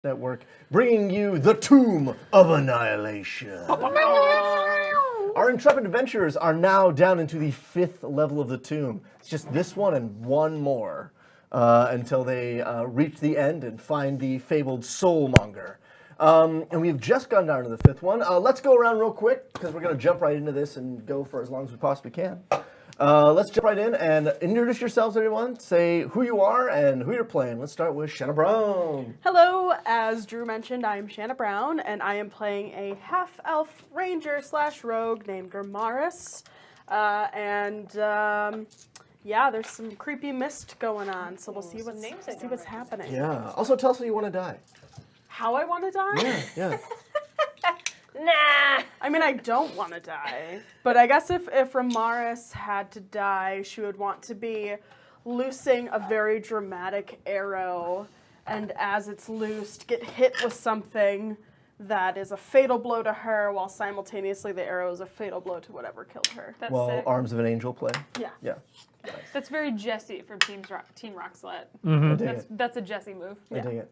Network, bringing you the Tomb of Annihilation. Our intrepid adventurers are now down into the 5th level of the tomb. It's just this one and one more until they reach the end and find the fabled Soulmonger. And we've just gone down to the 5th one. Let's go around real quick because we're going to jump right into this and go for as long as we possibly can. Let's jump right in and introduce yourselves, everyone. Say who you are and who you're playing. Let's start with Shanna Brown. Hello, as Drew mentioned, I am Shanna Brown, and I am playing a half-elf ranger / rogue named Gramaris. Yeah, there's some creepy mist going on, so we'll see what's happening. Yeah. Also, tell us how you want to die. How I want to die? Yeah. Nah. I mean, I don't want to die, but I guess if Gramaris had to die, she would want to be loosing a very dramatic arrow, and as it's loosed, get hit with something that is a fatal blow to her, while simultaneously the arrow is a fatal blow to whatever killed her. That's Well, sick. Arms of an Angel play. Yeah. That's very Jesse from Team Rockslett. I dig it. That's a Jesse move. I dig it.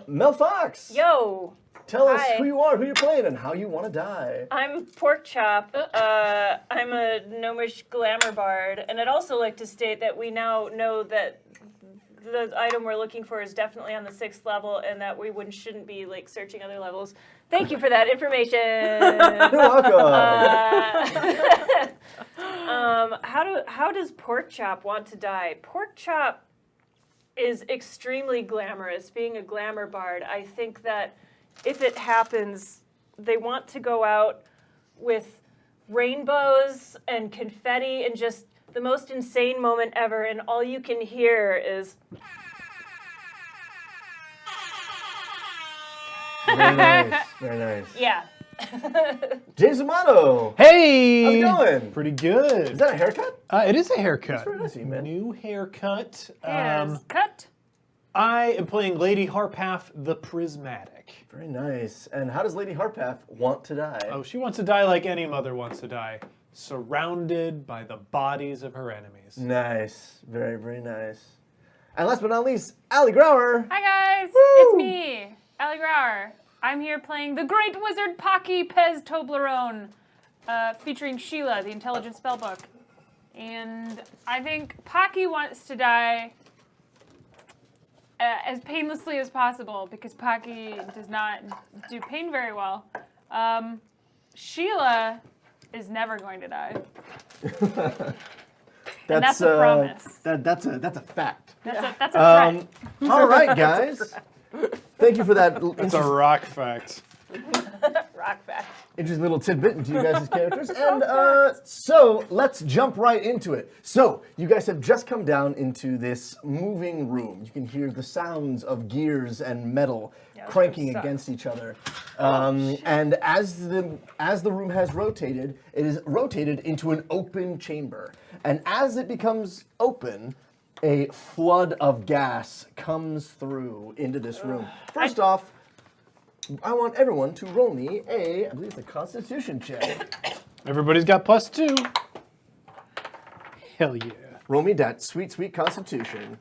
Mel Fox. Yo, Tell us hi. who you are, who you're playing, and how you want to die. I'm Pork Chop. I'm a gnomish glamour bard, and I'd also like to state that we now know that the item we're looking for is definitely on the 6th level, and that we shouldn't be like searching other levels. Thank you for that information. You're welcome. How does Pork Chop want to die? Pork Chop is extremely glamorous. Being a glamour bard, I think that if it happens, they want to go out with rainbows and confetti and just the most insane moment ever, and all you can hear is... Very nice. Very nice. Yeah. James Amato. Hey! How's it going? Pretty good. Is that a haircut? It is a haircut. That's very nice of you, man. New haircut. Yes. Cut. I am playing Lady Harpath the Prismatic. Very nice. And how does Lady Harpath want to die? Oh, she wants to die like any mother wants to die. Surrounded by the bodies of her enemies. Nice. Very, very nice. And last but not least, Allie Grauer. Hi guys, Woo! it's me, Allie Grauer. I'm here playing the Great Wizard Pocky Pez Toblerone, featuring Sheila, the Intelligent Spellbook. And I think Pocky wants to die as painlessly as possible because Pocky does not do pain very well. Sheila is never going to die. And that's a promise. That's a fact. That's a threat. All right, guys. Thank you for that That's a rock fact. Rock back. interesting little tidbit into you guys' characters. And so let's jump right into it. So you guys have just come down into this moving room. You can hear the sounds of gears and metal cranking against each other. And as the room has rotated, it is rotated into an open chamber. And as it becomes open, a flood of gas comes through into this room. First off, I want everyone to roll me I believe it's a Constitution check. Everybody's got +2. Hell yeah. Roll me that sweet, sweet Constitution.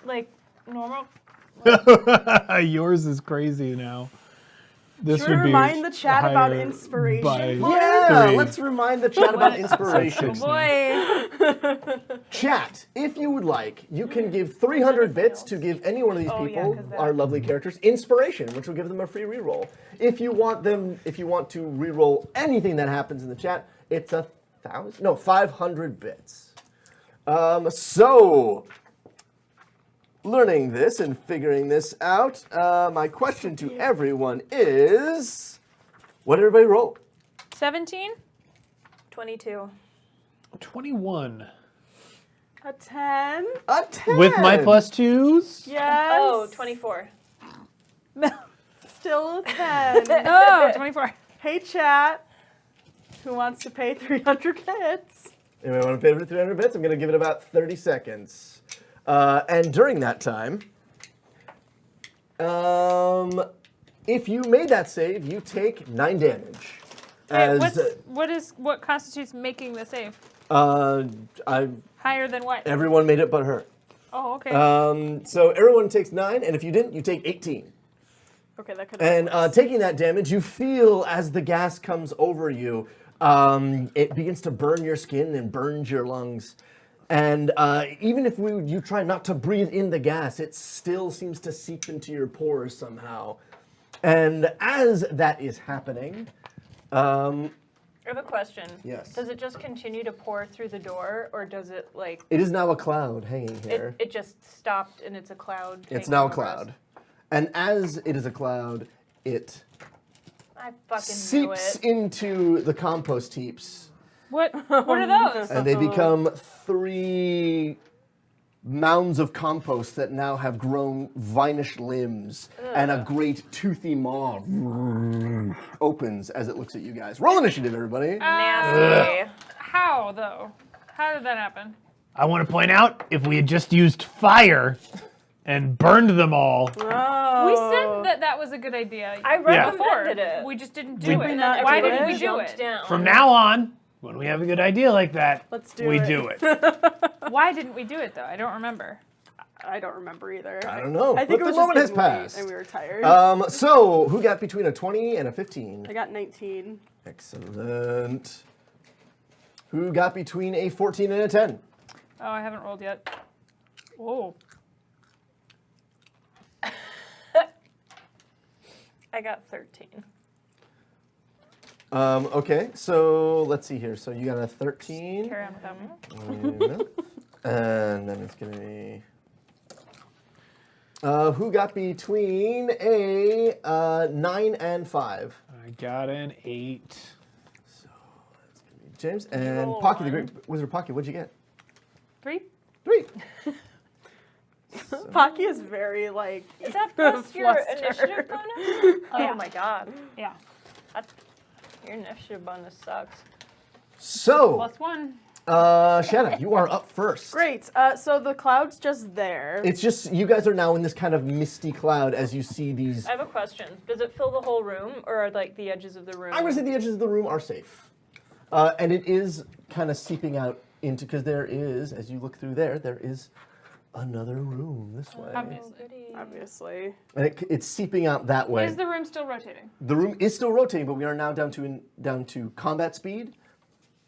Like, normal? Yours is crazy now. This Should we would be remind the chat about higher inspiration? by Yeah, 3. let's remind the chat about inspiration. That's Boy. Chat, if you would like, you can give 300 bits to give any one of these people, 'cause our lovely characters, inspiration, which will give them a free reroll. If you want to reroll anything that happens in the chat, it's 500 bits. So, learning this and figuring this out, my question to everyone is, what did everybody roll? 17? 22. 21. A 10? A 10! With my +2s? Yes. Oh, 24. Still a 10. Oh, 24. Hey, chat. Who wants to pay 300 bits? Anybody want to pay for 300 bits? I'm going to give it about 30 seconds. And during that time, if you made that save, you take 9 damage. Hey, what constitutes making the save? I Higher than what? everyone made it but her. Oh, okay. So everyone takes 9, and if you didn't, you take 18. Okay, that could. And taking that damage, you feel as the gas comes over you, it begins to burn your skin and burns your lungs. And even if you try not to breathe in the gas, it still seems to seep into your pores somehow. And as that is happening, I have a question. Yes. Does it just continue to pour through the door, or does it like it is now a cloud hanging here. it just stopped and it's a cloud? It's hanging now a over us? cloud. And as it is a cloud, it I fucking knew seeps it. into the compost heaps. What are those? And they become 3 mounds of compost that now have grown vinish limbs, and a great toothy maw opens as it looks at you guys. Roll initiative, everybody. Nasty. How, though? How did that happen? I want to point out, if we had just used fire and burned them all, Oh. We said that was a good idea. I Yeah. recommended it. We just didn't We- do Did it. we not Why do didn't it? we do Jumped it? down. from now on, when we have a good idea like that, Let's do we it. do it. Why didn't we do it, though? I don't remember. I don't remember either. I don't know, I think but it was the moment has just getting late passed. and we were tired. So, who got between a 20 and a 15? I got 19. Excellent. Who got between a 14 and a 10? Oh, I haven't rolled yet. Oh. I got 13. Okay, so let's see here. So you got a 13. Carry on without me. And then it's going to be... who got between a 9 and 5? I got an 8. James and roll a Pocky, the 1? Great Wizard Pocky, what'd you get? 3? 3. Pocky is very like. Is that plus your flustered. initiative bonus? Oh Yeah. my god. Yeah. Your initiative bonus sucks. So, +1. Shanna, you are up first. Great. So the cloud's just there. It's just, you guys are now in this kind of misty cloud as you see these... I have a question. Does it fill the whole room, or are like the edges of the room? I'm going to say the edges of the room are safe. And it is kind of seeping out into, because there is, as you look through there is another room this way. Obviously. Obviously. And it's seeping out that way. Is the room still rotating? The room is still rotating, but we are now down to combat speed,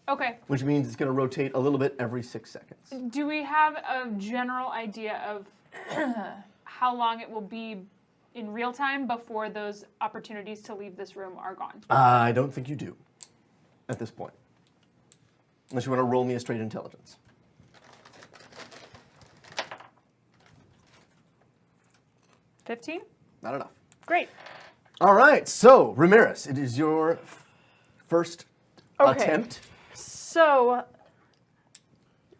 Okay. which means it's going to rotate a little bit every 6 seconds. Do we have a general idea of how long it will be in real time before those opportunities to leave this room are gone? I don't think you do at this point. Unless you want to roll me a straight intelligence. 15? Not enough. Great. All right, so Ramirez, it is your first Okay. attempt. So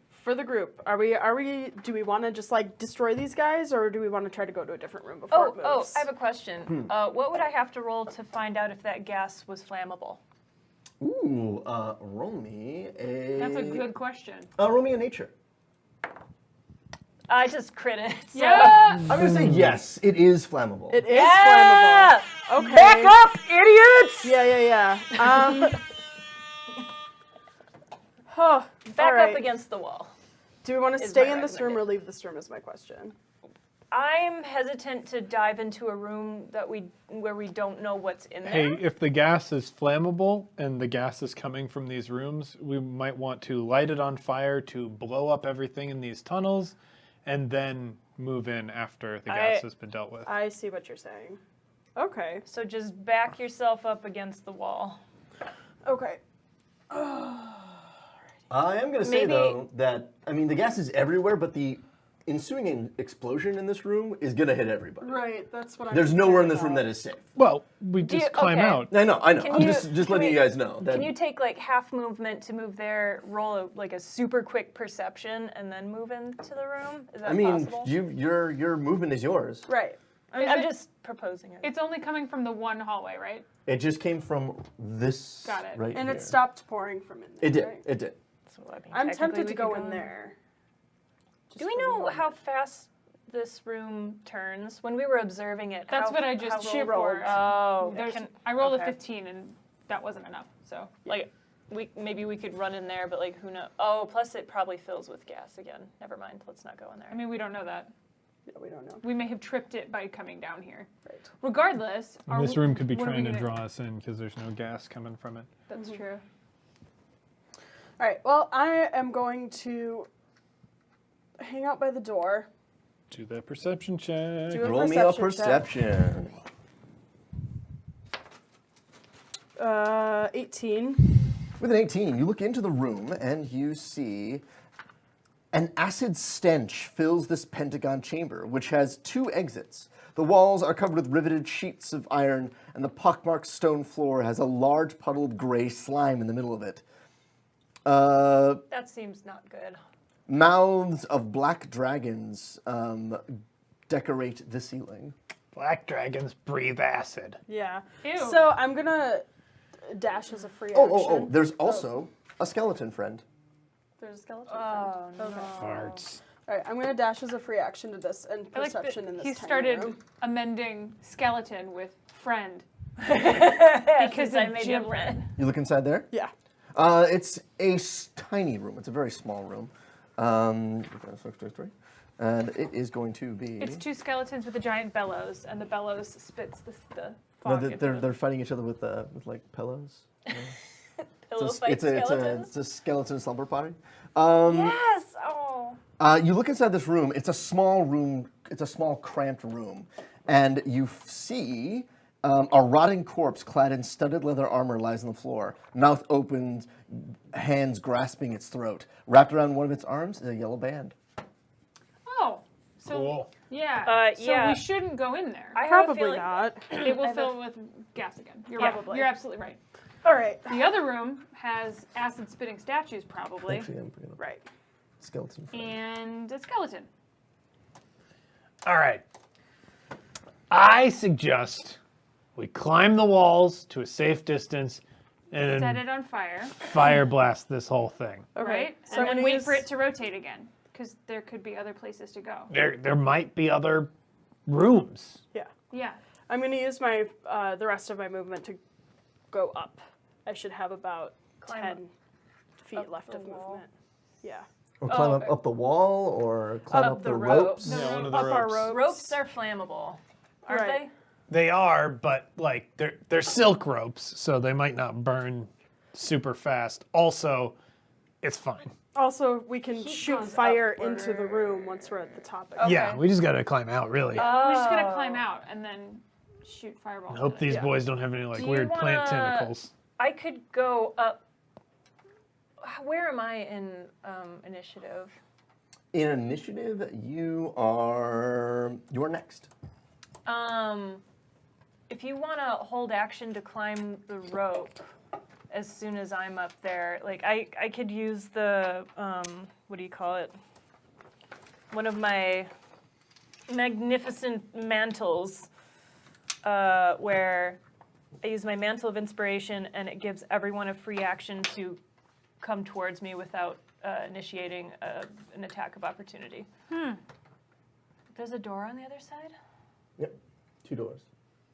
for the group, do we want to just like destroy these guys, or do we want to try to go to a different room before it Oh, moves? I have a question. What would I have to roll to find out if that gas was flammable? Ooh, roll me a... That's a good question. Roll me a nature. I just crit it. So. Yeah. I'm going to say yes, it is flammable. It is Yeah! flammable. Okay. Back up, idiots! Yeah. Oh, Back all right. up against the wall. Do we want to is stay my in this room or recommendation. leave this room? Is my question. I'm hesitant to dive into a room where we don't know what's in there. Hey, if the gas is flammable and the gas is coming from these rooms, we might want to light it on fire to blow up everything in these tunnels and then move in after the gas has been dealt with. I see what you're saying. Okay. So just back yourself up against the wall. Okay. I am going to say, Maybe- though, that, I mean, the gas is everywhere, but the ensuing explosion in this room is going to hit everybody. Right. That's what I'm. There's nowhere in this room that is safe. Well, we just climb okay. out. I know. Can I'm you- just can letting we- you guys know. That Can you take like half movement to move there, roll a super quick perception, and then move into the room? Is that I mean, possible? your movement is yours. Right. I'm just proposing it. It's only coming from the one hallway, right? It just came from this Got it. right And here. it stopped pouring from in there. It did. Right? It did. So, I mean, I'm technically tempted to we could go in there. Do we know how fast this room turns? When we were observing it, That's how- what I just how- rolled for. Oh, There's, can- I rolled okay. a 15 and that wasn't enough. So like maybe we could run in there, but like who knows? Oh, plus it probably fills with gas again. Never mind. Let's not go in there. I mean, we don't know that. Yeah, we don't know. We may have tripped it by coming down here. Right. Regardless, And this room could be what are we trying to gonna- draw us in because there's no gas coming from it. That's true. All right. Well, I am going to hang out by the door. Do that perception check. Do a Roll me a perception perception. 18. With an 18, you look into the room and you see an acid stench fills this pentagon chamber, which has 2 exits. The walls are covered with riveted sheets of iron, and the pockmarked stone floor has a large puddle of gray slime in the middle of it. That seems not good. Mouths of black dragons decorate the ceiling. Black dragons breathe acid. Yeah. Ew. So I'm gonna dash as a free action. Oh, there's also a skeleton friend. There's a skeleton. Oh, friend. Okay. Farts. All right, I'm gonna dash as a free action to this and I like that perception in this he tiny started room. amending skeleton with friend. because I of made Jim. him red. You look inside there? Yeah. It's a tiny room. It's a very small room. 6, and it is going to be. It's 2 skeletons with a giant bellows, and the bellows spits the No, fog into they're them. fighting each other with like pillows. Pillow It's fight a skeletons. skeleton slumber party. Yes. Oh. You look inside this room. It's a small room. It's a small, cramped room, and you see a rotting corpse clad in studded leather armor lies on the floor, mouth opened, hands grasping its throat. Wrapped around one of its arms is a yellow band. Oh, so Cool. yeah. So yeah. we shouldn't go in there. I have a Probably feeling- not. It will fill with gas again. You're Probably. right. You're absolutely right. All right. The other room has acid spitting statues, probably, Actually, I'm bringing up Right. skeleton friend. and a skeleton. All right. I suggest we climb the walls to a safe distance and Set then it on fire, fire blast this whole thing. Okay. right? So And I'm then gonna wait use, for it to rotate again, because there could be other places to go. There might be other rooms. Yeah. Yeah. I'm gonna use my the rest of my movement to go up. I should have about Climb 10 feet up left the of wall. movement. Yeah. Or climb okay. up the wall, or climb Up up the the rope. ropes. The Yeah, one of the Up our ropes. ropes. Ropes are flammable, aren't Right. They are, but like they're silk ropes, so they might not burn super fast. Also, it's fine. Also, we can Heat shoot goes fire into the room once we're at the top. Again. Yeah, we just gotta climb out, really. We're just gonna Oh. climb out and then shoot fireballs. Hope at it. these yeah. boys don't have any like Do you weird plant wanna- tentacles. I could go up. Where am I in initiative? In initiative, you're next. If you want to hold action to climb the rope as soon as I'm up there, like I could use the what do you call it? One of my magnificent mantles, where I use my mantle of inspiration, and it gives everyone a free action to come towards me without initiating an attack of opportunity. There's a door on the other side? Yep, 2 doors.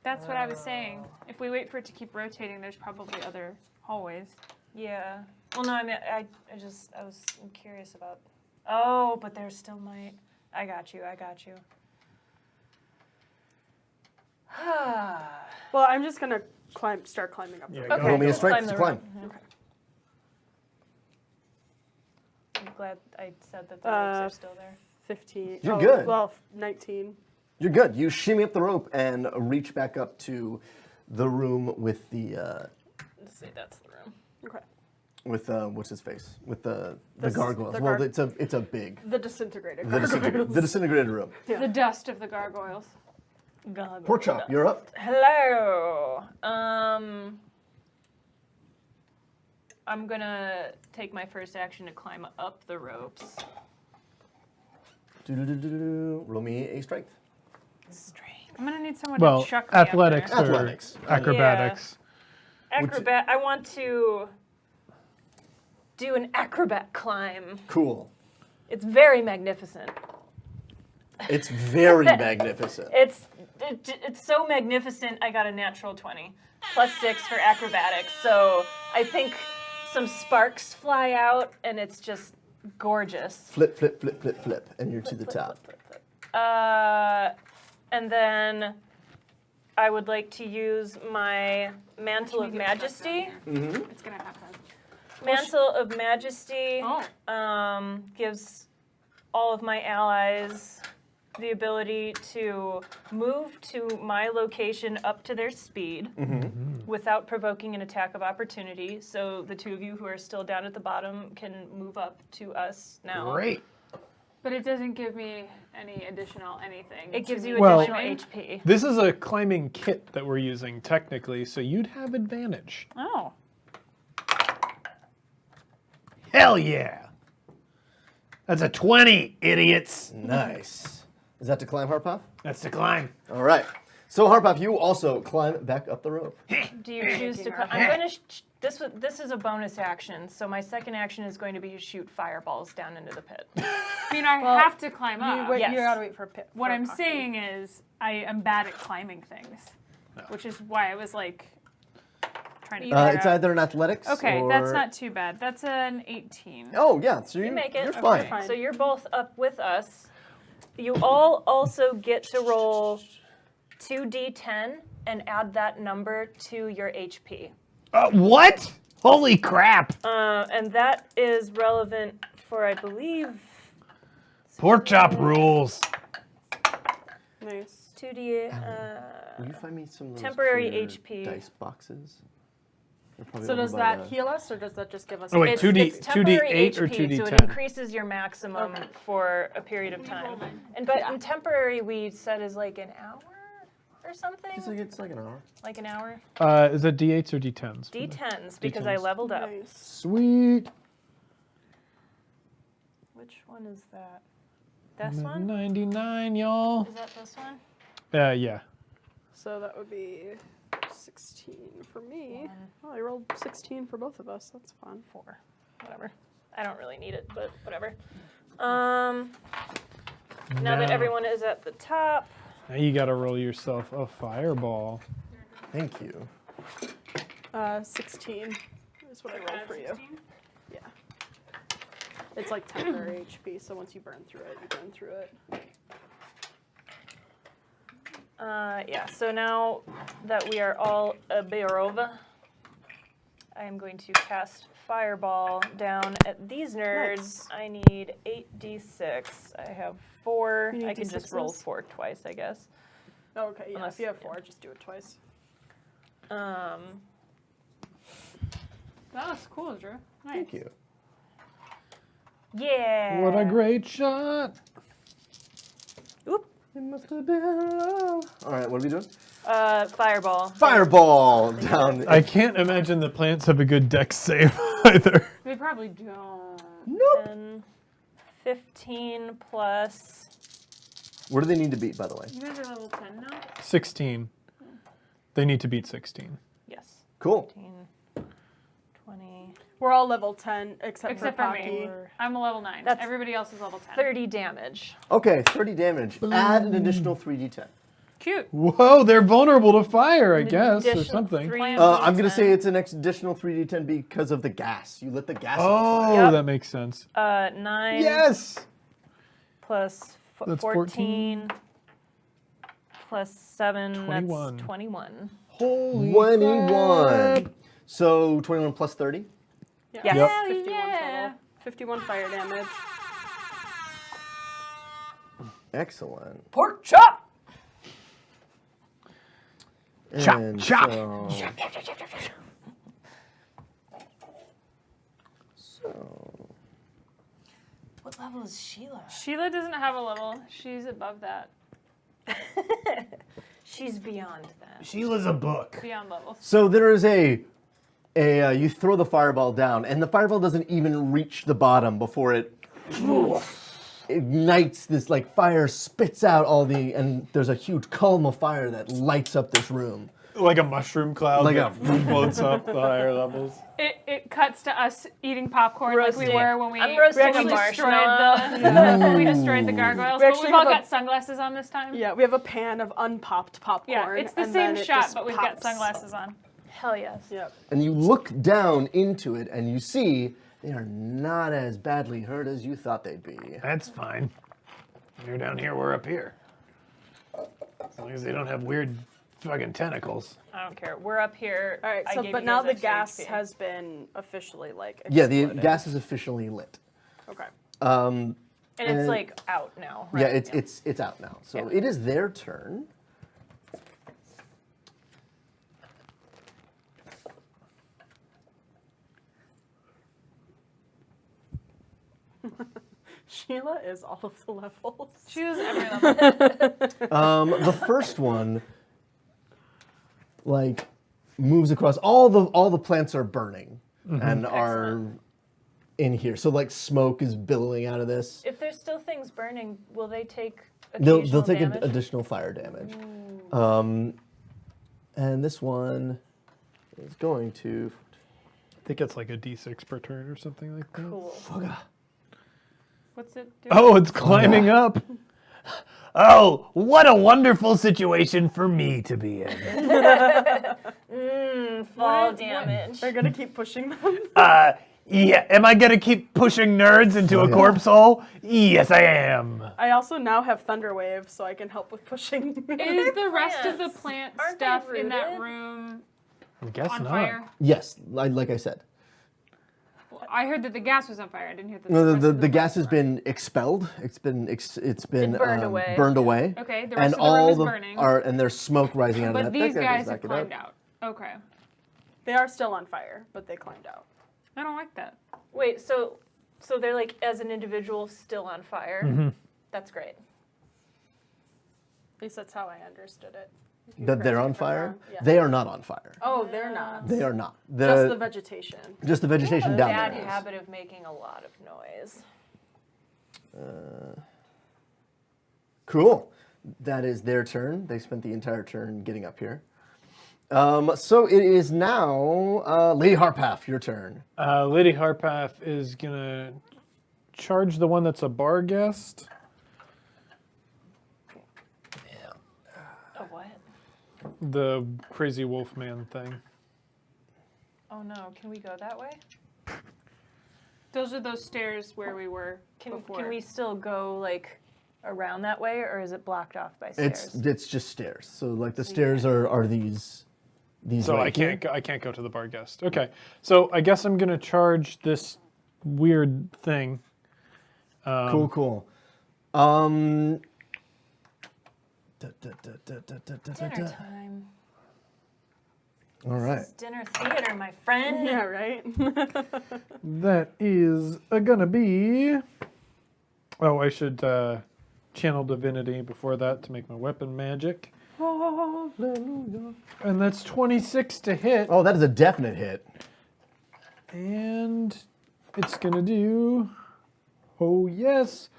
That's what I was saying. If we wait for it to keep rotating, there's probably other hallways. Yeah. Well, no, I mean, I'm curious about. Oh, but there's still might. I got you. Well, I'm just gonna start climbing up. Yeah, the go. rope. Roll me a just strength climb to the climb. rope. I'm glad I said that the ropes are still there. 15. You're good. Well, 19. You're good. You shimmy up the rope and reach back up to the room with the Let's see, that's the room. Okay. with what's his face with the This- gargoyles. the Well, gar- it's a big The disintegrated. the disintegrated room. Yeah. The dust of the gargoyles. God. Pork chop, you're up. Hello. I'm gonna take my first action to climb up the ropes. Roll me a strength. Strength. I'm gonna need someone Well, to chuck me up athletics there. or Athletics. acrobatics. Acrobat. I want to do an acrobat climb. Cool. It's very magnificent. It's very magnificent. It's so magnificent. I got a natural 20 plus 6 for acrobatics. So I think some sparks fly out, and it's just gorgeous. Flip, flip, flip, flip, flip, and you're to the top. And then I would like to use my Mantle of Majesty. It's gonna happen. Mantle of Majesty Oh. gives all of my allies the ability to move to my location up to their speed without provoking an attack of opportunity. So the two of you who are still down at the bottom can move up to us now. Great. But it doesn't give me any additional anything. It gives you Well- additional HP. This is a climbing kit that we're using technically, so you'd have advantage. Oh. Hell yeah. That's a 20, idiots. Nice. Is that to climb, Harpuff? That's the climb. All right. So, Harpuff, you also climb back up the rope. Do you choose to? I'm going to. This is a bonus action, so my second action is going to be to shoot fireballs down into the pit. I mean, I have to climb up. Yes. You gotta wait for a pit. What for a I'm pocket. saying is, I am bad at climbing things, which is why I was like trying to. figure It's out. either an athletics Okay, or... that's not too bad. That's an 18. Oh, yeah. So You make it. You're Okay. fine. So you're both up with us. You all also get to roll 2d10 and add that number to your HP. What? Holy crap. And that is relevant for, I believe, Pork chop rules. Nice. 2d. Will you find me some of those Temporary clear HP. dice boxes? They're probably So over does by that the- heal us, or does that just give us? Oh, wait, It's 2D, temporary 2D8 or HP, so it 2D10? increases your maximum for a period of time. And but in temporary, we said is like an hour or something. It's like an hour. Like an hour. Is it D8s or D10s? D10s because I D10s. leveled up. Nice. Sweet. Which one is that? This one? 99, y'all. Is that this one? Yeah. So that would be 16 for me. Oh, I rolled 16 for both of us. That's fun. 4. Whatever. I don't really need it, but whatever. Now that everyone is at the top. Now you gotta roll yourself a fireball. Thank you. 16 is what I rolled for you. Yeah. It's like temporary HP, so once you burn through it, you burn through it. Yeah, so now that we are all a Beorova, I am going to cast Fireball down at these nerds. Nice. I need 8d6. I have 4. You need I can just roll D6s? 4 twice, I guess. Oh, okay, yeah. Unless- If you have yeah. 4, just do it twice. That was cool, Drew. Nice. Thank you. Yeah. What a great shot. Oop. It must have been love. All right, what are we doing? Fireball. Fireball down. I can't imagine the plants have a good dex save either. They probably don't. Nope. 10, 15 plus. What do they need to beat, by the way? You guys are level 10 now? 16. They need to beat 16. Yes. Cool. 15, 20. We're all level 10 except Except for for Pocky. me. I'm a level 9. That's Everybody else is level 10. 30 damage. Okay, 30 damage. Add an additional 3d10. Cute. Whoa, they're vulnerable to fire, I guess, or Additional something. 3d10. I'm going to say it's an additional 3d10 because of the gas. You lit the gas on Oh, Yep. that makes sense. 9 Yes! plus That's 14 plus 7, 21. that's 21. Holy 21. crap. So 21 plus 30? Yeah. Yes. Yep. 51 Yeah. total. 51 fire damage. Excellent. Pork chop! Chop, And chop. So, What level is Sheila? Sheila doesn't have a level. She's above that. She's beyond that. Sheila's a book. Beyond levels. so there is you throw the fireball down, and the fireball doesn't even reach the bottom before it ignites this, like, fire spits out and there's a huge column of fire that lights up this room. Like a mushroom cloud Like that a- floats up the higher levels. It cuts to us eating popcorn like we Roasting. were when we I'm roasting when we a destroyed marshmallow. we destroyed the gargoyles. We But actually we've all have a- got sunglasses on this time. Yeah, we have a pan of unpopped popcorn. Yeah, it's the and same then it shot, just but we've got pops. sunglasses on. Hell yes. Yep. And you look down into it, and you see they are not as badly hurt as you thought they'd be. That's fine. You're down here, we're up here. As long as they don't have weird fucking tentacles. I don't care. We're up here. All right. I So, gave but you now guys the extra gas XP. has been officially like Yeah, the exploded. gas is officially lit. Okay. And it's and- like out now, right? Yeah, it's out now. So Yeah. it is their turn. Sheila is all of the levels. Choose every level. The first one, like, moves across. All the plants are burning and are in here. So like smoke is billowing out of this. If there's still things burning, will they take They'll occasional take damage? additional fire damage. And this one is going to. I think it's like a D6 per turn or something like that. Cool. What's it do? Oh, it's climbing up. Oh, what a wonderful situation for me to be in. Fall damage. They're gonna keep pushing them. Yeah, am I gonna keep pushing nerds into a corpse hole? Yes, I am. I also now have Thunder Wave, so I can help with pushing. Is the rest of the plants? plant Aren't they stuff in that rooted? room I guess on not. fire? Yes, like I said. Well, I heard that the gas was on fire. I didn't hear that No, rest of the gas plants has were. been expelled. It's been burned away. Burned away. Okay, the And rest of the room all is the burning. and there's smoke rising out of But that. these That guy guys goes have back it climbed up. out. Okay. They are still on fire, but they climbed out. I don't like that. Wait, so they're like as an individual still on fire. Mm-hmm. That's great. At least that's how I understood it. You can That correct they're me on if I'm fire. wrong. Yeah. They are not on fire. Oh, they're not. They are not. Just the vegetation. Just the vegetation down Bad there. is. habit of making a lot of noise. Cool. That is their turn. They spent the entire turn getting up here. So it is now Lady Harpath, your turn. Lady Harpath is gonna charge the one that's a bar guest. Oh what? The crazy wolf man thing. Oh no, can we go that way? Those are those stairs where we were before. Can we still go like around that way, or is it blocked off by stairs? It's just stairs. So like the stairs are these So right I here. can't go to the bar guest. Okay, so I guess I'm gonna charge this weird thing. Cool. Dinner time. All right. It's dinner theater, my friend. Yeah, right? That is gonna be. Oh, I should channel divinity before that to make my weapon magic. Hallelujah. And that's 26 to hit. Oh, that is a definite hit. And it's gonna do. Oh yes.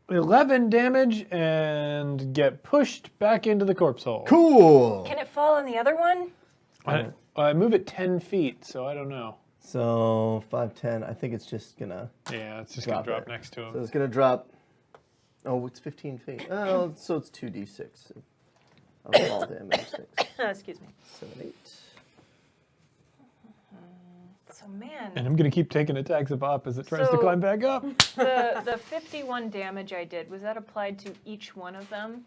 11 damage and get pushed back into the corpse hole. Cool. Can it fall on the other one? I move it 10 feet, so I don't know. So 5, 10. I think it's just gonna. Yeah, it's just Drop gonna drop it. next to him. So it's gonna drop. Oh, it's 15 feet. Oh, so it's 2d6 of fall damage. 6, Excuse me. 7, 8. So man, And I'm gonna keep taking attacks of Op as it tries to So- climb back up. the 51 damage I did, was that applied to each one of them?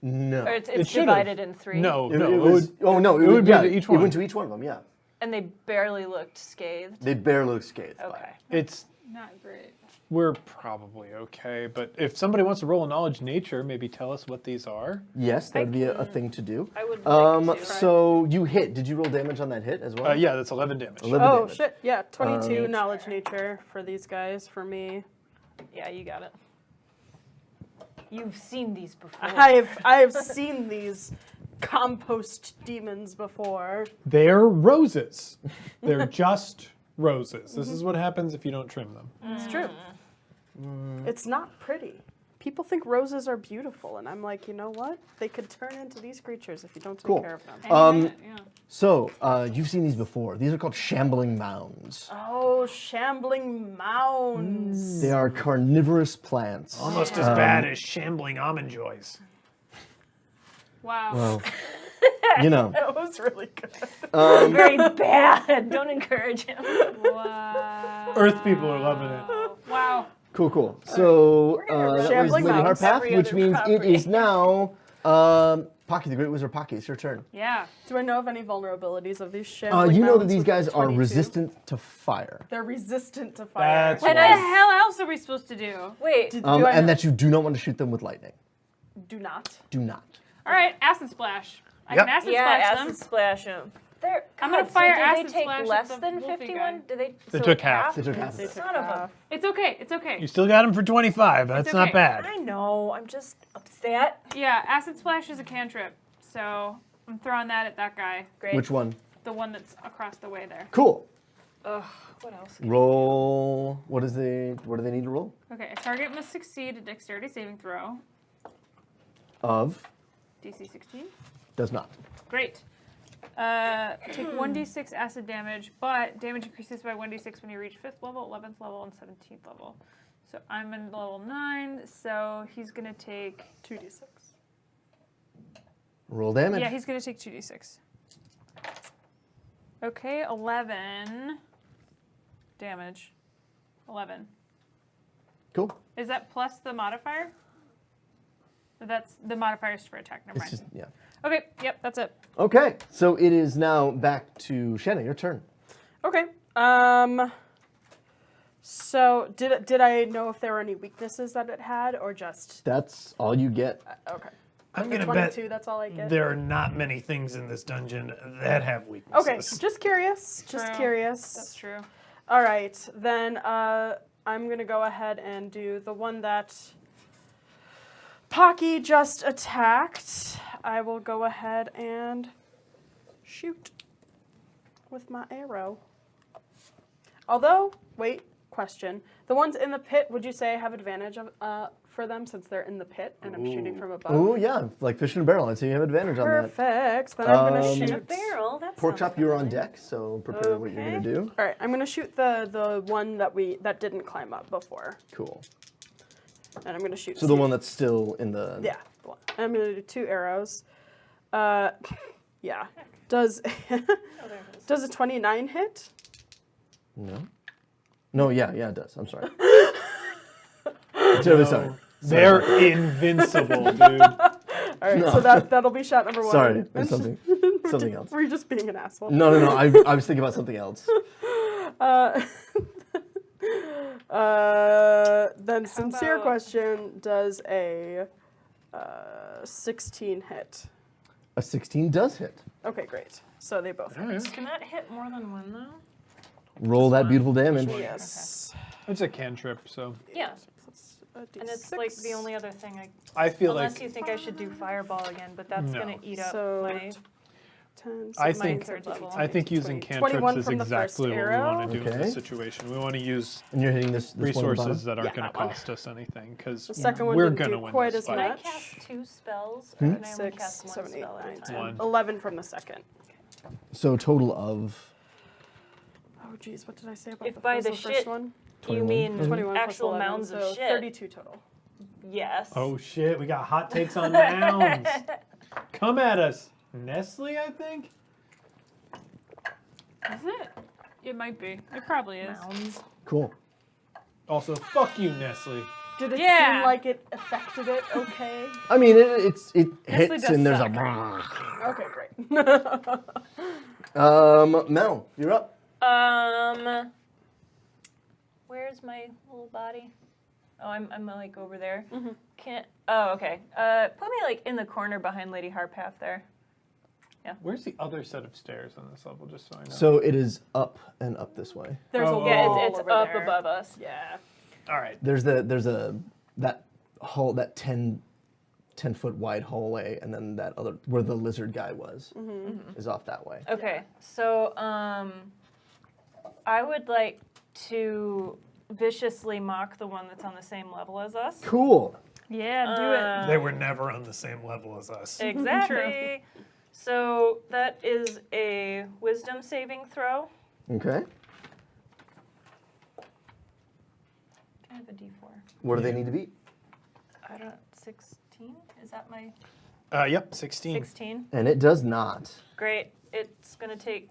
No. Or it's should've. divided in 3? No, It, no. it it was. would- Oh no! it would be yeah, to each It one. went to each one of them. Yeah. And they barely looked scathed? They barely look scathed. by Okay. it. it's Not great. we're probably okay, but if somebody wants to roll a knowledge nature, maybe tell us what these are. Yes, that would be a thing to do. I would like to. So you hit. Did you roll damage on that hit as well? Yeah, that's 11 damage. 11 Oh, damage. shit. Yeah, 22 knowledge nature for these guys, for me. Yeah, you got it. You've seen these before. I have seen these compost demons before. They're roses. They're just roses. This is what happens if you don't trim them. It's true. It's not pretty. People think roses are beautiful, and I'm like, you know what? They could turn into these creatures if you don't take Cool. care of them. Yeah. So you've seen these before. These are called shambling mounds. Oh, shambling mounds. They are carnivorous plants. Almost as bad as shambling almond joys. Wow. Well, you know. That was really good. Very bad. Don't encourage him. Wow. Earth people are loving it. Wow. Cool. So We're gonna that was Shambling Lady Mountains. Harpath, Every which other means it property. is now Pocky, the Great Wizard Pocky. It's your turn. Yeah. Do I know of any vulnerabilities of these shambling You know that mountains these with guys are 22? resistant to fire. They're resistant to fire. That's What the hell else are we supposed to do? Wait. Do I And know- that you do not want to shoot them with lightning. do not. Do not. All right, acid splash. I Yep. can acid Yeah, splash acid them. splash him. They're, I'm gonna God, fire so acid did they splash take at less the than wolfy 51? guy. Did they? They so took half. They took half. They took Son of a. half. It's okay. It's okay. You still got him for 25. That's It's not okay. bad. I know. I'm just upset. Yeah, acid splash is a cantrip, so I'm throwing that at that guy. Great. Which one? The one that's across the way there. Cool. Ugh. What else? Roll. What do they need to roll? Okay, a target must succeed a dexterity saving throw. Of DC 16. does not. Great. Take 1d6 acid damage, but damage increases by 1d6 when you reach 5th level, 11th level, and 17th level. So I'm in level 9, so he's going to take 2d6. Roll damage. Yeah, he's going to take 2d6. Okay, 11 damage. 11. Cool. Is that plus the modifier? That's the modifiers for attack. Never It's mind. just yeah. Okay, yep, that's it. Okay, so it is now back to Shanna. Your turn. Okay. So did I know if there were any weaknesses that it had, or just That's all you get. okay? I'm The gonna bet 22. That's all I get. there are not many things in this dungeon that have Okay, weaknesses. just curious. Just True. curious. That's true. All right, then I'm gonna go ahead and do the one that Pocky just attacked. I will go ahead and shoot with my arrow. Although, wait, question. The ones in the pit, would you say I have advantage of, for them since they're in the pit and I'm shooting from above? Oh yeah, like fish in a barrel. I'd say you have advantage on that. Perfect. Then I'm gonna In a shoot. barrel. That's Pork chop, you're on deck, so prepare what you're Okay. gonna do. All right, I'm gonna shoot the one that didn't climb up before, Cool. and I'm gonna shoot. So the one that's still in the Yeah, the one. I'm gonna do 2 arrows. Yeah. Does does a 29 hit? No. No, yeah, it does. I'm sorry. Terribly sorry. They're invincible, dude. All right, No. so that'll be shot number 1. Sorry, there's something else. Were you just being an asshole? No. I was thinking about something else. Then sincere about- question: does a 16 hit? A 16 does hit. Okay, great. So they both hit. Can that hit more than one though? Roll that beautiful damage. Yes. It's a cantrip, so Yeah. That's a And it's D6. like the only other thing I feel unless like you think I should do fireball again, but that's No. gonna eat up So, my. 10, I so think- third level. I think using cantrips 21 is from the first exactly what we want to do in Okay. this situation. We want to use And you're hitting this one on the resources bottom? that aren't Yeah, going to that one. cost us anything because The second one we're didn't going to do win quite this as fight. Can I much. cast 2 spells? Or can I only 6, cast 1 7, 8, spell at a 9, time? 10. One. 11 from the second. So total of Oh, geez, what did I say about If the by first, the the first shit one? You mean 21 plus actual 11, mounds so of shit? 32 total. Yes. Oh shit, we got hot takes on mounds. Come at us. Nestle, I think? Is it? It might be. It probably is. Mounds. cool. Also, fuck you, Nestle. Did it Yeah. seem like it affected it okay? I mean, it Nestle hits does and there's suck. Okay, great. Mel, you're up. Where's my little body? Oh, I'm like over there. Mm-hmm. Can't. Oh, okay. Put me like in the corner behind Lady Harpath there. Where's the other set of stairs on this level, just so I know? So it is up and up this way. There's a Oh. wall Yeah, it's over up there. above us. Yeah. All right. There's that hall, that 10-foot wide hallway, and then that other where the lizard guy was is off that way. Okay, so I would like to viciously mock the one that's on the same level as us. Cool. Yeah, do it. They were never on the same level as us. Exactly. So that is a wisdom saving throw. Okay. I have a D4. What do they need to beat? I don't. 16? Is that my? Yep, 16. 16. And it does not. Great. It's going to take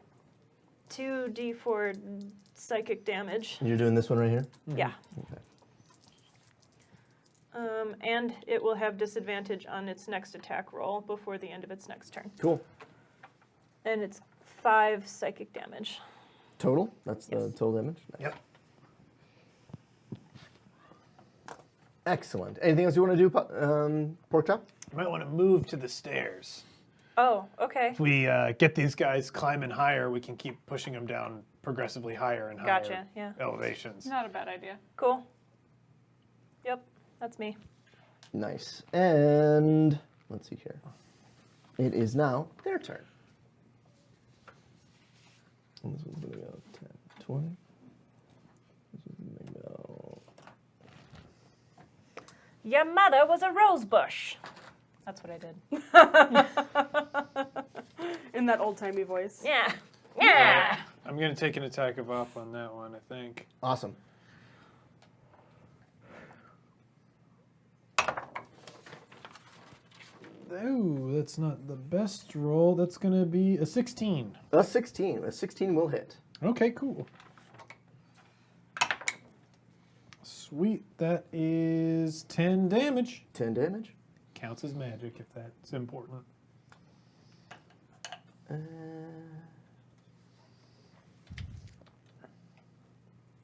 2d4 psychic damage. You're doing this one right here? Yeah. Okay. And it will have disadvantage on its next attack roll before the end of its next turn. Cool. And it's 5 psychic damage. Total? That's the Yes. total damage? Nice. Yep. Excellent. Anything else you want to do, Pork Chop? You might want to move to the stairs. Oh, okay. If we get these guys climbing higher, we can keep pushing them down progressively higher and higher Gotcha, yeah. elevations. Not a bad idea. Cool. Yep, that's me. Nice. And let's see here. It is now their turn. And this one's going to go 10, 20. This one's going to go... Your mother was a rose bush. That's what I did. In that old-timey voice. Yeah. Yeah. I'm going to take an attack of op on that one, I think. Awesome. Oh, that's not the best roll. That's going to be a 16. A 16. A 16 will hit. Okay, cool. Sweet. That is 10 damage. 10 damage. Counts as magic if that's important.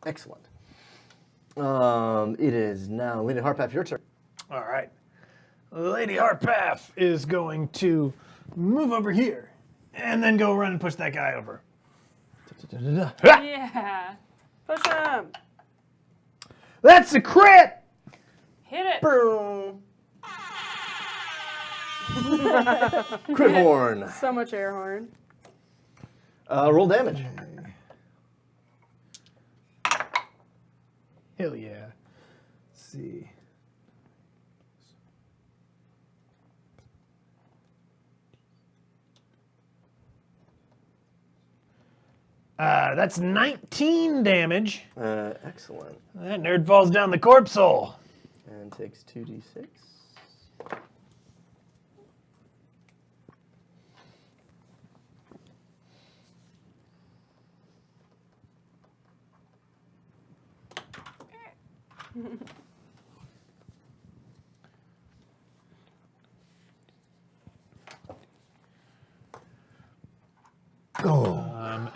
Excellent. It is now Lady Harpath, your turn. All right. Lady Harpath is going to move over here and then go run and push that guy over. Yeah. Push him. That's a crit! Hit it. Boom. Crit horn. So much air horn. Roll damage. Hell yeah. Let's see. That's 19 damage. Excellent. That nerd falls down the corpse hole. And takes 2d6.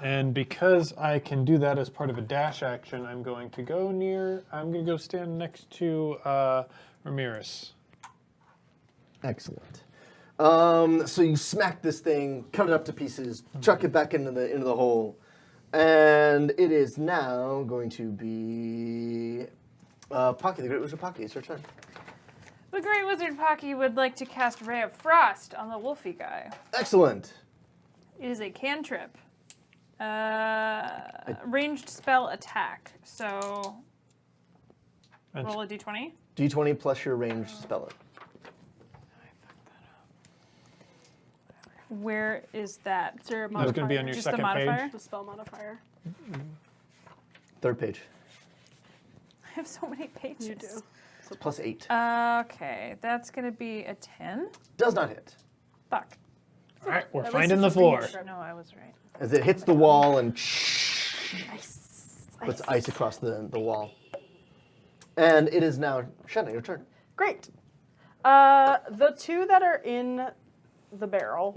And because I can do that as part of a dash action, I'm going to go stand next to Ramirez. Excellent. So you smack this thing, cut it up to pieces, chuck it back into the hole, and it is now going to be Pocky, the Great Wizard Pocky. It's your turn. The Great Wizard Pocky would like to cast Ray of Frost on the Wolfie guy. Excellent. It is a cantrip. Ranged spell attack. So roll a d20. D20 plus your ranged spell. Where is that? Is there a That's modifier? going to be on your Just the second modifier? page. The spell modifier. Third page. I have so many pages. You do. So plus 8. Okay, that's going to be a 10. Does not hit. Fuck. All right, we're At least finding it's the just floor. being No, I was right. As it hits the wall and Nice. puts ice across the wall. And it is now Shanna, your turn. Great. The two that are in the barrel,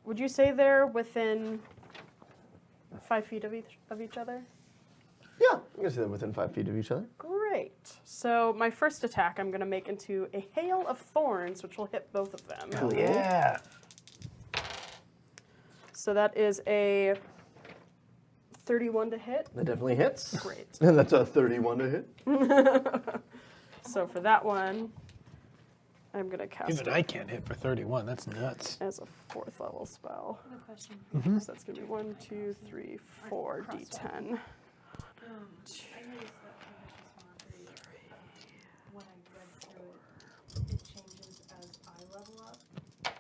would you say they're within 5 feet of each other? Yeah, I'm going to say they're within 5 feet of each other. Great. So my first attack I'm going to make into a hail of thorns, which will hit both of them. Cool. Yeah. So that is a 31 to hit. That definitely hits. Great. And that's a 31 to hit. So for that one, I'm going to cast Even it I can't hit for 31. That's nuts. as a 4th level spell. Question. So that's going to be 1, 2, 3, 4 d10. When I read through it, it changes as I level up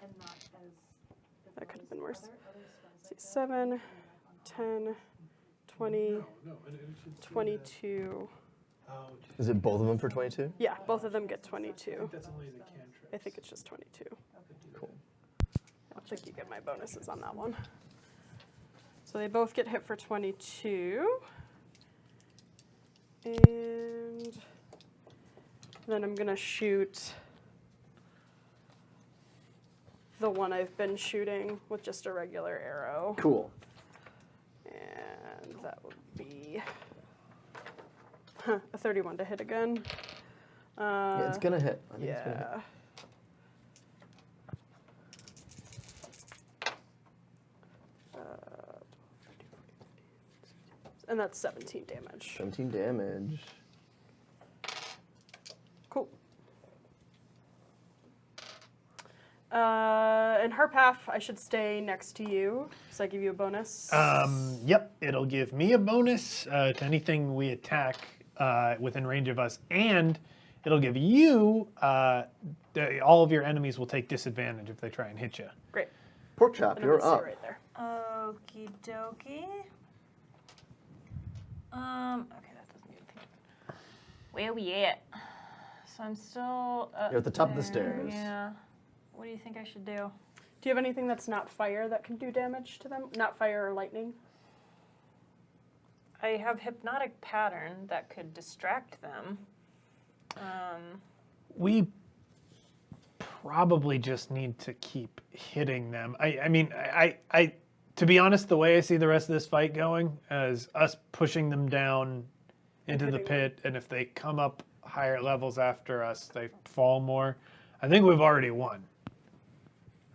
and not as That could have been worse. See, 7, 10, 20, 22. Is it both of them for 22? Yeah, both of them get 22. That's only the cantrip. I think it's just 22. Cool. think you get my bonuses on that one. So they both get hit for 22. And then I'm going to shoot the one I've been shooting with just a regular arrow. Cool. And that would be a 31 to hit again. Yeah, it's gonna hit. I think it's gonna hit. Yeah. And that's 17 damage. 17 damage. Cool. And Harpath, I should stay next to you, so I give you a bonus. Yep, it'll give me a bonus to anything we attack within range of us, and it'll give you all of your enemies will take disadvantage if they try and hit you. Great. Pork chop, And I'm you're gonna up. stay right there. Okie dokie. Okay, that doesn't even think. Where we at? So I'm still You're at the top of the there, stairs. Yeah. What do you think I should do? Do you have anything that's not fire that can do damage to them? Not fire or lightning? I have hypnotic pattern that could distract them. We probably just need to keep hitting them. I mean, to be honest, the way I see the rest of this fight going is us pushing them down into the Hitting pit, and if they come up higher levels after us, they fall more. I think we've already won.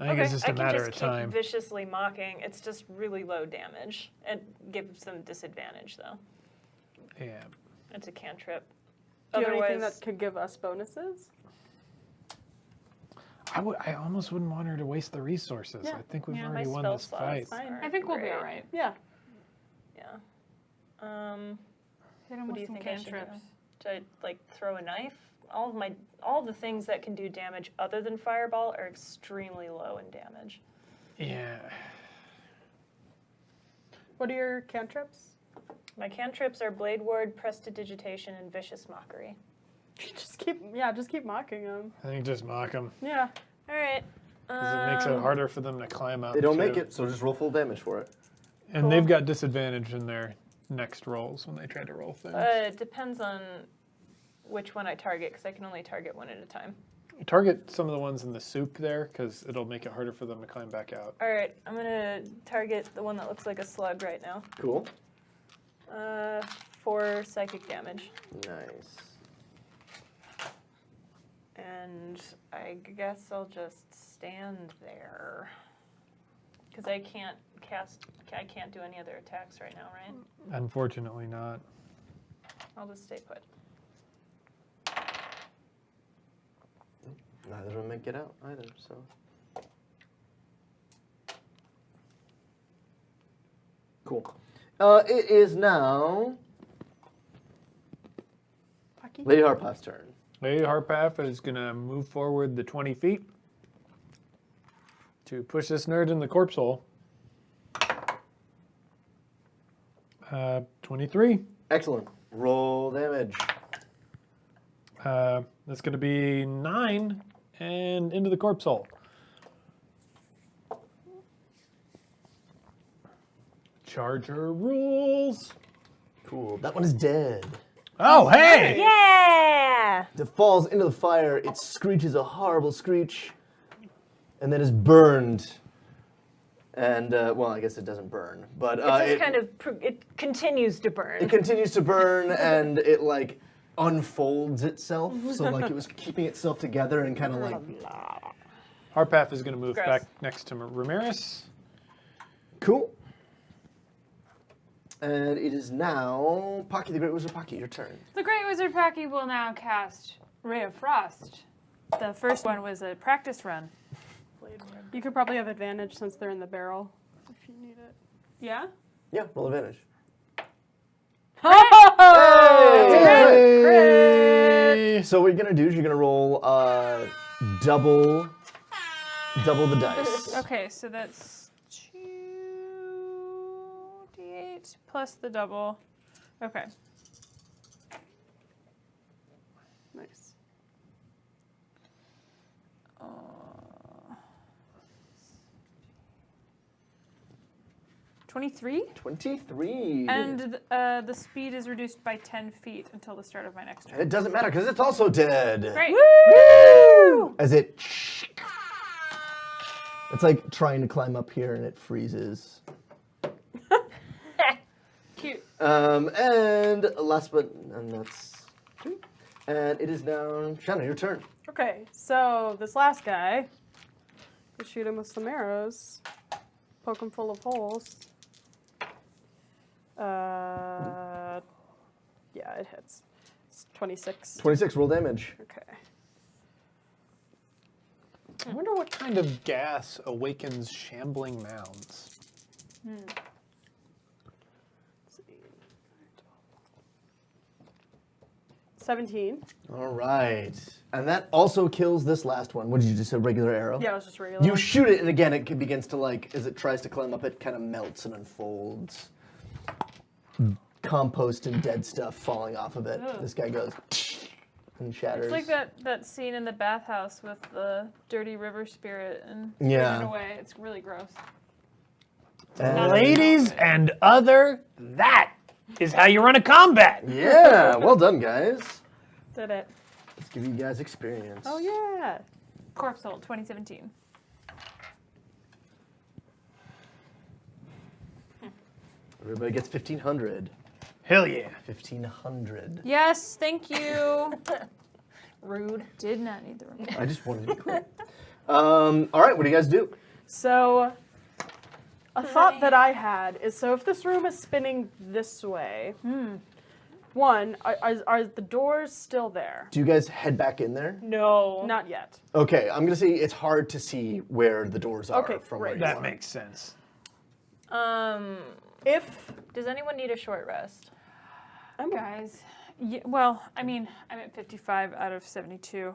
I think it's just a matter of time. I can just keep viciously mocking. It's just really low damage. It gives them disadvantage, though. Yeah. It's a cantrip. Do you have anything Otherwise, that could give us bonuses? I almost wouldn't want her to waste the resources. Yeah. I think we've yeah, my already won spell this slots fight. Fine. are I think we'll be great. all right. Yeah. Yeah. Hit 'em What do with you some think I should do? cantrips. Should I like throw a knife? All the things that can do damage other than fireball are extremely low in damage. Yeah. What are your cantrips? My cantrips are Blade Ward, Prestidigitation, and Vicious Mockery. Just keep mocking them. I think just mock them. Yeah. All right. Because it makes it harder for them to climb up. They don't too. make it, so just roll full damage for it. And Cool. they've got disadvantage in their next rolls when they try to roll things. It depends on which one I target, because I can only target one at a time. Target some of the ones in the soup there, because it'll make it harder for them to climb back out. All right, I'm gonna target the one that looks like a slug right now. Cool. 4 psychic damage. Nice. And I guess I'll just stand there. Because I can't do any other attacks right now, right? Unfortunately not. I'll just stay put. Neither of them make it out either, so. Cool. It is now Pocky? Lady Harpath's turn. Lady Harpath is going to move forward the 20 feet to push this nerd in the corpse hole. 23. Excellent. Roll damage. That's going to be 9 and into the corpse hole. Charger rules. Cool. That one is dead. Oh, hey! Yeah! It falls into the fire. It screeches a horrible screech, and then is burned. And well, I guess it doesn't burn, but It continues to burn. it continues to burn, and it like unfolds itself. So like it was keeping itself together and kind of like. Harpath is going to move Gross. back next to Ramirez. Cool. And it is now Pocky the Great Wizard. Pocky, your turn. The Great Wizard Pocky will now cast Ray of Frost. The first one was a practice run. You could probably have advantage since they're in the barrel if you need it. Yeah? Yeah, roll advantage. Hey! So what you're gonna do is you're gonna roll double the dice. Okay, so that's 2d8 plus the double. Okay. Nice. 23. 23. And the speed is reduced by 10 feet until the start of my next turn. It doesn't matter because it's also dead. Great. As it. It's like trying to climb up here and it freezes. Cute. And last but, and that's 2. And it is now Shanna, your turn. Okay, so this last guy, we shoot him with some arrows, poke him full of holes. Yeah, it hits. It's 26. 26, roll damage. Okay. I wonder what kind of gas awakens shambling mounds. Let's see. 17. All right. And that also kills this last one. What did you just say, regular arrow? Yeah, it was just regular. You shoot it, and again, it begins to, like, as it tries to climb up, it kind of melts and unfolds. Compost and dead stuff falling off of it. Ugh. This guy goes and shatters. It's like that scene in the bathhouse with the dirty river spirit and Yeah. throwing it away. It's really gross. And- Ladies and other, that is how you run a combat. Yeah, well done, guys. Did it. Let's give you guys experience. Oh, yeah. Corpse Hold 2017. Everybody gets 1,500. Hell yeah. 1,500. Yes, thank you. Rude. Did not need the room. I just wanted to be clear. All right, what do you guys do? So, a thought that I had is, so if this room is spinning this way, one, are the doors still there? Do you guys head back in there? No. Not yet. Okay, I'm gonna say it's hard to see where the doors are Okay, from great. where you That are. makes sense. If Does anyone need a short rest? Guys, yeah, well, I mean, I'm at 55 out of 72.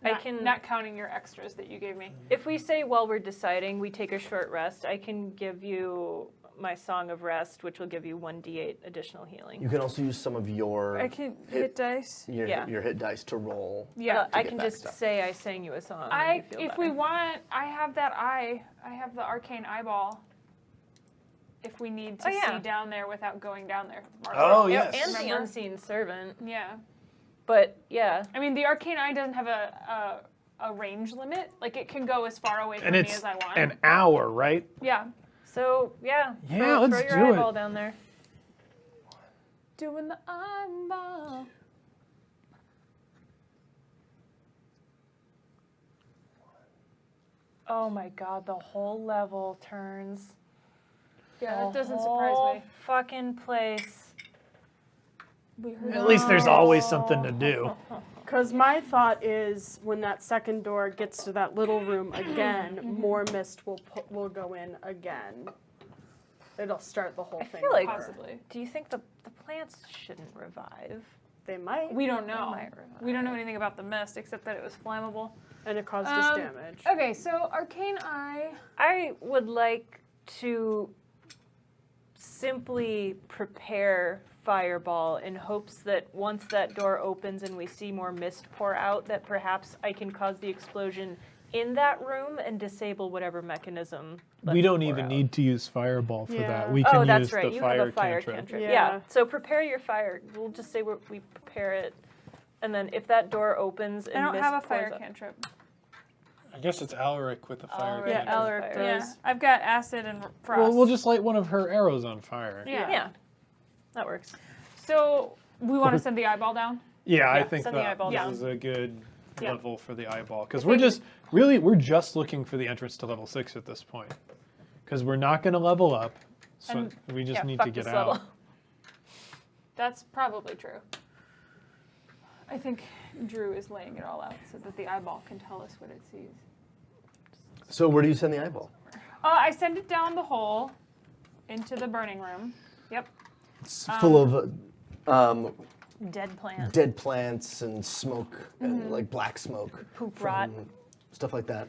I Not- can- Not counting your extras that you gave me. If we say while we're deciding we take a short rest, I can give you my Song of Rest, which will give you 1d8 additional healing. You can also use some of your I can hit dice. Yeah. your hit dice to roll. Yeah. I get can back just stuff. say I sang you a song. and I you feel if better. we want, I have that eye. I have the arcane eyeball. If we need to Oh, yeah. see down there without going down there. Oh, Yeah, yes. and the Remember? Unseen Servant. Yeah. But yeah, I mean, the arcane eye doesn't have a range limit. Like it can go as far away from And me it's as I want. an hour, right? Yeah. so yeah, Yeah, throw let's your do it. eyeball down there. Doing the eyeball. Oh my god, the whole level turns. Yeah, The that doesn't whole surprise me. Fucking place. We heard At least there's always something to do. Because my thought is, when that second door gets to that little room again, more mist will go in again. It'll start the whole I thing. feel like- over. possibly. Do you think the plants shouldn't revive? They might, We don't know. might We don't know anything about the mist except that it was flammable. and it caused us Um, damage. Okay, so arcane eye. I would like to simply prepare Fireball in hopes that once that door opens and we see more mist pour out, that perhaps I can cause the explosion in that room and disable whatever mechanism. We lets don't it pour even out. need to use fireball for Yeah. that. We can Oh, use that's right. the You fire have a fire cantrip. cantrip. Yeah. Yeah. So prepare your fire. We'll just say we prepare it, and then if that door opens and I don't mist have a pours fire out- cantrip. I guess it's Alaric with the fire Alaric. Yeah, cantrip. Alaric Fire. Yeah, does. I've got acid and frost. Well, we'll just light one of her arrows on fire. Yeah. Yeah, that works. So we want to send the eyeball down. Yeah, I Yeah, think send the that eyeball this down. is a good Yeah. level for the eyeball. Because I we're think- we're just looking for the entrance to level 6 at this point. Because we're not going to level up, so And- we just Yeah, need fuck to get this out. level. That's probably true. I think Drew is laying it all out so that the eyeball can tell us what it sees. So where do you send the eyeball? I send it down the hole into the burning room. Yep. It's full of Dead plant. dead plants and smoke and like black smoke. Poop from rot. Stuff like that.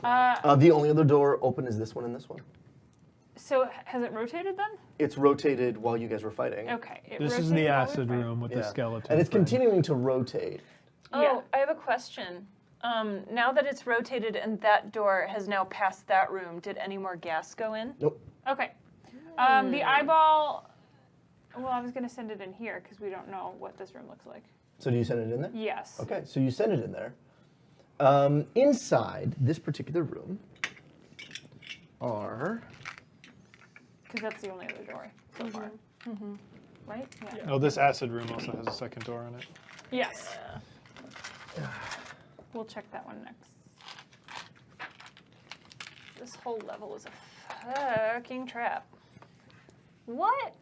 Uh, The only other door open is this one and this one. so has it rotated then? It's rotated while you guys were fighting. Okay. It This is rotated the while we acid were room with the Yeah. skeleton. And it's friend. continuing to rotate. Oh, Yeah. I have a question. Now that it's rotated and that door has now passed that room, did any more gas go in? Nope. Okay. The eyeball. Well, I was gonna send it in here because we don't know what this room looks like. So do you send it in there? Yes. Okay, so you send it in there. Inside this particular room are... Because that's the only other door so far. Right? Yeah. Oh, this acid room also has a second door in it. Yes. We'll check that one next. This whole level is a fucking trap. What?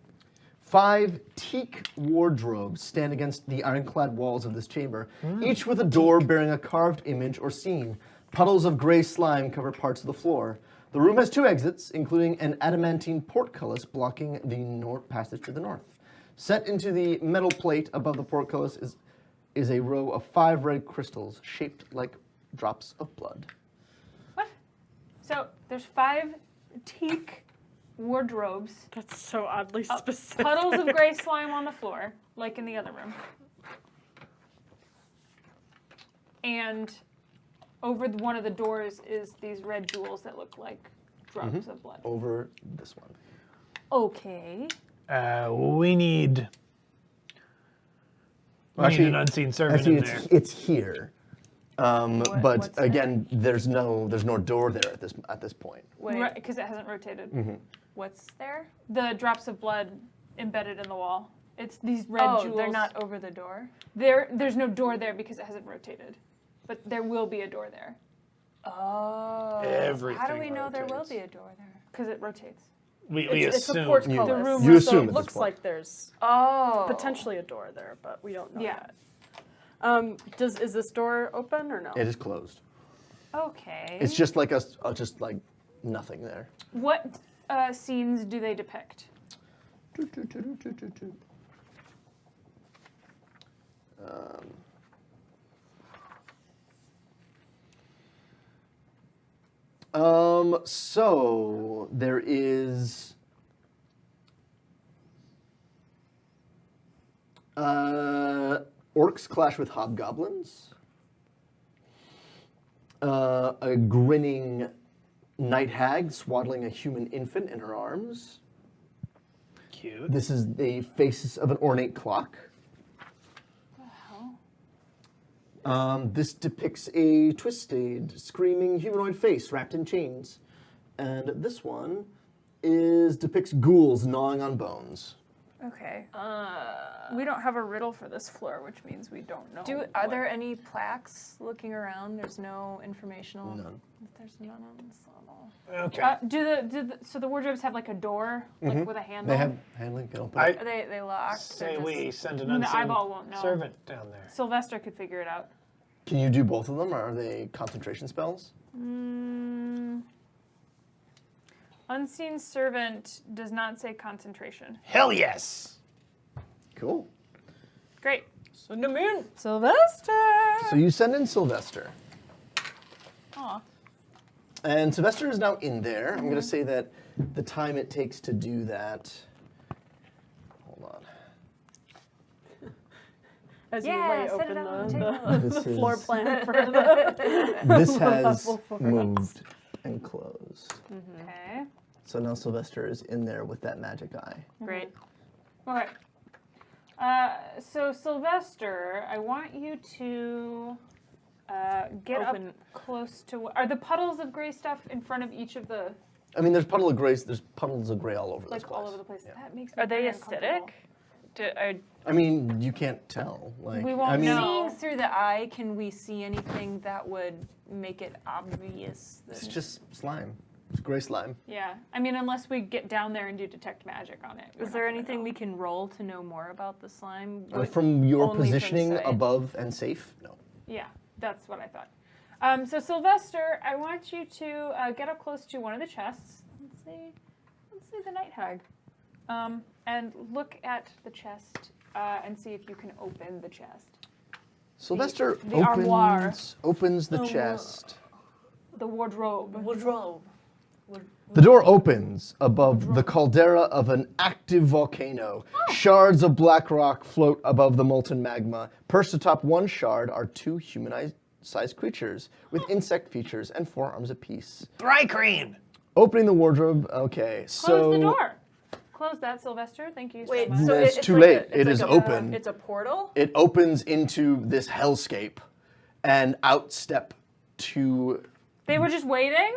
5 teak wardrobes stand against the ironclad walls of this chamber, each with a door bearing a carved image or scene. Puddles of gray slime cover parts of the floor. The room has 2 exits, including an adamantine portcullis blocking the passage to the north. Set into the metal plate above the portcullis is a row of 5 red crystals shaped like drops of blood. What? So there's 5 teak wardrobes, That's so oddly specific. puddles of gray slime on the floor, like in the other room. And over one of the doors is these red jewels that look like drops of blood. Over this one. Okay. We need. We Actually, need an unseen servant Actually, in there. it's here. what's But there? again, there's no door there at this point. Wait, Because it hasn't rotated. what's there? The drops of blood embedded in the wall. It's these red jewels. They're not over the door? There's no door there because it hasn't rotated. But there will be a door there. Oh. Everything How do we know there will rotates. be a door there? Because it rotates. We It's a assume. portcullis. The room You so assume it at this looks point. like there's Oh. potentially a door there, but we don't know Yeah. yet. Is this door open or no? It is closed. Okay. It's just like just like nothing there. What scenes do they depict? So there is orcs clash with hobgoblins. A grinning night hag swaddling a human infant in her arms. Cute. This is the faces of an ornate clock. This depicts a twisted, screaming humanoid face wrapped in chains. And this one depicts ghouls gnawing on bones. Okay. We don't have a riddle for this floor, which means we don't know. Are there any plaques looking around? There's no informational. None. There's none on this level. Okay. So the wardrobes have like a door, like with a handle? They have handling, can open I it. Are they locked? say They're just- we send an The unseen eyeball won't know. servant down there. Sylvester could figure it out. Can you do both of them, or are they concentration spells? Unseen servant does not say concentration. Hell yes. Cool. Great. Sylvester! So you send in Sylvester. Aw. And Sylvester is now in there. I'm going to say that the time it takes to do that. Hold on. As Yeah, you lay set it open on the the table. This floor is- plan for the This has level for us. moved and closed. Okay. So now Sylvester is in there with that magic eye. Great. Okay. So Sylvester, I want you to get Open. up close to. Are the puddles of gray stuff in front of each of the, I mean, there's puddles of gray all over this like place. all over the place? That makes me Are they very uncomfortable. acidic? I mean, you can't tell. Like, We won't I mean, know. Seeing through the eye, can we see anything that would make it obvious? That It's just slime. It's gray slime. Yeah. I mean, unless we get down there and do detect magic on it. we're Is not there gonna anything know. we can roll to know more about the slime? From your only from positioning sight. above and safe, no. Yeah, that's what I thought. So Sylvester, I want you to get up close to one of the chests. Let's see the night hag, and look at the chest and see if you can open the chest. Sylvester the armoire. opens the chest. The wardrobe. The door opens above the caldera of an active volcano. Shards of black rock float above the molten magma. Perched atop one shard are 2 human-sized creatures with insect features and 4 arms apiece. Thrycreen. Opening the wardrobe. Okay, so Close the door. Close that, Sylvester. Thank you Wait, so much. so It's it's too like late. It's It like is a- open. It's a portal? It opens into this hellscape, and out step two. They were just waiting?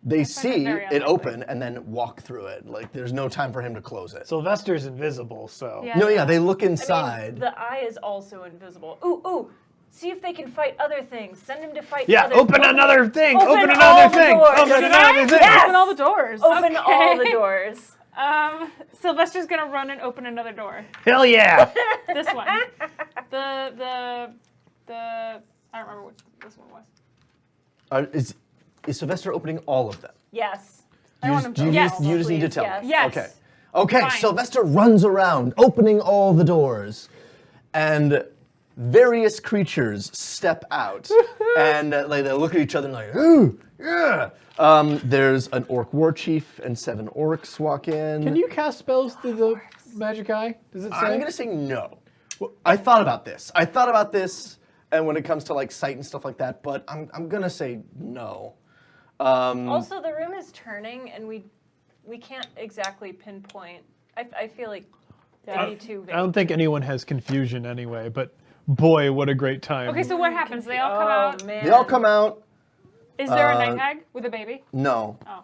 They find that see very it unlikely. open and then walk through it. Like there's no time for him to close it. Sylvester's invisible, so. Yeah. No, yeah, they look I mean, inside. the eye is also invisible. Ooh. See if they can fight other things. Send him to fight Yeah, other open another thing! Open Open all another the thing! doors. Open Should another thing! Yes! Open all the doors. Open all the Okay. doors. Sylvester's gonna run and open another door. Hell yeah! This one. The I don't remember what this one was. Is Sylvester opening all of them? Yes. I want him to you, Yes. just, you just need to Please, tell yes. me. Yes. Okay. Okay, Fine. Sylvester runs around, opening all the doors, and various creatures step out, and like they look at each other and like, ooh, yeah. There's an orc war chief and 7 orcs walk in. Can you cast spells through the magic eye? Does it say? I'm gonna say no. I thought about this, and when it comes to like sight and stuff like that, but I'm gonna say no. Also, the room is turning, and we can't exactly pinpoint. I feel like any two. I don't think anyone has confusion anyway, but boy, what a great time. Okay, so what happens? They all come out. Man. They all come out. Is there a night hag with a baby? No. Oh.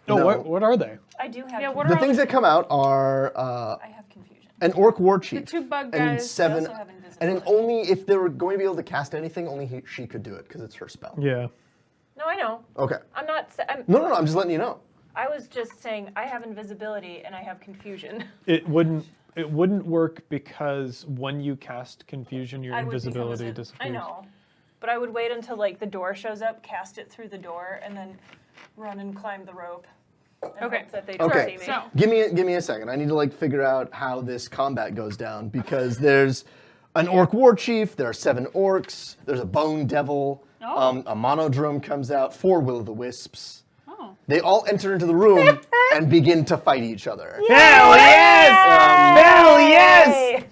Oh, No. what are they? I do have. Yeah, what The are all things that come out are I have confusion. an orc war chief. two bug and then guys. 7, also have and then invisibility. only if they were going to be able to cast anything, only she could do it because it's her spell. Yeah. No, I know. Okay. I'm not. No, I'm just letting you know. I was just saying I have invisibility and I have confusion. It wouldn't work because when you cast confusion, your I would become invisibility a- disappears. I know, but I would wait until like the door shows up, cast it through the door, and then run and climb the rope. And Okay. hope that they don't Okay. see me. So, Give me a second. I need to like figure out how this combat goes down because there's an orc war chief, there are 7 orcs, there's a bone devil, Oh. a monodrome comes out, 4 will-o'-the-wisps. oh. They all enter into the room and begin to fight each other. Hell yes! Hell yes!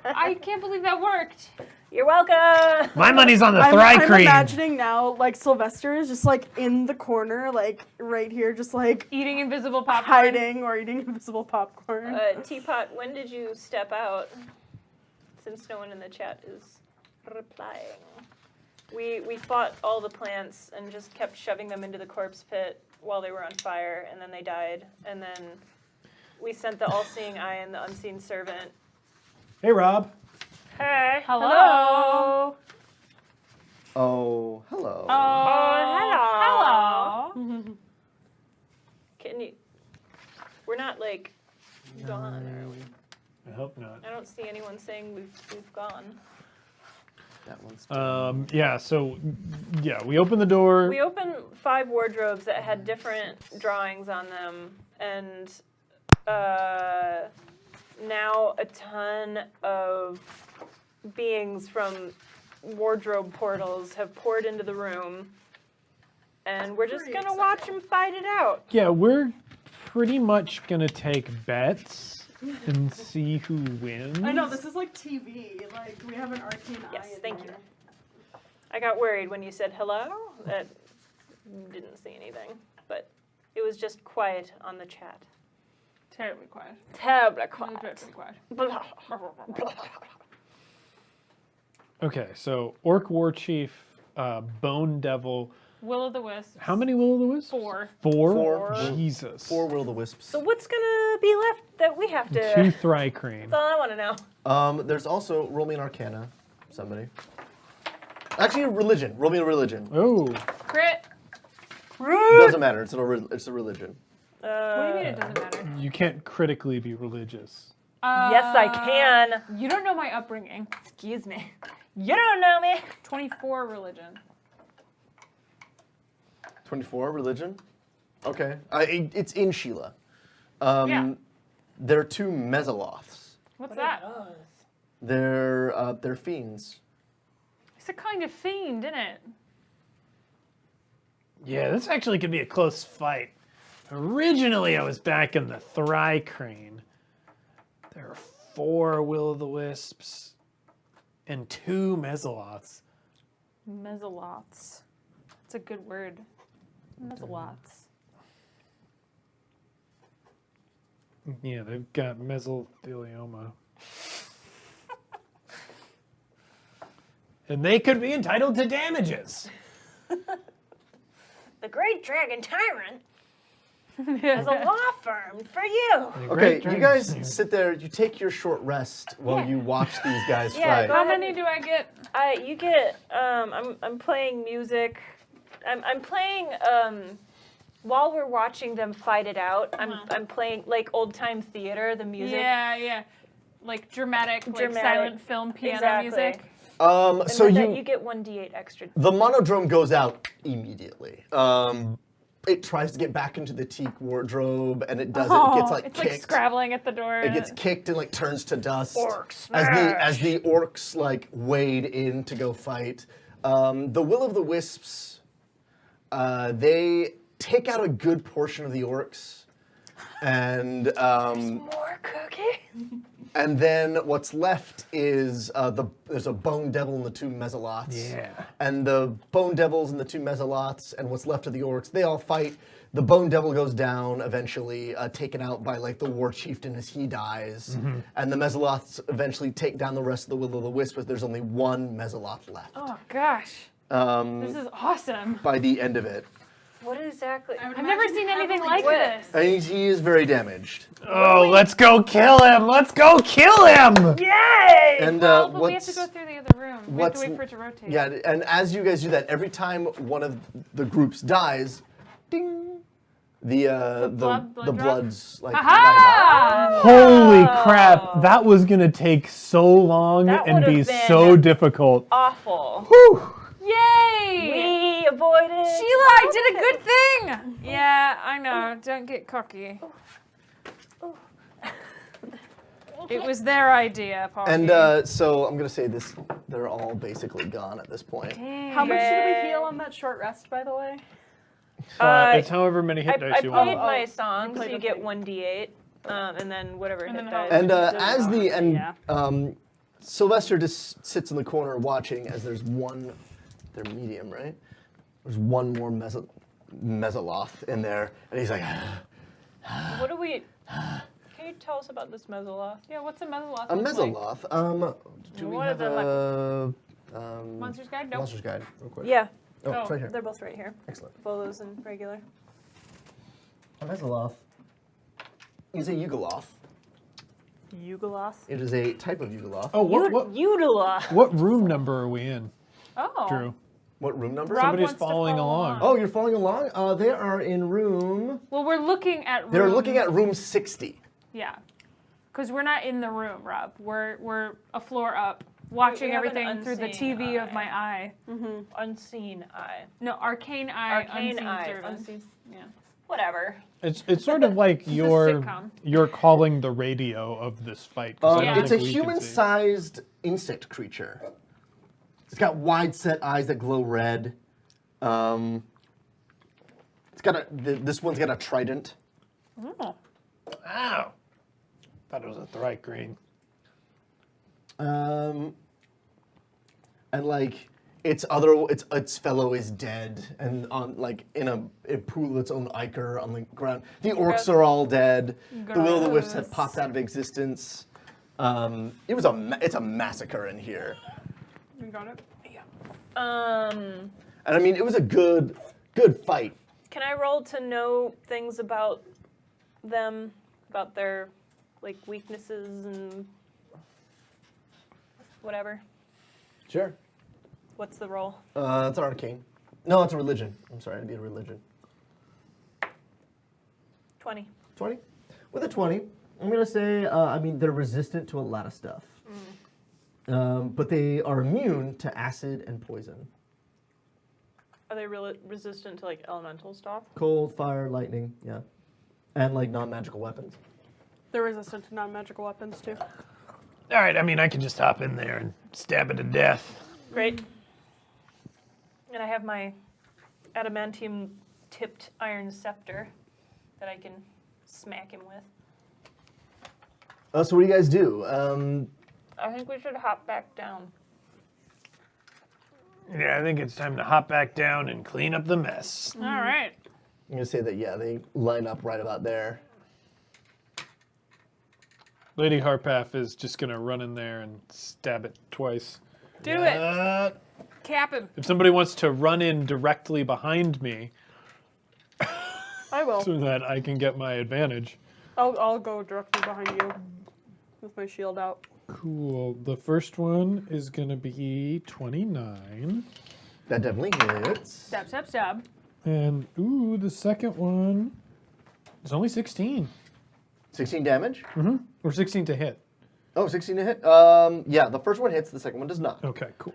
I can't believe that worked. You're welcome. My money's on the I'm Thry-Cream. imagining now, like Sylvester is just like in the corner, like right here, just like Eating invisible popcorn. hiding or eating invisible popcorn. Teapot, when did you step out? Since no one in the chat is replying. We fought all the plants and just kept shoving them into the corpse pit while they were on fire, and then they died. And then we sent the all-seeing eye and the unseen servant. Hey, Rob. Hey. Hello. Oh, hello. Oh, hello. Can you? We're not like gone, are we? I hope not. I don't see anyone saying we've gone. That one's Yeah, so, yeah, we open the door. We opened 5 wardrobes that had different drawings on them, and now a ton of beings from wardrobe portals have poured into the room, and we're just gonna watch them fight it out. Yeah, we're pretty much gonna take bets and see who wins. I know, this is like TV. Like, we have an arcane eye. Yes, in thank you. there. I got worried when you said hello. That didn't see anything, but it was just quiet on the chat. Terribly quiet. Terribly Really quiet. dreadfully quiet. Blah. Okay, so Orc War Chief, Bone Devil. Will-o'-the-wisp. How many Will-o'-the-Wisps? 4. 4? 4. Jesus. 4 will-o'-the-wisps. So what's gonna be left that we have to? 2 Thry-Cream. That's all I want to know. There's also roll me an Arcana, somebody. Actually, religion. Roll me a religion. Oh, Crit. Doesn't matter. It's a religion. What do you mean it doesn't matter? you can't critically be religious. Yes, I can. You don't know my upbringing. Excuse me. You don't know me. 24 religion. 24 religion. Okay. It's in Sheila. Yeah. There are 2 Mesoloths. What's that? They're fiends. It's a kind of fiend, isn't it? Yeah, this actually could be a close fight. Originally, I was back in the Thry-Crane. There are 4 Will-o'-the-Wisps and 2 Mesoloths. Mesoloths. It's a good word. Mesoloths. Yeah, they've got mesothelioma. And they could be entitled to damages. The Great Dragon Tyrant is a law firm for you. Okay, you guys sit there. You take your short rest while you watch these guys fight. How many do I get? You get. I'm playing music. I'm playing. While we're watching them fight it out, I'm playing like old time theater. The music. Yeah. Like dramatic, like silent film piano music. And So you get 1d8 extra. the monodrome goes out immediately. It tries to get back into the teak wardrobe, and it doesn't. It gets like it's kicked. like scrabbling at the door. It gets kicked and like turns to dust. Orcs as the orcs like wade in to go fight. The will of the wisps. They take out a good portion of the orcs, and More cookie. and then what's left is there's a bone devil and the two mezzaloths. Yeah. And the bone devils and the two mezzaloths and what's left of the orcs, they all fight. The bone devil goes down eventually, taken out by like the war chieftain as he dies. And the mezzaloths eventually take down the rest of the will of the wisp, but there's only one mezzaloth left. Oh gosh, this is awesome. By the end of it. What exactly? I've never seen anything like this. And he is very damaged. Oh, let's go kill him! Let's go kill him! Yay! And But we have to go through the other room. We have to what's- wait for it to rotate. Yeah, and as you guys do that, every time one of the groups dies, ding, the blood drop? bloods like light Aha! Holy crap, that was gonna take so long That and be would've been- so difficult. Awful. Whew. Yay! We avoided. Sheila, I did a good thing! Yeah, I know. Don't get cocky. It was their idea, Paul. And so I'm gonna say this: they're all basically gone at this point. How much did we heal on that short rest, by the way? It's however many hit I dice you played want. my song, so played you the get thing. 1d8, and then whatever And hit then dice. how- And as the Yeah. Sylvester just sits in the corner watching as there's one. They're medium, right? There's one more mezzaloth in there, and he's like, What do we? Can you tell us about this mezzaloth? Yeah, what's a mezzaloth? a look like? mezzaloth. Do we What have is it a Monster's Guide? Nope. Monster's Guide? Real quick. Yeah, Oh, Oh. it's right here. they're both right here. Excellent. Bolos and regular. A mezzaloth is a Yugoloth. Yugoloth. It is a type of Yugoloth. Oh, what Udala. what room number are we in, Oh. Drew? What room number? Rob Somebody's wants to following follow along. Oh, you're following along? They are in room. Well, we're looking at room. They're looking at room 60. Yeah. Because we're not in the room, Rob. We're a floor up, watching We have an everything through the unseen TV of eye. my eye. Unseen eye. No, arcane eye, Arcane unseen eye. servant. Unseen. Yeah. Whatever. It's sort of like sitcom. you're calling the radio of this fight. 'cause I don't It's a think we can see. human-sized insect creature. It's got wide-set eyes that glow red. It's got this one's got a trident. Oh. Ow! Thought it was a thrice green. And like its fellow is dead, and on like in a pool its own ichor on the ground. The orcs are all dead. The will of the wisps have popped out of existence. It's a massacre in here. You got it? And I mean, it was a good fight. Can I roll to know things about them, about their like weaknesses and whatever? Sure. What's the roll? It's an arcane. No, it's a religion. I'm sorry, it'd be a religion. 20. 20? With a 20, I'm going to say, I mean, they're resistant to a lot of stuff. But they are immune to acid and poison. Are they resistant to like elemental stuff? Cold, fire, lightning, yeah. And like non-magical weapons. They're resistant to non-magical weapons too. All right, I mean, I can just hop in there and stab it to death. Great. And I have my adamantium tipped iron scepter that I can smack him with. So what do you guys do? I think we should hop back down. Yeah, I think it's time to hop back down and clean up the mess. All right. I'm going to say that, yeah, they line up right about there. Lady Harpath is just gonna run in there and stab it twice. Do it. Cap him. If somebody wants to run in directly behind me I will. so that I can get my advantage. I'll go directly behind you with my shield out. Cool. The first one is gonna be 29. That definitely hits. Stab, stab, stab. And ooh, the second one is only 16. 16 damage. Or 16 to hit. Oh, 16 to hit. Yeah, the first one hits. The second one does not. Okay, cool.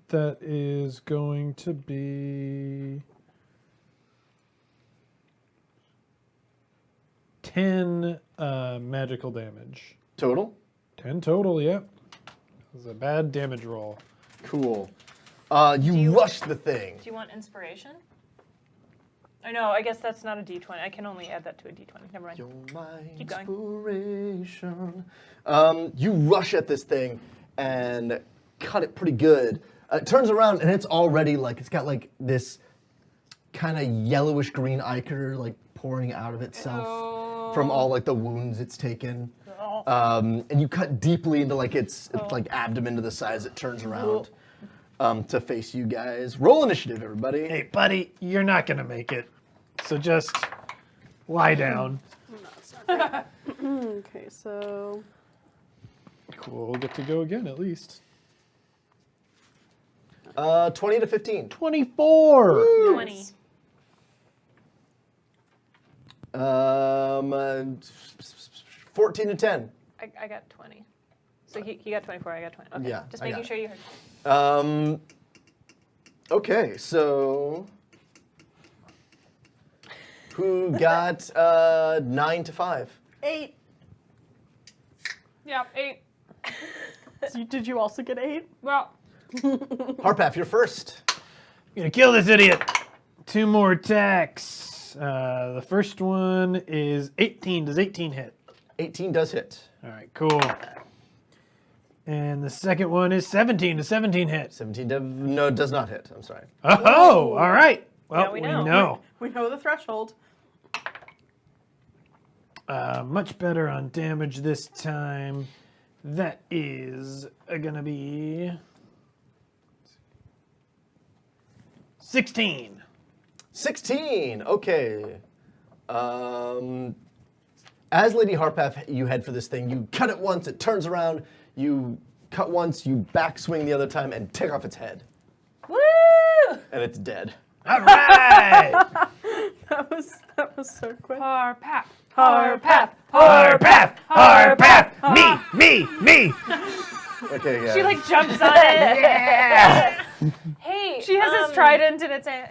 That is going to be 10 magical damage. Total. 10 total, yep. That was a bad damage roll. Cool. You rush the thing. Do you want inspiration? I know, I guess that's not a d20. I can only add that to a d20. Never mind. You're my Keep going. inspiration. You rush at this thing and cut it pretty good. It turns around and it's already like, it's got like this kind of yellowish green ichor like pouring out of itself from all like the wounds it's taken. And you cut deeply into like its like abdomen to the size it turns around to face you guys. Roll initiative, everybody. Hey, buddy, you're not gonna make it. So just lie down. Okay, so Cool, we'll get to go again at least. 20 to 15. 24. 20. 14 to 10. I got 20. So he got 24, I got 20. Okay. Yeah, Just I making got sure you heard. Okay, so who got 9 to 5? 8. Yep, 8. Did you also get 8? Well, Harpath, you're first. I'm gonna kill this idiot. 2 more attacks. The first one is 18. Does 18 hit? 18 does hit. All right, cool. And the second one is 17. Does 17 hit? 17 no, does not hit. I'm sorry. Oh, all right. Well, Now we we know. know. We know the threshold. Much better on damage this time. That is gonna be 16. 16. Okay. As Lady Harpath, you head for this thing. You cut it once, it turns around. You cut once, you backswing the other time, and take off its head. Woo! And it's dead. All right. That was so quick. Harpath. Harpath. Harpath. Harpath. Me. Okay, yeah. She like jumps on it. Hey, She has this trident in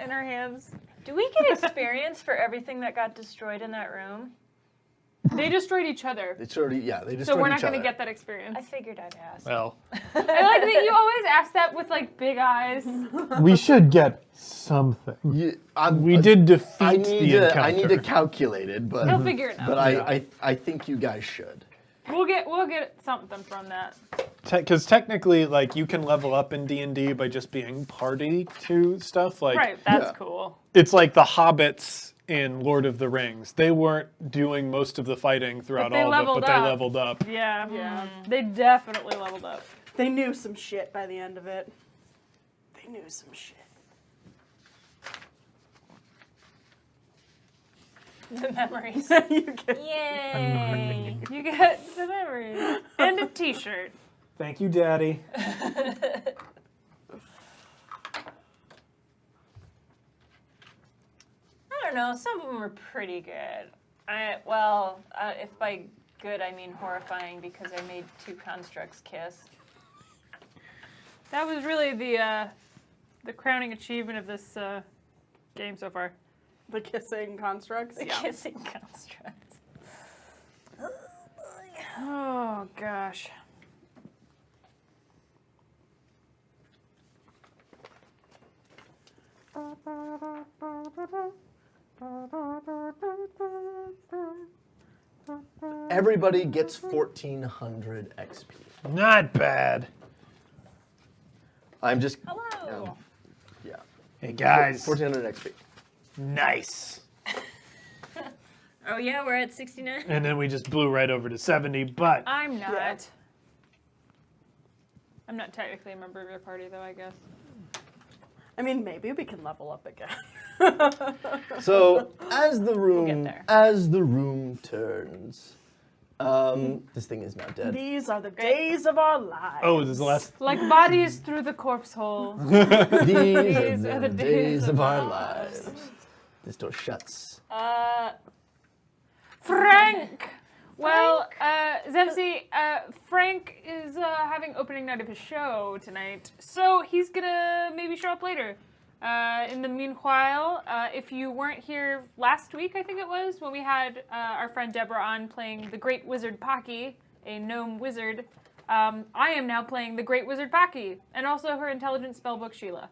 her hands. do we get experience for everything that got destroyed in that room? They destroyed each other. It's already, yeah, they just So we're not going to get that experience. I figured I'd ask. Well, I like that you always ask that with like big eyes. we should get something. We did defeat I the need encounter. I need to calculate it, but He'll figure it out. But I think you guys should. We'll get something from that. Because technically, like, you can level up in D&D by just being party to stuff. Like, Right, that's yeah. cool. it's like the hobbits in Lord of the Rings. They weren't doing most of the fighting throughout they all of it, leveled but they up. leveled up. Yeah, Yeah. They definitely leveled up. They knew some shit by the end of it. They knew some shit. The memories. You get Yay! You get the memories and a T-shirt. Thank you, Daddy. I don't know. Some of them were pretty good. If by good I mean horrifying, because I made 2 constructs kiss. That was really the crowning achievement of this game so far. the kissing constructs. The kissing constructs. Oh gosh. Everybody gets 1,400 XP. Not bad. I'm just. Hello. Yeah. Hey guys, 1400 XP. nice. Oh yeah, we're at 69. And then we just blew right over to 70, but I'm not. Yeah. I'm not technically a member of your party, though, I guess. I mean, maybe we can level up again. So as the room get there. turns, this thing is now dead. These are the days of our lives. oh, this is the last. Like bodies through the corpse hole. These are the days of of our our lives. This door shuts. Frank! Well, Zemsi, Frank is having opening night of his show tonight, so he's gonna maybe show up later. In the meanwhile, if you weren't here last week, I think it was, when we had our friend Deborah on playing the Great Wizard Pocky, a gnome wizard, I am now playing the Great Wizard Pocky, and also her intelligent spellbook Sheila.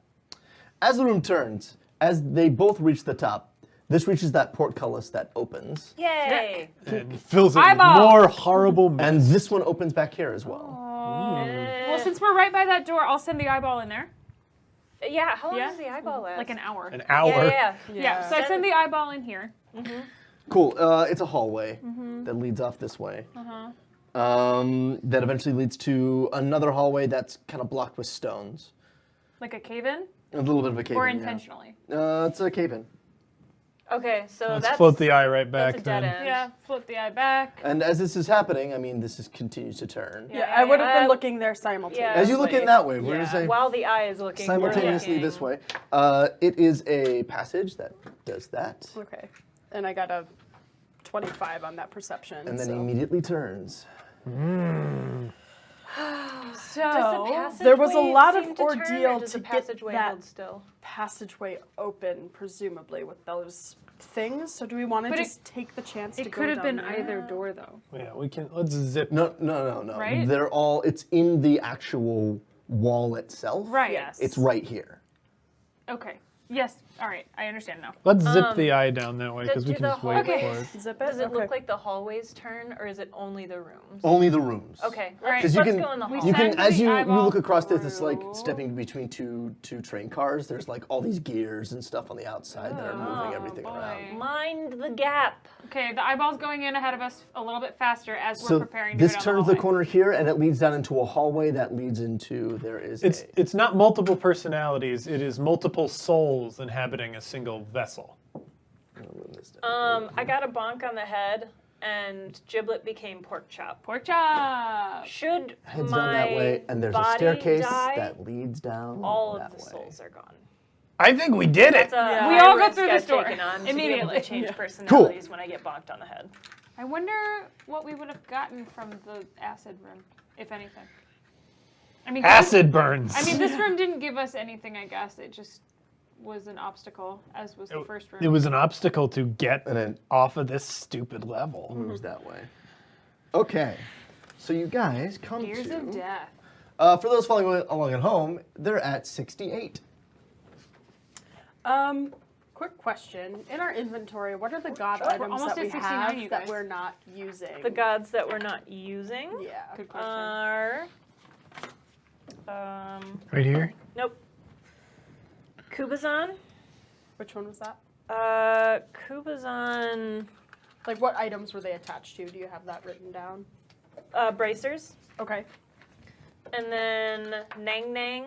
As the room turns, as they both reach the top, this reaches that portcullis that opens, Yay! And fills it Eyeball. with more horrible mess. and this one opens back here as well. Well, since we're right by that door, I'll send the eyeball in there. Yeah, how long Yeah? does the eyeball last? Like an hour. An hour. Yeah. Yeah, so I send the eyeball in here. Cool. It's a hallway that leads off this way. That eventually leads to another hallway that's kind of blocked with stones. Like a cave-in? A little bit of a cave. Or in, intentionally? Yeah. It's a cave in. Okay, so Let's that's float the eye right back that's a dead then. end. Yeah, flip the eye back. And as this is happening, I mean, this is continues to turn. Yeah, I would have yeah. been looking there simultaneously. As you look in that way, we're Yeah. going to say While the eye is looking, we're simultaneously looking. this way. It is a passage that does that, Okay. And I got a 25 on that perception. and then so. immediately turns. So, There was a lot of seem to turn, or ordeal does to the get passageway that- hold still? Passageway open, presumably, with those things. So do we want to But it- just take the chance to it go could have down been there? either door, though. Yeah, we can. Let's zip. No. Right? They're all. It's in the actual wall itself. Right. Yes. It's right here. Okay. Yes. All right. I understand now. Let's zip the eye down that way because we do can the just wait Okay. for it. Zip it? Does it Okay. look like the hallways turn, or is it only the rooms? Only the rooms. Okay, Alright. let's, 'Cause you let's can- go in the hall. You can, Send as the you eyeball look across this, it's like through. stepping between two train cars. There's like all these gears and stuff on the outside that are moving everything boy. around. Mind the gap. Okay, the eyeball's going in ahead of us a little bit faster as we're So preparing to this go down turns the the hallway. corner here, and it leads down into a hallway that leads into there is It's not multiple personalities. It is multiple souls inhabiting a single vessel. I got a bonk on the head, and Giblet became pork chop. Pork chop. Should heads my down that way, and there's a body staircase die, that leads down all that of the way. souls are gone. I think we did it. That's a We high all go risk through I've this door taken on to be able immediately. to change personalities when I get bonked on the head. I wonder what we would have gotten from the acid room, if anything. I mean, Acid burns. I mean, this room didn't give us anything, I guess. It just was an obstacle, as was the first room. It was an obstacle to get And then off of this stupid level. moves that way. Okay, so you guys come Gears to. of Death. For those following along at home, they're at 68. Quick question. In our inventory, what are the god We're items almost that we at 69, have you that guys. we're not using? The gods that we're not using Yeah. Good question. are. Right here. Nope. Kubazan. Which one was that? Kubazan. Like, what items were they attached to? Do you have that written down? Bracers. Okay. And then Nang Nang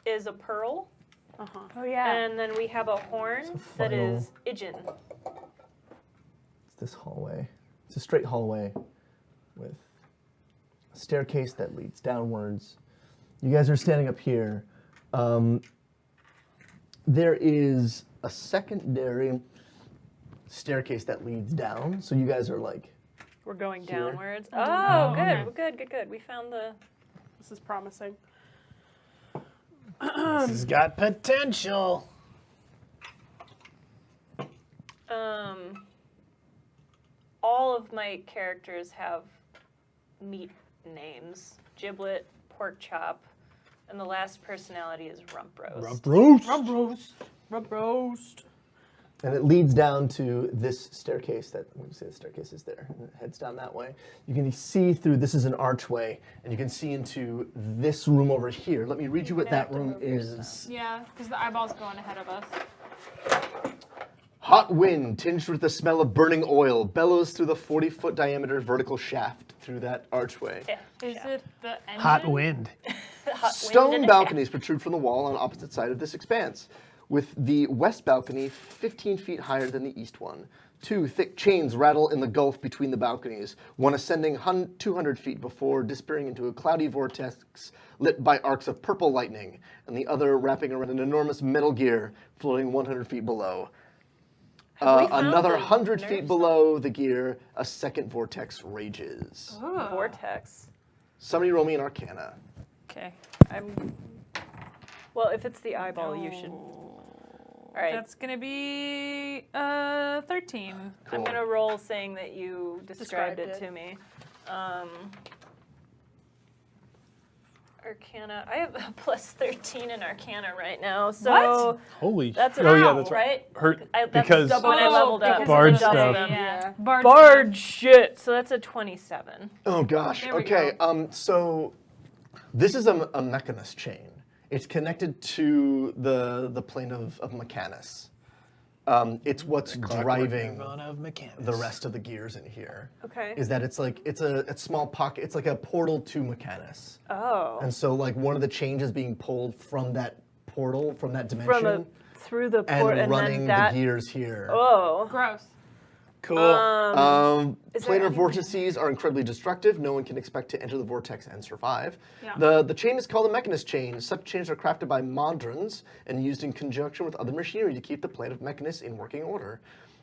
is a pearl. Uh-huh. Oh, yeah. And then we have a horn that is Ijin. It's this hallway. It's a straight hallway with a staircase that leads downwards. You guys are standing up here. There is a secondary staircase that leads down. So you guys are like, We're going Here. downwards. Oh, good. We found the. This is promising. This has got potential. All of my characters have meat names: Giblet, Pork Chop, and the last personality is Rump Roast. Rump roast. Rub roast. Rub roast. And it leads down to this staircase that, let me say the staircase is there, and it heads down that way. You can see through, this is an archway, and you can see into this room over here. Let me read you what that room is. Yeah, because the eyeball's going ahead of us. Hot wind, tinged with the smell of burning oil, bellows through the 40-foot diameter vertical shaft through that archway. Is it the engine? Hot wind. Stone balconies protrude from the wall on opposite side of this expanse, with the west balcony 15 feet higher than the east one. Two thick chains rattle in the gulf between the balconies, one ascending 200 feet before disappearing into a cloudy vortex lit by arcs of purple lightning, and the other wrapping around an enormous metal gear floating 100 feet below. Another 100 feet below the gear, a second vortex rages. Vortex. Somebody roll me an Arcana. Okay. Well, if it's the eyeball, you should. All right. That's going to be 13. I'm going to roll saying that you described it it. to me. Arcana. I have a plus 13 in Arcana right now. So What? Holy that's shit. a Oh, yeah, that's right. Hurt That's because double when I leveled up. because of Bard the double, stuff. Yeah. Bard shit. So that's a 27. Oh gosh. There we Okay. go. So this is a mechanist chain. It's connected to the plane of Mechanus. It's what's driving Nirvana of mechanics. the rest of the gears in here. Okay. Is that it's like it's a small pocket. It's like a portal to Mechanus. Oh. And so like one of the chains is being pulled from that portal, from that dimension, Through the and port and running then that. the gears here. Oh. Gross. Cool. Is there Planar anything- vortices are incredibly destructive. No one can expect to enter the vortex and survive. Yeah. The chain is called a mechanist chain. Such chains are crafted by moderns and used in conjunction with other machinery to keep the plane of mechanist in working order.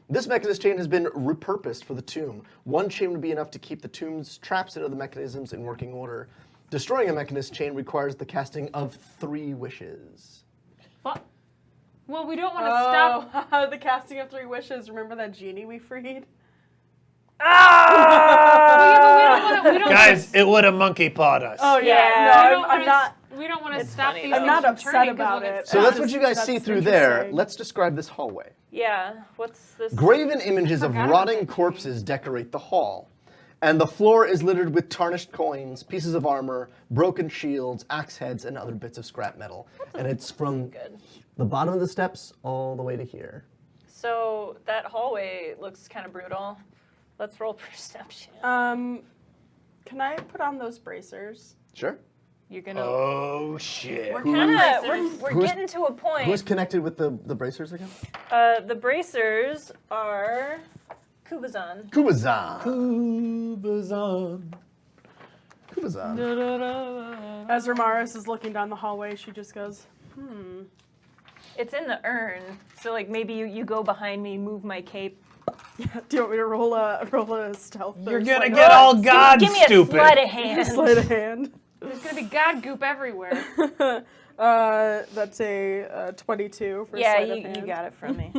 This mechanist chain has been repurposed for the tomb. One chain would be enough to keep the tomb's traps and other mechanisms in working order. Destroying a mechanist chain requires the casting of 3 wishes. What? Well, we don't want to stop. Oh, the casting of 3 wishes. Remember that genie we freed? We don't Guys, it would have monkey pawed us. Oh Yeah. yeah. No, I'm not. We don't want to It's stop funny, these. though. I'm not things from upset turning 'cause about we'll get it. So stuck. that's what you guys see through there. interesting. Let's describe this hallway. Yeah. What's this? Graven images of Forgot about rotting that corpses decorate the hall. And the floor is littered with tarnished coins, pieces of armor, broken shields, axe heads, and other bits of scrap metal. And it's from Good. the bottom of the steps all the way to here. So that hallway looks kind of brutal. Let's roll perception. Can I put on those bracers? Sure. You're gonna. Oh shit. We're kind of. We're who's- getting to a point. Who's connected with the bracers again? The bracers are Kubazan. Kubazan. Kubazan. Kubazan. As Ramaris is looking down the hallway, she just goes, It's in the urn, so like maybe you go behind me, move my cape. "Do you want me to roll a stealth?" or You're gonna sleight get of- all God Give me a stupid. sleight of hand. sleight of hand? There's gonna be god goop everywhere. That's a 22 for Yeah, sleight of you hand. got it from me.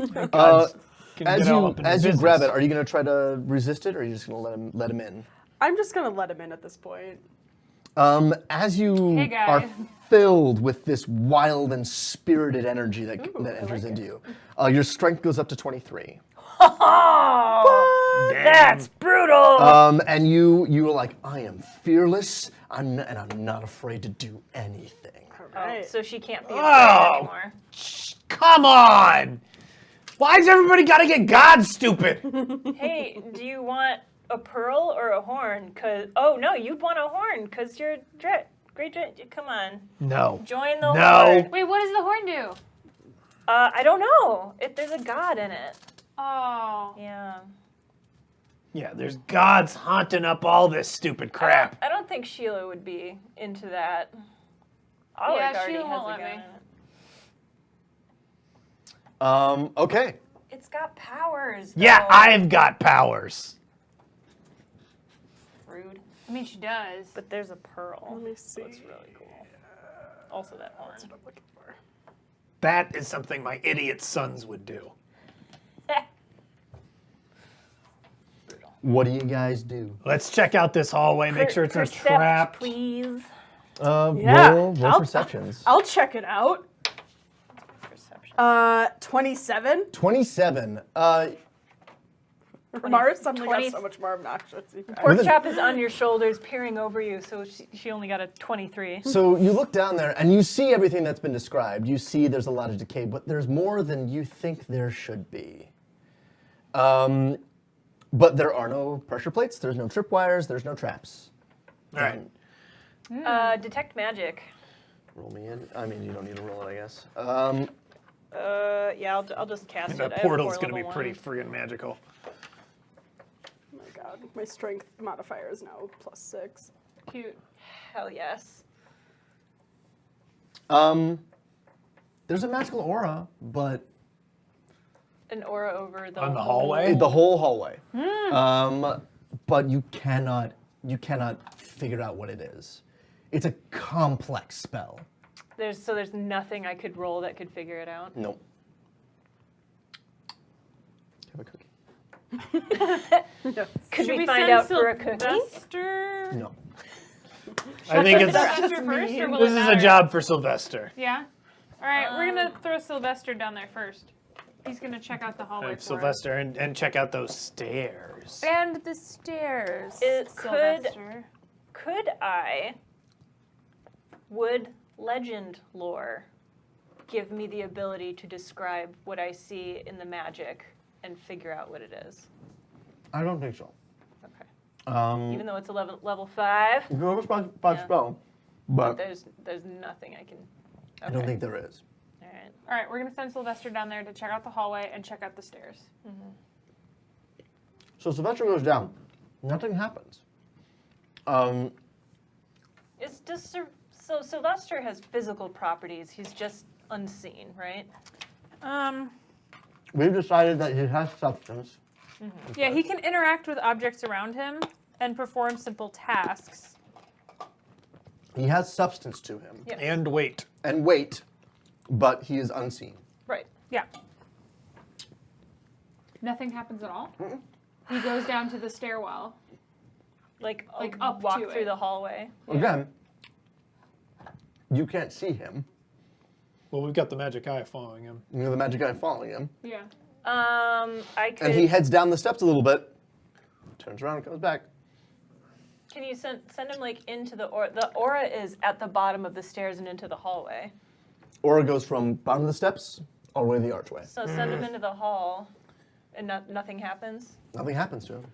Can As get all you up in your as you grab business. it, are you gonna try to resist it, or are you just gonna let him in? I'm just gonna let him in at this point. As you Hey, guy. are filled with this wild and spirited energy that enters into you, your strength goes up to 23. Oh, that's brutal. And you are like, I am fearless, and I'm not afraid to do anything. Right. So she can't be afraid Oh. anymore. Come on! Why's everybody gotta get God stupid? Hey, do you want a pearl or a horn? Oh no, you'd want a horn because you're great. Come on, No. join the No. horde. Wait, what does the horn do? I don't know. There's a god in it. Oh. Yeah. Yeah, there's gods haunting up all this stupid crap. I don't think Sheila would be into that. Yeah, Oleg already Sheila has won't a let gun me. in it. Okay. It's got powers. Yeah, though. I've got powers. Rude. I mean, she does. But there's a pearl. Let me see. That's really cool. Also that horn. That's what I'm looking for. That is something my idiot sons would do. What do you guys do? Let's check out this hallway, make sure it's not Percept, trapped. please. Yeah, Roll I'll- perceptions. I'll check it out. Perception. 27. 27. Mars suddenly 20 got so much more obnoxious. Pork chop is on your shoulders, peering over you, so she only got a 23. So you look down there and you see everything that's been described. You see there's a lot of decay, but there's more than you think there should be. But there are no pressure plates, there's no tripwires, there's no traps. All right. Detect magic. Roll me in. I mean, you don't need to roll it, I guess. Yeah, I'll just cast it. That I have portal's 4 going to be level pretty ones. friggin' magical. Oh my god, my strength modifier is now +6. Cute. Hell yes. There's a magical aura, but An aura over the On the hallway? the whole hallway. But you cannot figure out what it is. It's a complex spell. There's nothing I could roll that could figure it out. Nope. Have a cookie? Could Should we we find send out for a cookie? Sylvester? No. I think it's Sylvester first, or will this it is a matter? job for Sylvester. Yeah. All right, we're gonna throw Sylvester down there first. He's gonna check out the hallway for us. Sylvester and check out those stairs. And the stairs. Could would legend lore give me the ability to describe what I see in the magic and figure out what it is? I don't think so. Okay. Even Even though it's a level 5, you have a five Yeah. spell, but there's nothing I can. I don't think there is. All right. All right, we're gonna send Sylvester down there to check out the hallway and check out the stairs. So Sylvester goes down. Nothing happens. So Sylvester has physical properties. He's just unseen, right? We've decided that he has substance. Yeah, he can interact with objects around him and perform simple tasks. He has substance to him Yes. And wait. and weight, but he is unseen. Right. Yeah. Nothing happens at all. He goes down to the stairwell. Like up walk to through it. the hallway. Again, you can't see him. Well, we've got the magic eye following him. You know the magic guy following him. Yeah. I could. And he heads down the steps a little bit, turns around and comes back. Can you send him like into the aura? The aura is at the bottom of the stairs and into the hallway. Aura goes from bottom of the steps all the way to the archway. So send him into the hall, and nothing happens. Nothing happens to him.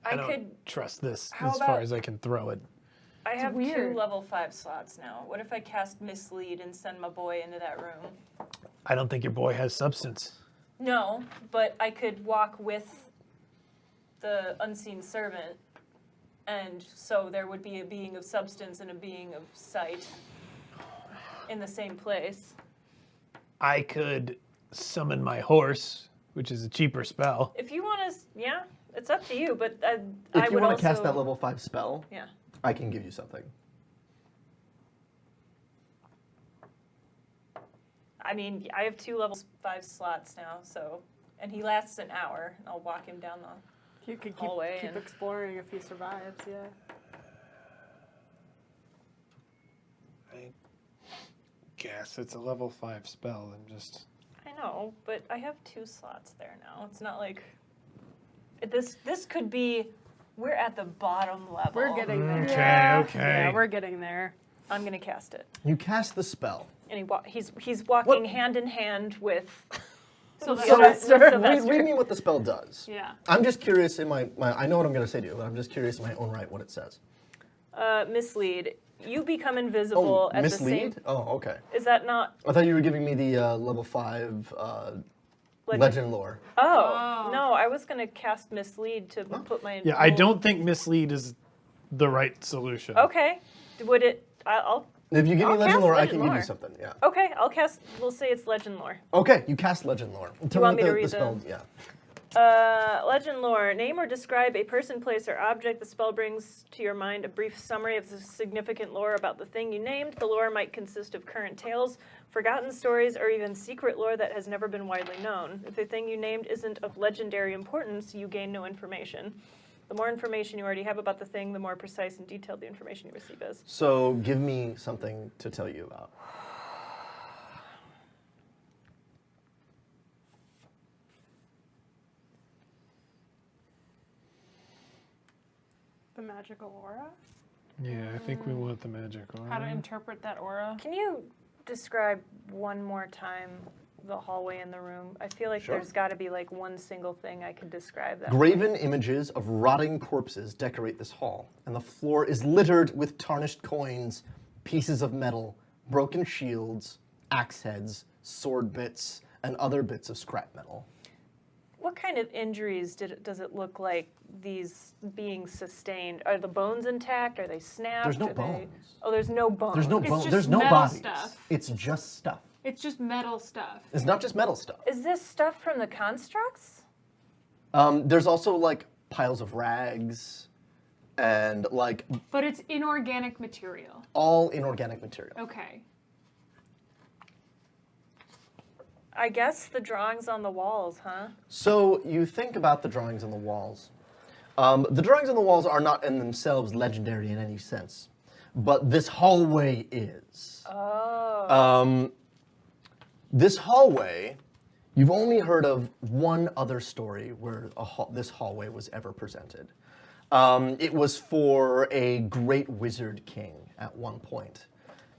I I don't could. trust this How as far about- as I can throw it. I have 2 weird. level 5 slots now. What if I cast Mislead and send my boy into that room? I don't think your boy has substance. No, but I could walk with the unseen servant, and so there would be a being of substance and a being of sight in the same place. I could summon my horse, which is a cheaper spell. If you want to, yeah, it's up to you. But I If you would want also to cast that level 5 spell, Yeah. I can give you something. I mean, I have 2 level 5 slots now, so, and he lasts an hour. I'll walk him down the. You could Hallway keep and- exploring if he survives, yeah. I guess it's a level 5 spell. I'm just. I know, but I have 2 slots there now. It's not like this could be. We're at the bottom level. We're getting there. Okay. Yeah, we're getting there. I'm gonna cast it, You cast the spell. and he's walking hand in hand with Sylvester. Read me what the spell does. Yeah. I'm just curious in my I know what I'm going to say to you, but I'm just curious in my own right what it says. Mislead. You become invisible at mislead? the same. Oh, okay. Is that not I thought you were giving me the level 5 legend lore. Oh no! I was gonna cast Mislead to put my. Yeah, I don't think mislead is the right solution. Okay. Would it? I'll. If you give me I'll legend cast lore, I legend can give lore. you something. Yeah. Okay, I'll cast. We'll say it's Legend Lore. Okay, you cast legend lore. Tell want me what to read spell? the- Yeah. Legend Lore. Name or describe a person, place, or object. The spell brings to your mind a brief summary of the significant lore about the thing you named. The lore might consist of current tales, forgotten stories, or even secret lore that has never been widely known. If the thing you named isn't of legendary importance, you gain no information. The more information you already have about the thing, the more precise and detailed the information you receive is. So give me something to tell you about. magical aura? Yeah, I think we want the magic aura. How to interpret that aura. Can you describe one more time the hallway in the room? I feel like Sure. there's got to be like one single thing I could describe that. Graven images of rotting corpses decorate this hall, and the floor is littered with tarnished coins, pieces of metal, broken shields, axe heads, sword bits, and other bits of scrap metal. What kind of injuries does it look like these being sustained? Are the bones intact? Are they snapped? There's no Are they- bones. Oh, there's no bones. There's no It's bones. just There's no metal bodies. stuff. It's just stuff. It's just metal stuff. It's not just metal stuff. Is this stuff from the constructs? There's also like piles of rags and like But it's inorganic material. all inorganic material. Okay. I guess the drawings on the walls, huh? So you think about the drawings on the walls. The drawings on the walls are not in themselves legendary in any sense, but this hallway is. Oh. This hallway, you've only heard of one other story where this hallway was ever presented. It was for a great wizard king at one point.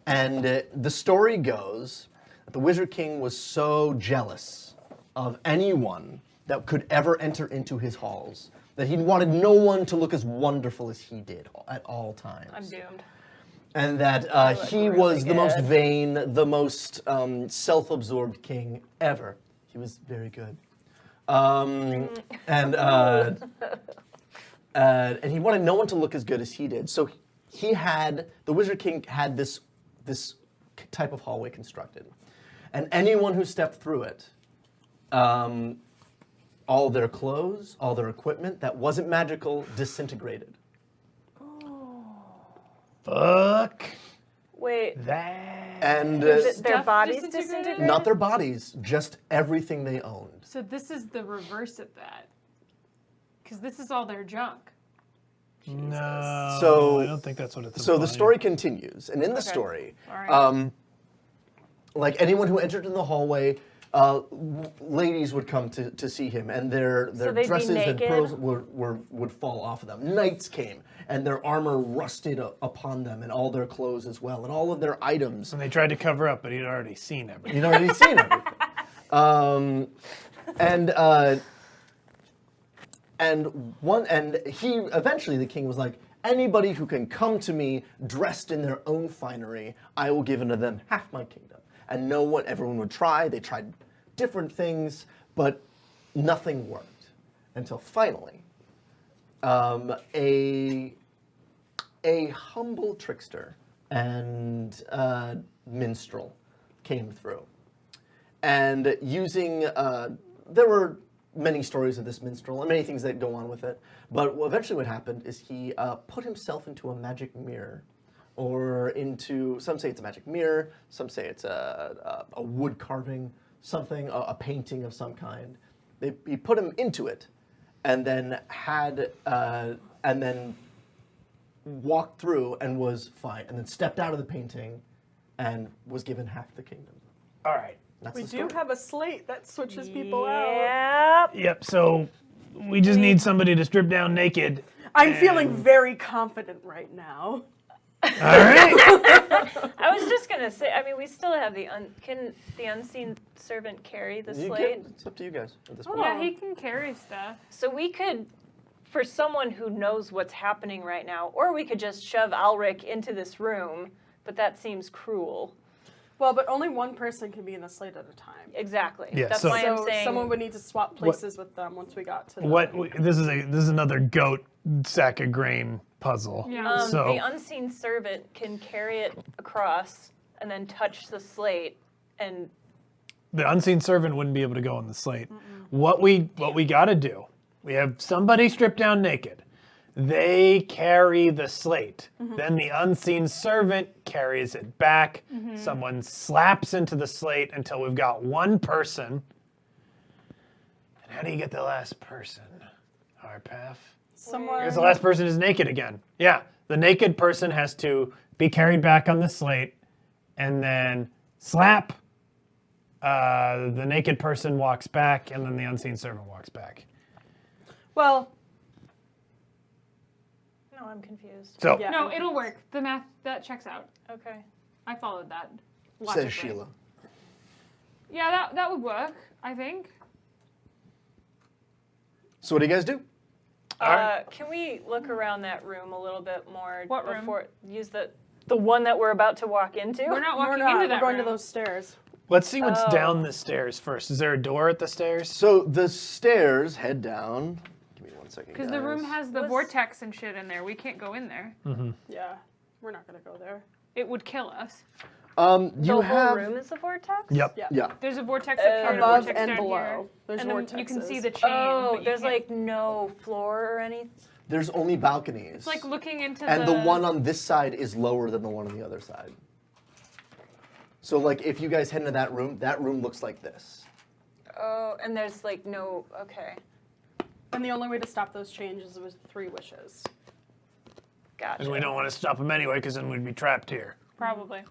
And the story goes that the wizard king was so jealous of anyone that could ever enter into his halls that he wanted no one to look as wonderful as he did at all times. I'm doomed. And that he really was the most good. vain, the most self-absorbed king ever. He was very good. And he wanted no one to look as good as he did. So the Wizard King had this type of hallway constructed. And anyone who stepped through it, all their clothes, all their equipment that wasn't magical disintegrated. Fuck Wait, that. And their Stuff bodies disintegrated? disintegrated? not their bodies, just everything they owned. So this is the reverse of that. Because this is all their junk. No, So- I don't think that's what it's So the implying. story continues, and in the Okay. story, All right. like anyone who entered in the hallway, ladies would come to see him, and their they'd be dresses and naked? pearls would fall off of them. Knights came, and their armor rusted upon them, and all their clothes as well, and all of their items. And they tried to cover up, but he'd already seen everything. You'd already seen everything. And he eventually, the king was like, anybody who can come to me dressed in their own finery, I will give unto them half my kingdom. And everyone would try. They tried different things, but nothing worked until finally, a humble trickster and minstrel came through. And using, there were many stories of this minstrel and many things that go on with it. But eventually what happened is he put himself into a magic mirror. Or into, some say it's a magic mirror, some say it's a wood carving, something, a painting of some kind. He put him into it and then and then walked through and was fine. And then stepped out of the painting and was given half the kingdom. All right. That's We the do story. have a slate that switches people out. Yep. Yep. So we just need somebody to strip down naked. I'm feeling very confident right now. All right. I was just gonna say. I mean, we still have can the unseen servant carry the You slate? can- it's up to you guys at this point. Yeah, he can carry stuff. So we could, for someone who knows what's happening right now, or we could just shove Alric into this room, but that seems cruel. Well, but only one person can be in the slate at a time. Exactly. Yeah, That's so- why I'm So saying. someone would need to swap places with them once we got to This is another goat sack of grain puzzle. Yeah. So The unseen servant can carry it across and then touch the slate, and the unseen servant wouldn't be able to go on the slate. What we got to do, we have somebody stripped down naked. They carry the slate. Then the unseen servant carries it back. Someone slaps into the slate until we've got one person. And how do you get the last person? Harpath? somewhere. Because the last person is naked again. Yeah, the naked person has to be carried back on the slate and then slap. The naked person walks back, and then the unseen servant walks back. Well, no, Now I'm confused. So Yeah. No, it'll work. The math, that checks out. Okay. I followed that. Says logically. Sheila. Yeah, that would work, I think. So what do you guys do? Can we look around that room a little bit more? What room? Before, use the one that we're about to walk into? We're not We're walking not. into We're that going room. to those stairs. let's see what's Oh. down the stairs first. Is there a door at the stairs? So the stairs head down. Give me 1 second. Because the room guys. has the Was- vortex and shit in there. We can't go in there. Yeah, we're not gonna go there. It would kill us. You The whole have. room is the vortex? Yep. Yeah. Yeah. There's a vortex up here and a Above vortex and down below. here. There's And then you can vortexes. see the chain. Oh, but you there's can't- like no floor or anything? There's only balconies. It's like looking into and the one on this side is lower than the one on the other side. So like if you guys head into that room looks like this. Oh, and there's like no, okay. And the only way to stop those changes was 3 wishes. Gotcha. And we don't want to stop them anyway, because then we'd be trapped here. Probably.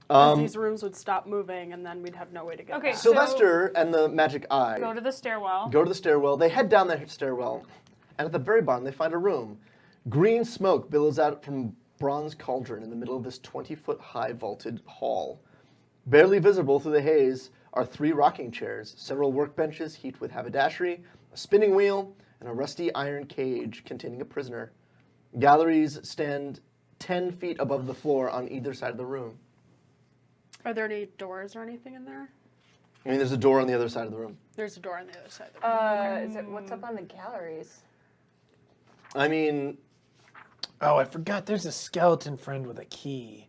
'Cause these rooms would stop moving, and then we'd have no way to get Okay, back. so- Sylvester and the magic eye Go to the stairwell. go to the stairwell. They head down that stairwell, and at the very bottom they find a room. Green smoke billows out from a bronze cauldron in the middle of this 20-foot high vaulted hall. Barely visible through the haze are 3 rocking chairs, several workbenches heaped with haberdashery, a spinning wheel, and a rusty iron cage containing a prisoner. Galleries stand 10 feet above the floor on either side of the room. Are there any doors or anything in there? I mean, there's a door on the other side of the room. There's a door on the other side of the room. Is it what's up on the galleries? I mean, Oh, I forgot. There's a skeleton friend with a key.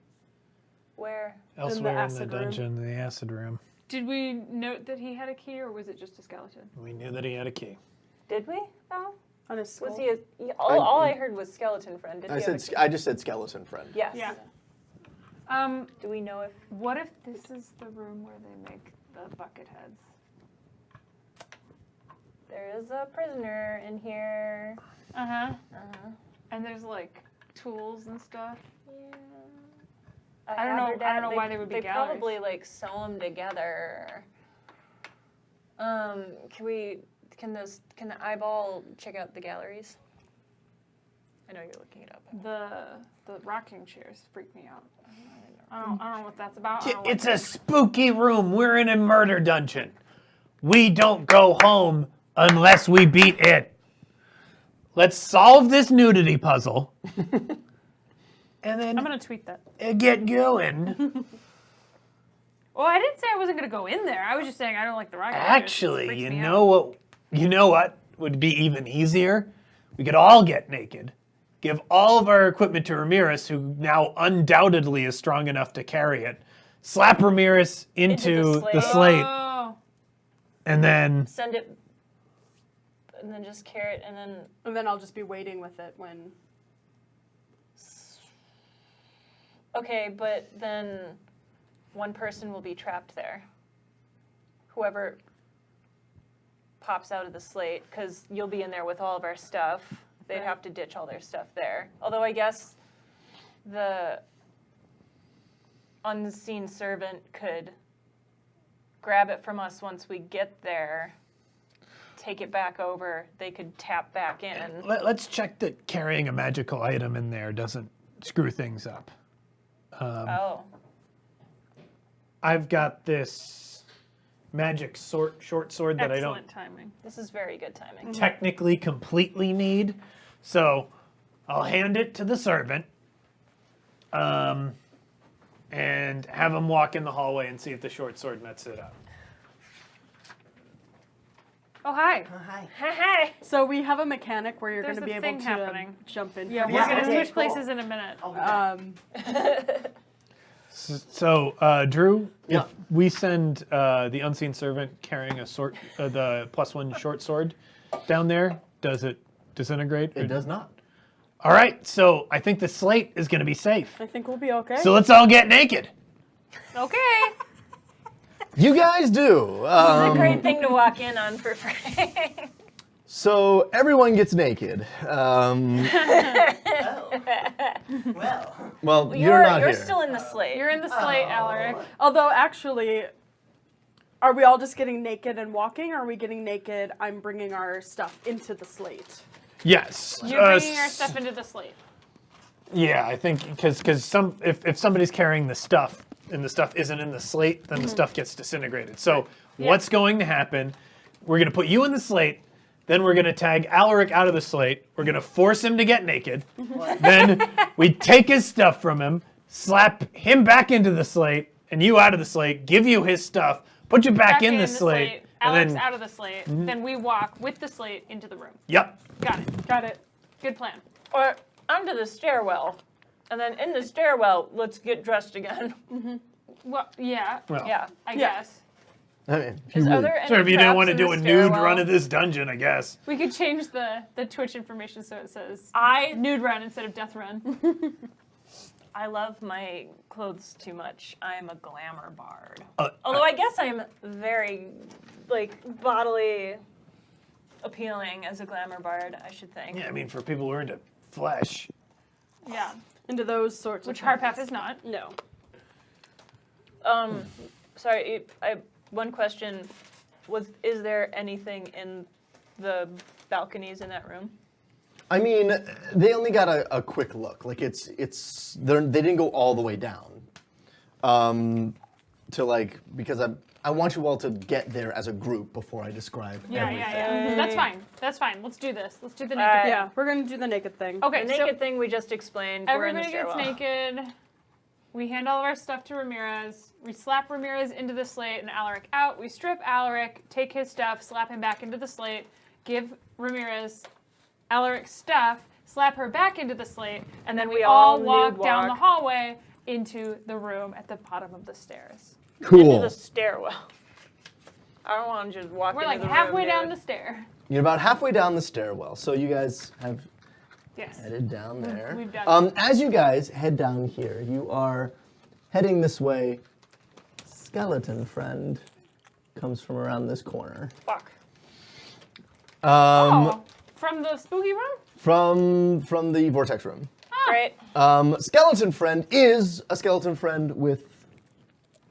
Where? Elsewhere in the acid room. dungeon, the acid room. Did we note that he had a key, or was it just a skeleton? We knew that he had a key. Did we? Oh, On his skull. was he? All I heard was skeleton friend. Did I he have said a- I just said skeleton friend. Yes. Yeah. Do we know if? What if this is the room where they make the bucket heads? There is a prisoner in here. Uh-huh. And there's like tools and stuff. Yeah. I don't know why they would be They galleries. probably like sew them together. Can the eyeball check out the galleries? I know you're looking it up. The rocking chairs freak me out. I don't know what that's about. I don't know It's a spooky room. We're in a murder dungeon. We don't go home unless we beat it. Let's solve this nudity puzzle. And then I'm gonna tweet that. get going. Well, I didn't say I wasn't gonna go in there. I was just saying I don't like the rocking chairs. It Actually, freaks you me know what would be even easier? We could all get naked. Give all of our equipment to Ramirez, who now undoubtedly is strong enough to carry it. Slap Ramirez into the slate. slate, Oh, and then Send it, and then just carry it, and then And then I'll just be waiting with it when. okay, but then one person will be trapped there. Whoever pops out of the slate, because you'll be in there with all of our stuff. They'd Right. have to ditch all their stuff there. Although I guess the unseen servant could grab it from us once we get there, take it back over. They could tap back in. let's check that carrying a magical item in there doesn't screw things up. Oh. I've got this magic short sword that I don't excellent timing. This is very good timing. technically completely need. So I'll hand it to the servant and have him walk in the hallway and see if the short sword nets it up. Oh, hi. Hey! So we have a mechanic where you're There's going to be a able thing to happening. jump in. Yeah, from we're the gonna side. switch places in a minute. So, Drew, Yeah. if we send the unseen servant carrying a sword, the +1 short sword down there, does it disintegrate? It does not. All right, so I think the slate is going to be safe. I think we'll be okay. So let's all get naked. Okay. You guys do. It's a great thing to walk in on for free. So everyone gets naked. Well, you're not you're here. still in the slate. You're in the slate, Alaric. Although, actually, are we all just getting naked and walking? Or are we getting naked? I'm bringing our stuff into the slate. Yes. You're bringing our stuff into the slate. Yeah, I think because if somebody's carrying the stuff and the stuff isn't in the slate, then the stuff gets disintegrated. So what's going to happen? We're going to put you in the slate. Then we're going to tag Alaric out of the slate. We're going to force him to get naked. Then we take his stuff from him, slap him back into the slate, and you out of the slate, give you his stuff, put you back in the slate, and Alec's then, out of the slate. Then we walk with the slate into the room. yep. Got it. Got it. Good plan. Or onto the stairwell. And then in the stairwell, let's get dressed again. Well, yeah. Well, Yeah. I guess. I mean, if Is you are really- there any So if you didn't traps want to in do the a nude stairwell? run of this dungeon, I guess. We could change the Twitch information so it says I nude run instead of death run. I love my clothes too much. I am a glamour bard. Uh, Although I guess I'm very, bodily appealing as a glamour bard, I should think. Yeah, I mean, for people who are into flesh. Yeah. Into those sorts Which of Harpath is not. No. Sorry, one question is there anything in the balconies in that room? I mean, they only got a quick look. Like they didn't go all the way down. Because I want you all to get there as a group before I describe everything. Yeah. That's fine. That's fine. Let's do this. Let's do the naked. Yeah, we're gonna do the naked thing. Okay, The so naked thing we just explained. We're in the everybody gets stairwell. naked. We hand all of our stuff to Ramirez. We slap Ramirez into the slate and Alaric out. We strip Alaric, take his stuff, slap him back into the slate, give Ramirez Alaric's stuff, slap her back into the slate, and then we all walk down the hallway into the room at the bottom of the stairs. Into Cool. the stairwell. I don't want to just walk We're into like the halfway room, down dude. the stair. You're about halfway down the stairwell, so you guys have Yes. headed down there. We've done it. As you guys head down here, you are heading this way. Skeleton friend comes from around this corner. Fuck. Oh, from the spooky room? From the vortex room. Great. Skeleton friend is a skeleton friend with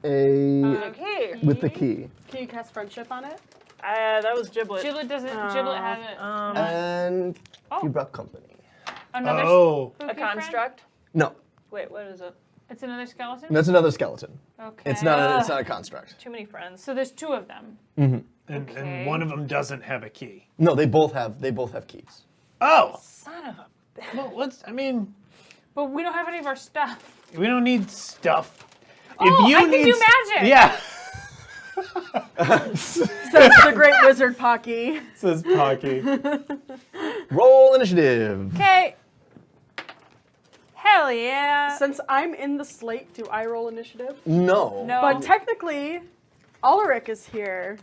Okay. with the key. Can you cast friendship on it? That was Giblet. Giblet doesn't. Giblet has it. And you brought company. Another Oh. spooky A friend? construct? No, Wait, what is it? It's another skeleton? that's another skeleton. Okay. It's not a construct. Too many friends. So there's two of them. And one of them doesn't have a key. No, they both have keys. Oh. Son of a. Well, But we don't have any of our stuff. we don't need stuff. Oh, I can do magic! Yeah. Says the great wizard Pocky. Says Pocky. Roll initiative. Okay. Hell yeah. Since I'm in the slate, do I roll initiative? No. No. But technically, Ulrich is here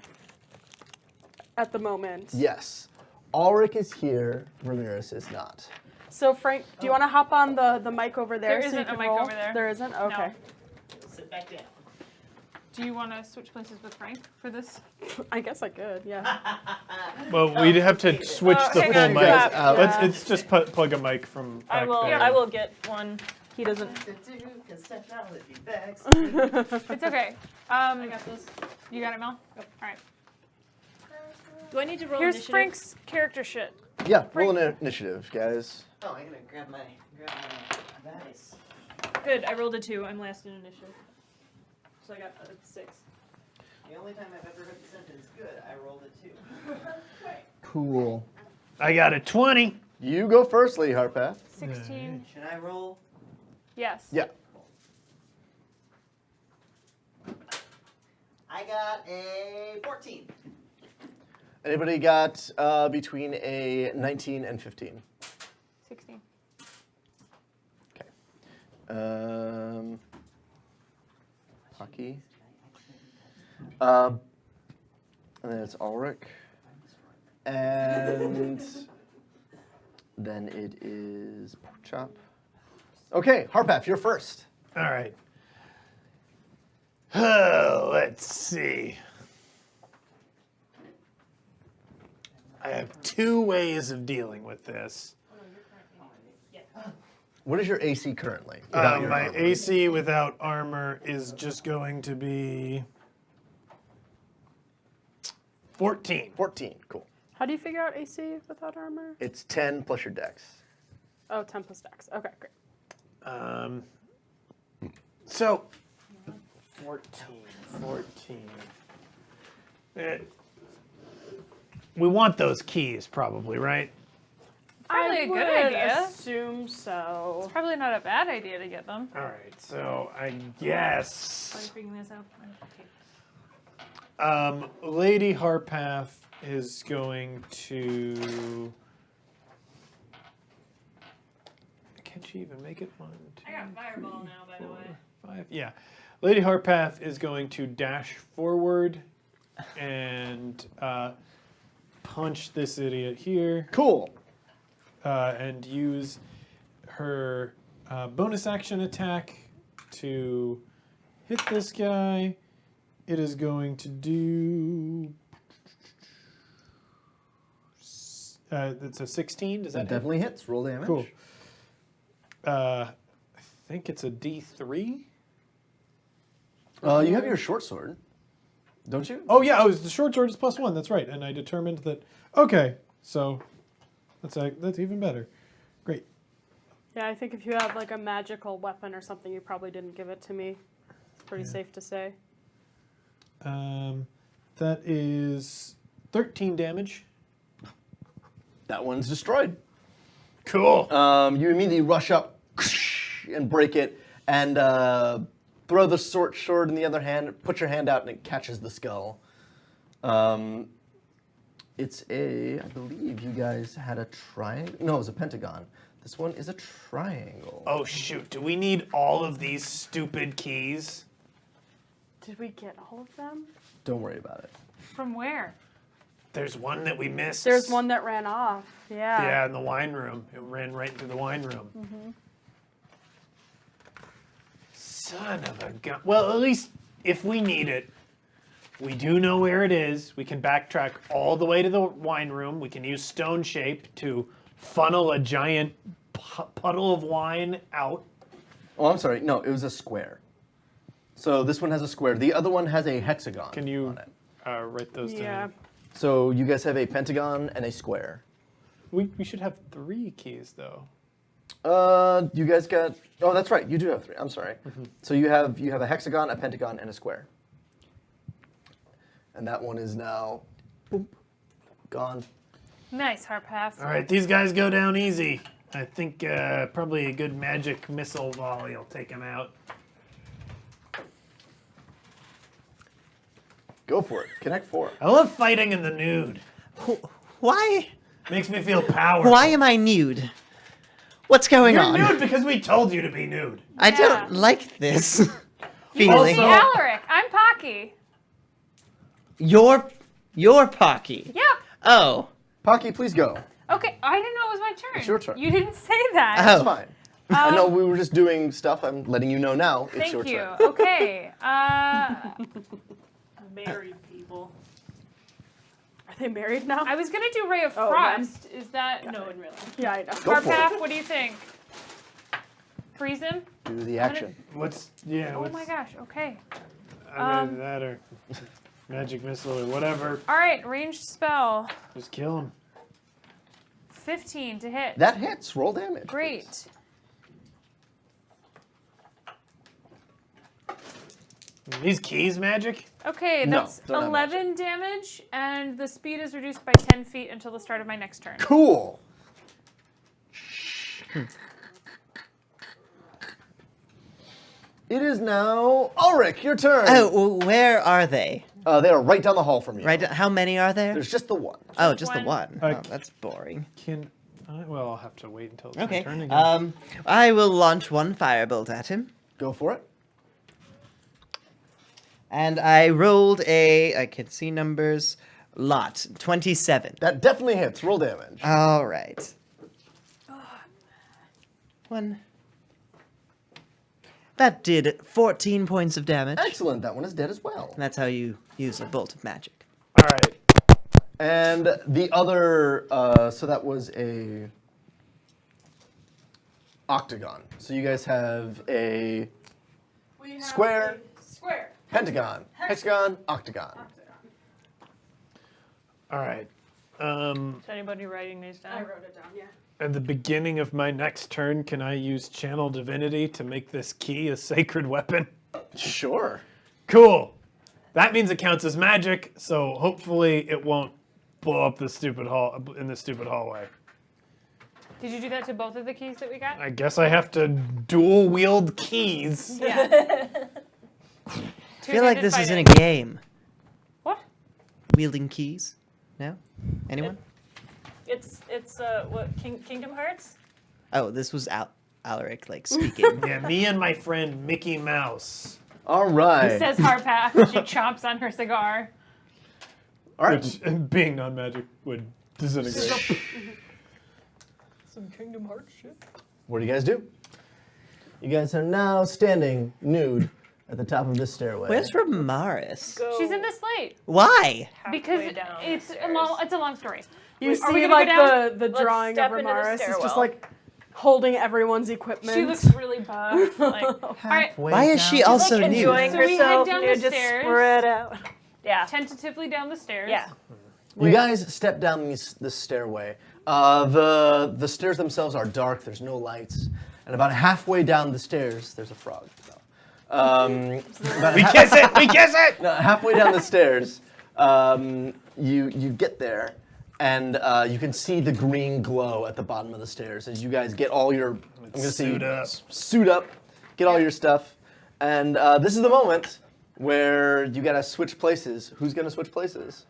at the moment. Yes. Ulrich is here. Ramirez is not. So Frank, do you want to hop on the mic over there? There so isn't you a can mic roll? over there. There isn't? Okay. Sit back down. Do you want to switch places with Frank for this? I guess I could, yeah. Well, we'd have to switch the hang full on, mic. crap. Let's just plug a mic from I back will. there. I will get one. He doesn't. Technology bags. It's okay. I got this. You got it, Mel? All right. Do I need to roll Here's initiative? Frank's character shit. Yeah, roll initiative, guys. Oh, I'm gonna grab my dice. Good. I rolled a 2. I'm last in initiative. So I got a 6. The only time I've ever heard the sentence "good," I rolled a 2. Cool. I got a 20. You go first, Lee Harpath. 16. Should I roll? Yes. Yeah. I got a 14. Anybody got between a 19 and 15? 16. Okay. Hockey. And then it's Ulrich. And then it is Pork Chop. Okay, Harpath, you're first. All right. Let's see. I have two ways of dealing with this. What is your AC currently? without your My armor? AC without armor is just going to be 14. 14, cool. How do you figure out AC without armor? It's 10 plus your dex. Oh, 10 plus dex. Okay, great. So, 14. We want those keys, probably, right? Probably I a good would idea. assume so. It's probably not a bad idea to get them. All right, so I Are you guess figuring this out? Okay. Lady Harpath is going to. Can she even make it? 1, 2, I got fireball now, by the 4, way. 5. Yeah, Lady Harpath is going to dash forward and punch this idiot here. Cool. And use her bonus action attack to hit this guy. It is going to do. It's a 16. Does That that hit? definitely hits. Roll damage. Cool. I think it's a D3. You have your short sword, don't you? Oh yeah, the short sword is +1. That's right. And I determined that. Okay, so that's even better. Great. Yeah, I think if you have like a magical weapon or something, you probably didn't give it to me. It's pretty safe to say. That is 13 damage. That one's destroyed. Cool. You immediately rush up and break it, and throw the short sword in the other hand. Put your hand out, and it catches the skull. It's I believe you guys had a triangle. No, it was a pentagon. This one is a triangle. Oh shoot, do we need all of these stupid keys? Did we get all of them? Don't worry about it. From where? There's one that we missed. There's one that ran off. Yeah. Yeah, in the wine room. It ran right into the wine room. Son of a gun. Well, at least if we need it, we do know where it is. We can backtrack all the way to the wine room. We can use stone shape to funnel a giant puddle of wine out. Oh, I'm sorry. No, it was a square. So this one has a square. The other one has a hexagon. Can you on it. write those Yeah. down? So you guys have a pentagon and a square. We should have 3 keys, though. You guys got. Oh, that's right. You do have 3. I'm sorry. So you have a hexagon, a pentagon, and a square. And that one is now, boom, gone. Nice, Harpath. All right, these guys go down easy. I think probably a good magic missile volley will take them out. Go for it. Connect 4. I love fighting in the nude. Why? Makes me feel powerful. Why am I nude? What's going You're on? nude because we told you to be nude. I Yeah. don't like this You feeling. can be Alaric. I'm Pocky. You're Pocky. Yep. Oh. Pocky, please go. Okay, I didn't know it was my turn. It's your turn. You didn't say that. That's Oh. fine. I know we were just doing stuff. I'm letting you know now. It's Thank your you. turn. Okay. Married people. Are they married now? I was gonna do Ray of Oh, Frost. Is that no in real life? Yeah, I know. Go for Harpath, it. what do you think? Freeze him? Do the action. What's Oh my gosh. Okay. Either that or magic missile or whatever. All right. Ranged spell. Just kill him. 15 to hit. That hits. Roll damage. Great. These keys magic? Okay, No, that's don't have 11 damage, and the speed is reduced by 10 feet until the start of my next turn. Cool. It is now Ulrich, your turn. Oh, well, where are they? They are right down the hall from you. Right. How many are there? There's just the one. Oh, just the one. one. Oh, Okay. that's boring. Can I? Well, I'll have to wait until it's Okay. my turn again. I will launch one firebolt at him, Go for it. and I rolled I can see numbers. Lot 27. That definitely hits. Roll damage. All right. One. That did 14 points of damage. Excellent. That one is dead as well. And that's how you use a bolt of magic. All right. And the other, so that was a octagon. So you guys have a We have Square. a square. pentagon, hexagon, octagon. All right. Is anybody writing these down? I wrote it down. Yeah. At the beginning of my next turn, can I use Channel Divinity to make this key a sacred weapon? Sure. Cool. That means it counts as magic, so hopefully it won't blow up this stupid in this stupid hallway. Did you do that to both of the keys that we got? I guess I have to dual wield keys. Yeah. I feel like this isn't a game. What? Wielding keys? No? Anyone? It's what Kingdom Hearts? Oh, this was Alaric like speaking. Yeah, me and my friend Mickey Mouse. All right. Says Harpath after she chomps on her cigar. All right. Which, being non-magic, would disintegrate. Some Kingdom Hearts shit. What do you guys do? You guys are now standing nude at the top of this stairway. Where's Ramaris? Go She's in the slate Why? because halfway down the it's a stairs. long story. You Are we see, gonna like go down? the Let's drawing of step into the Ramaris is just stairwell. like holding everyone's equipment. She looks really buff. Like, all right, Why is she also like nude? enjoying So we head herself. down you know, the just stairs. spread out. Yeah. tentatively down the stairs. Yeah. You guys step down this stairway. The stairs themselves are dark. There's no lights, and about halfway down the stairs, there's a frog. We kiss it! We kiss it! No, halfway down the stairs, you get there, and you can see the green glow at the bottom of the stairs as you guys get all your. I'm gonna say Suit up. Suit up, get all your stuff, and this is the moment where you gotta switch places. Who's gonna switch places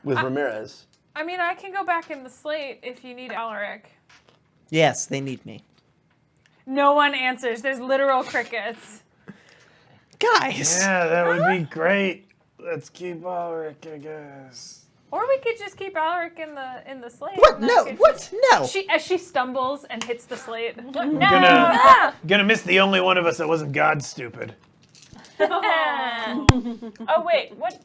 with Ramirez? I mean, I can go back in the slate if you need Alaric. Yes, they need me. No one answers. There's literal crickets. Guys! Yeah, that would be great. Let's keep Ulrich, I guess. Or we could just keep Alaric in the slate. What? and then No, could what? just- No! As she stumbles and hits the slate. No! Gonna miss the only one of us that wasn't God stupid. Oh wait, what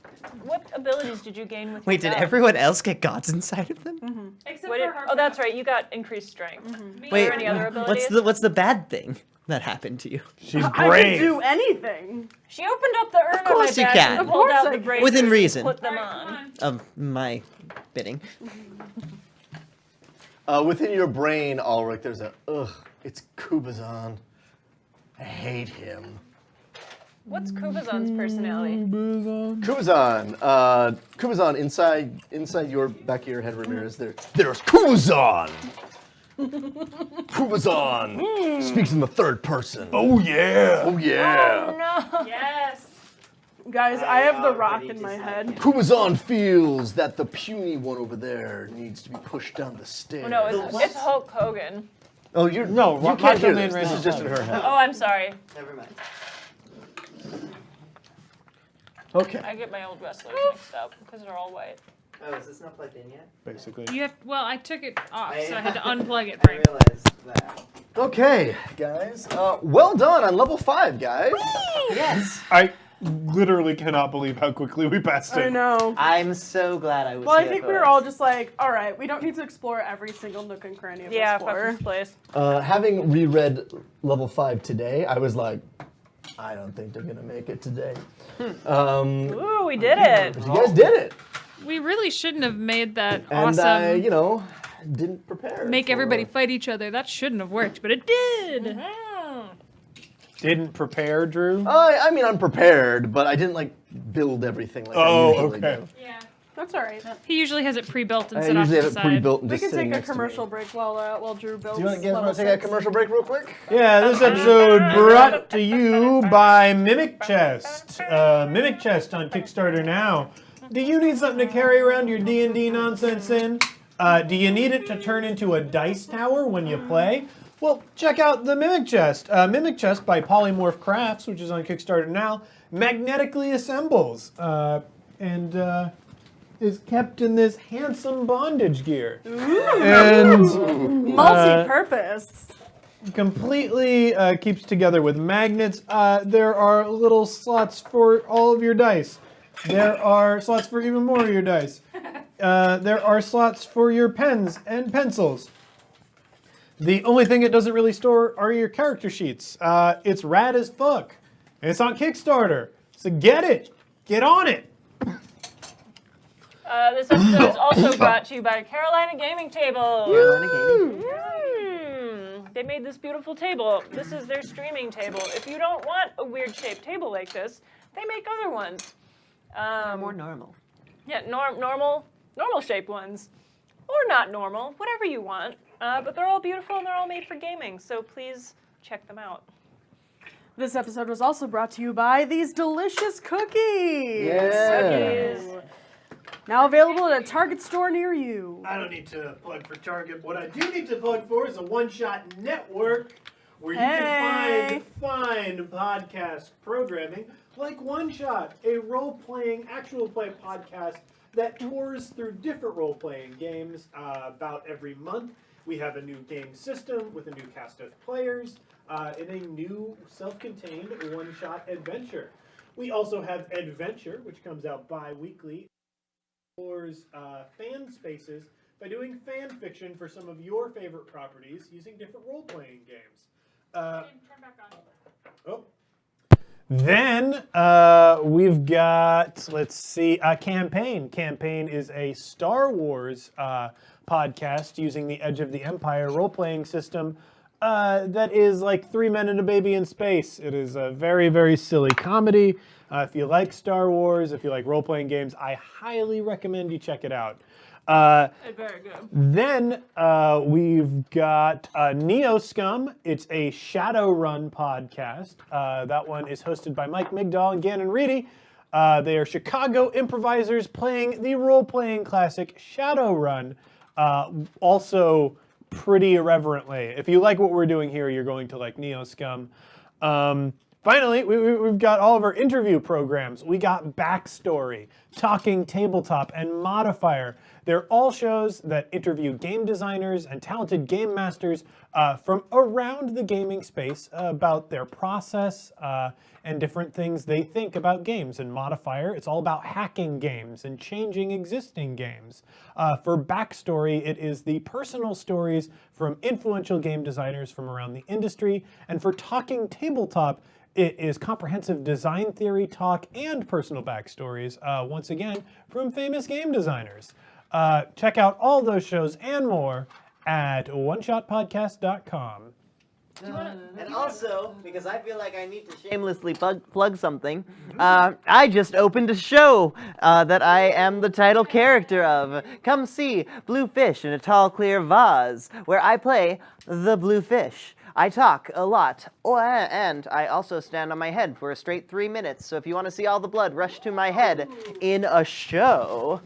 abilities did you gain with Wait, your did belt? everyone else get gods inside of them? Except What for did- her. oh, that's right. You got increased strength. Me. Wait, there any other abilities? what's the bad thing that happened to you? She's I can brave. do anything. She opened up the urn Of course on my you desk can. and Of pulled course out I the can. bracelets Within and reason. Put them Alright, come on. on. Of my bidding. Within your brain, Ulrich, there's a ugh. It's Kubazan. I hate him. What's Kubazan's personality? Kubazan, inside your back of your head, Ramirez. There's Kubazan. Kubazan speaks in the third person. Oh yeah. Oh yeah. No. Yes. Guys, I have the rock in my head. Kubazan feels that the puny one over there needs to be pushed down the stairs. Oh, no, it's Hulk Hogan. Oh, you're No, You Macho can't hear Man this. ran This is just in her head. Oh, I'm sorry. Never mind. Okay. I get my old wrestlers mixed up because they're all white. Oh, is this not plugged in yet? Basically. You have. Well, I took it off, so I had to unplug it. I Frank. realized that. Okay, guys. Well done on level 5, guys. Yes! I literally cannot believe how quickly we passed it. I know. I'm so glad I was Well, I here think we were first. all just like, all right, we don't need to explore every single nook and cranny of Yeah, this fuck floor. this place. Having reread level 5 today, I was like, I don't think they're gonna make it today. Ooh, we did it. You guys did it, We really shouldn't have made that and awesome. I, didn't prepare. Make for- everybody fight each other. That shouldn't have worked, but it did. Didn't prepare, Drew. I mean, I'm prepared, but I didn't build everything like I usually okay. do. Yeah. That's all right. He usually has it pre-built and I set off usually to have the it side. pre-built and We just can sitting take a next to me. commercial break while Drew builds. Do you want level to take a 6. commercial break real quick? Yeah, this episode brought to you by Mimic Chest. Mimic Chest on Kickstarter now. Do you need something to carry around your D&D nonsense in? Do you need it to turn into a dice tower when you play? Well, check out the Mimic Chest. Mimic Chest by Polymorph Crafts, which is on Kickstarter now, magnetically assembles and is kept in this handsome bondage gear. And Multi-purpose. completely keeps together with magnets. There are little slots for all of your dice. There are slots for even more of your dice. There are slots for your pens and pencils. The only thing it doesn't really store are your character sheets. It's rad as fuck. And it's on Kickstarter. So get it. Get on it. This episode is also brought to you by Carolina Gaming Table. Carolina Gaming. They made this beautiful table. This is their streaming table. If you don't want a weird shaped table like this, they make other ones. More normal. Yeah, normal shaped ones, or not normal, whatever you want. But they're all beautiful and they're all made for gaming. So please check them out. This episode was also brought to you by these delicious cookies. Yeah. Cookies. Now available at a Target store near you. I don't need to plug for Target. What I do need to plug for is a one-shot network where you can find fine podcast programming like One Shot, a role-playing, actual play podcast that tours through different role-playing games about every month. We have a new game system with a new cast of players and a new self-contained one-shot adventure. We also have Adventure, which comes out bi-weekly. Explores fan spaces by doing fan fiction for some of your favorite properties using different role-playing games. Then we've got, let's see, Campaign. Campaign is a Star Wars podcast using the Edge of the Empire role-playing system that is like 3 Men and a Baby in Space. It is a very, very silly comedy. If you like Star Wars, if you like role-playing games, I highly recommend you check it out. Very good. Then we've got Neo Scum. It's a Shadowrun podcast. That one is hosted by Mike Migdal and Gannon Reedy. They are Chicago improvisers playing the role-playing classic Shadowrun, also pretty irreverently. If you like what we're doing here, you're going to like Neo Scum. Finally, we've got all of our interview programs. We got Backstory, Talking Tabletop, and Modifier. They're all shows that interview game designers and talented game masters from around the gaming space about their process and different things they think about games. And Modifier, it's all about hacking games and changing existing games. For Backstory, it is the personal stories from influential game designers from around the industry. And for Talking Tabletop, it is comprehensive design theory talk and personal backstories, once again, from famous game designers. Check out all those shows and more at oneshotpodcast.com. And also, because I feel like I need to shamelessly plug something, I just opened a show that I am the title character of. Come see Blue Fish in a Tall Clear Vase, where I play the Blue Fish. I talk a lot, and I also stand on my head for a straight 3 minutes, so if you want to see all the blood rush to my head in a show,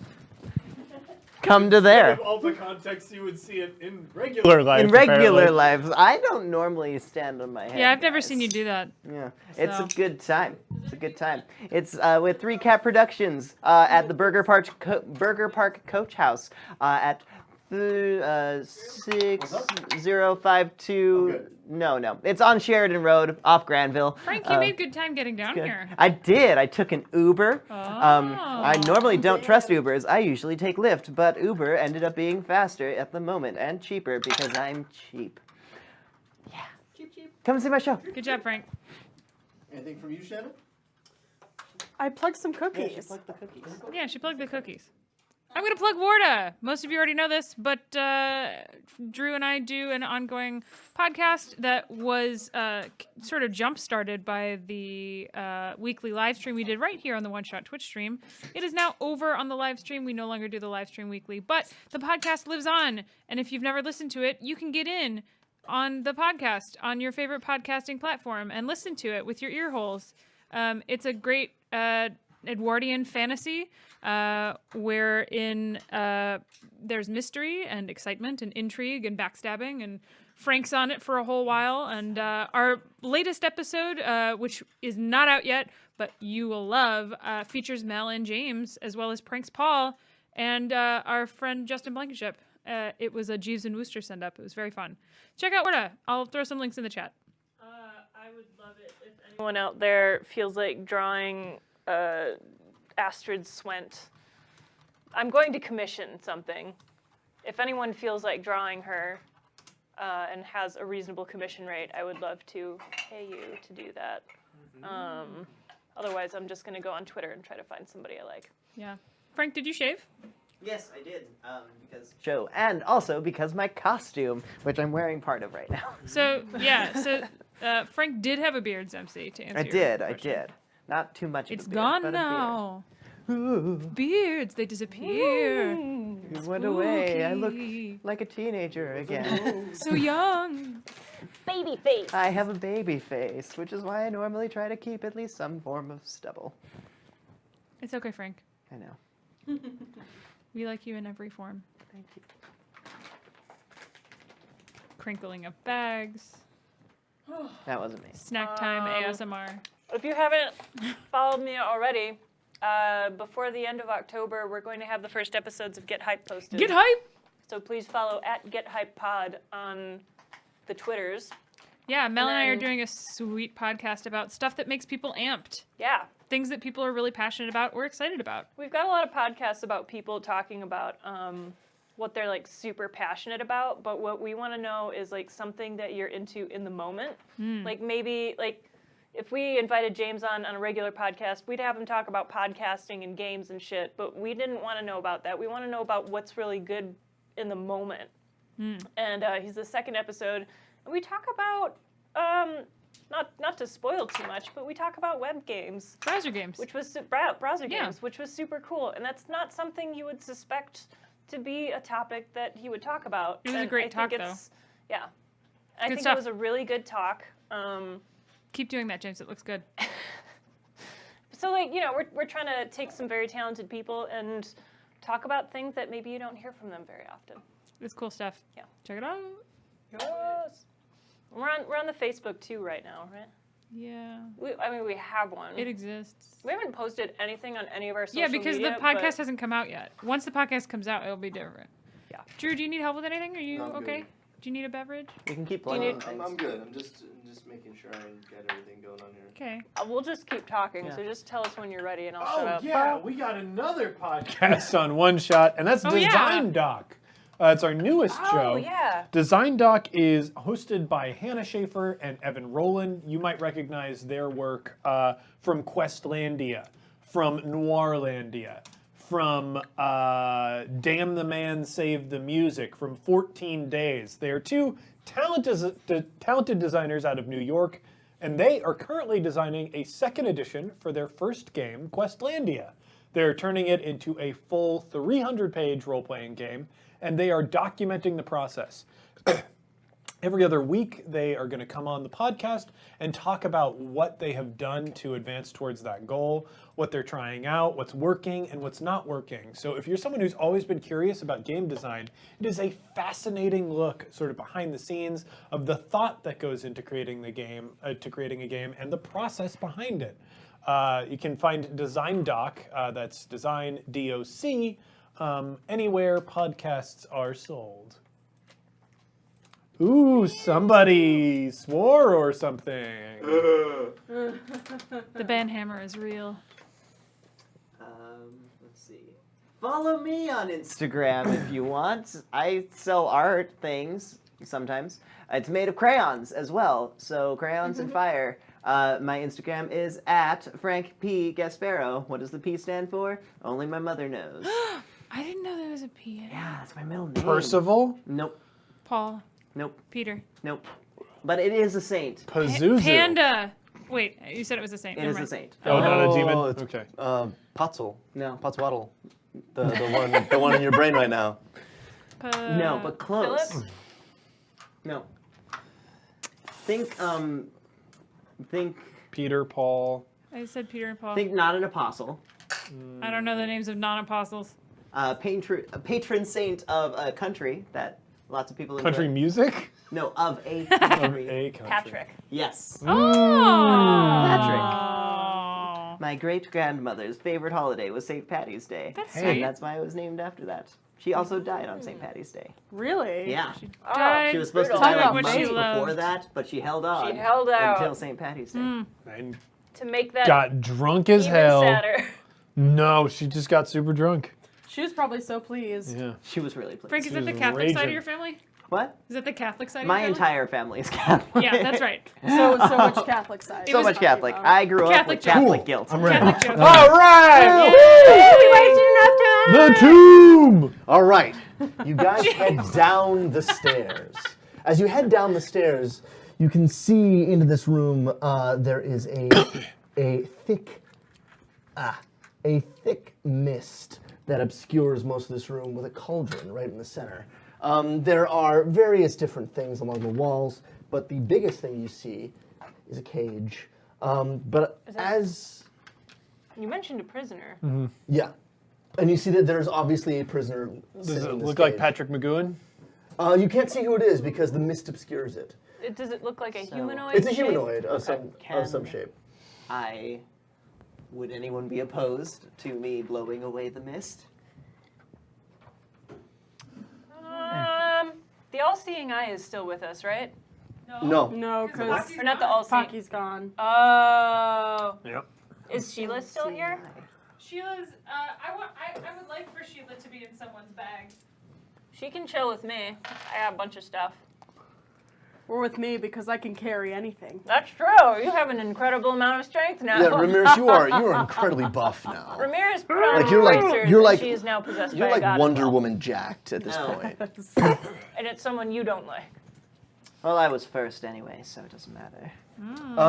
come to there. Of all the context you would see it in regular life. In regular lives, I don't normally stand on my head. Yeah, I've never guys. seen you do that. Yeah, it's So. a good time. It's a good time. It's with 3 Cat Productions at the Burger Park Coach House at 6052. No, it's on Sheridan Road off Granville. Frank, you made good time getting down here. I did. I took an Uber. I normally don't trust Ubers. I usually take Lyft, but Uber ended up being faster at the moment and cheaper because I'm cheap. Yeah. Cheap. Come see my show. Good job, Frank. Anything from you, Shannon? I plugged some cookies. Yeah, she plugged the cookies. I'm going to plug Warda. Most of you already know this, but Drew and I do an ongoing podcast that was sort of jump-started by the weekly live stream we did right here on the One Shot Twitch stream. It is now over on the live stream. We no longer do the live stream weekly, but the podcast lives on. And if you've never listened to it, you can get in on the podcast on your favorite podcasting platform and listen to it with your ear holes. It's a great Edwardian fantasy wherein there's mystery and excitement and intrigue and backstabbing, and Frank's on it for a whole while. And our latest episode, which is not out yet, but you will love, features Mel and James, as well as Pranks Paul and our friend Justin Blankenship. It was a Jeeves and Wooster send-up. It was very fun. Check out Warda. I'll throw some links in the chat. I would love it if anyone out there feels like drawing Astrid Swent. I'm going to commission something. If anyone feels like drawing her and has a reasonable commission rate, I would love to pay you to do that. Otherwise, I'm just going to go on Twitter and try to find somebody I like. Yeah. Frank, did you shave? Yes, I did. Because show, and also because my costume, which I'm wearing part of right now. So Frank did have a beard, Zemsey, to answer I your did. question. Not too much. It's of a beard, gone but a beard. now. Ooh, Beards, they disappear. it went away. I look Spooky. like a teenager again. So young. Baby face. I have a baby face, which is why I normally try to keep at least some form of stubble. It's okay, Frank. I know. We like you in every form. Thank you. Crinkling of bags. That wasn't me. Snack time ASMR. If you haven't followed me already, before the end of October, we're going to have the first episodes of Get Hype posted. Get hype! So please follow @GetHypePod on the Twitters. Yeah, Mel and I are then- doing a sweet podcast about stuff that makes people amped. Yeah. Things that people are really passionate about or excited about. We've got a lot of podcasts about people talking about what they're like super passionate about, but what we want to know is like something that you're into in the moment. Like maybe like if we invited James on a regular podcast, we'd have him talk about podcasting and games and shit, but we didn't want to know about that. We want to know about what's really good in the moment. And he's the second episode, and we talk about not to spoil too much, but we talk about web games. Browser games. Which was browser Yeah. games, which was super cool, and that's not something you would suspect to be a topic that he would talk about. It was a And great I talk, think though. Yeah, I think stuff. it was a really good talk. Keep doing that, James. It looks good. So like we're trying to take some very talented people and talk about things that maybe you don't hear from them very often. It's cool stuff. Yeah. Check it out. Yes. We're on the Facebook too right now, right? Yeah. We have one. It exists. We haven't posted anything on any of our social Yeah, because media, the podcast but hasn't come out yet. Once the podcast comes out, it'll be different. Yeah. Drew, do you need help with anything? Are you No, I'm okay? good. Do you need a beverage? We can keep you plugging need- things. I'm good. I'm just making sure I get everything going on here. Okay. we'll just keep talking. Yeah. So just tell us when you're ready, and I'll shut Oh up. yeah, we got another podcast on One Shot, and that's Oh, yeah. Design Doc. It's our newest show. Oh yeah. Design Doc is hosted by Hannah Schaefer and Evan Rowland. You might recognize their work from Questlandia, from Noirlandia, from Damn the Man Save the Music, from 14 Days. They are two talented designers out of New York, and they are currently designing a second edition for their first game, Questlandia. They're turning it into a full 300-page role-playing game, and they are documenting the process. Every other week, they are going to come on the podcast and talk about what they have done to advance towards that goal, what they're trying out, what's working, and what's not working. So if you're someone who's always been curious about game design, it is a fascinating look sort of behind the scenes of the thought that goes into creating the game, creating a game, and the process behind it. You can find Design Doc, that's Design DOC, anywhere podcasts are sold. Ooh, somebody swore or something. The band hammer is real. Let's see. Follow me on Instagram if you want. I sell art things sometimes. It's made of crayons as well. So crayons and fire. My Instagram is @Frank P. Gasparo. What does the P stand for? Only my mother knows. I didn't know there was a P in it. Yeah, that's my middle name. Percival? Nope. Paul. Nope. Peter. Nope. But it is a saint. Pazuzu. Panda. Wait, you said it was a saint. It Never is a mind. saint. Oh, not a demon? it's- Okay. Potzel. No. Potzwaddle. The one in your brain right now. No, but close. Philip? No. Think Peter, Paul. I said Peter and Paul. think not an apostle. I don't know the names of non-apostles. Patron saint of a country that lots of people enjoy. Country music? No, of a Of country. a country. Patrick. Yes. Oh. Patrick. My great-grandmother's favorite holiday was St. Patty's Day. That's And sweet. that's why it was named after that. She also died on St. Patty's Day. Really? Yeah. Died She was supposed to brutal. die doing like what she months before loved. that, but she held on. She held out. Until St. Patty's Day. And To make that got drunk as even hell. sadder. No, she just got super drunk. She was probably so pleased. Yeah. She was really pleased. Frank, is that She the was Catholic side raging. of your family? What? Is that the Catholic side My of your family? entire family is Catholic. Yeah, that's right. So much Catholic side. It So was much Catholic. I grew up Catholic with joke. Catholic Cool. guilt. I'm ready. Catholic joke. All right! We raised you enough time. The tomb! All right, you guys head down the stairs. As you head down the stairs, you can see into this room. There is a thick mist that obscures most of this room with a cauldron right in the center. There are various different things along the walls, but the biggest thing you see is a cage. But as You mentioned a prisoner. yeah, and you see that there's obviously a prisoner. Does sitting it in this look like cage. Patrick McGowan? You can't see who it is because the mist obscures it. Does it look like a So- humanoid? It's a shape? humanoid of Can- some shape. Would anyone be opposed to me blowing away the mist? The all-seeing eye is still with us, right? No. No, because Or not the all-seeing. Pocky's gone. Oh. Yep. Is Sheila still here? Sheila's. I would like for Sheila to be in someone's bag. She can chill with me. I got a bunch of stuff. Or with me because I can carry anything. That's true. You have an incredible amount of strength now. Yeah, Ramirez, you are incredibly buff now. Ramirez put on Like, you're like- bracers you're and like- she is now possessed You're by a like god Wonder as well. Woman jacked at this No. point. And it's someone you don't like. Well, I was first anyway, so it doesn't matter.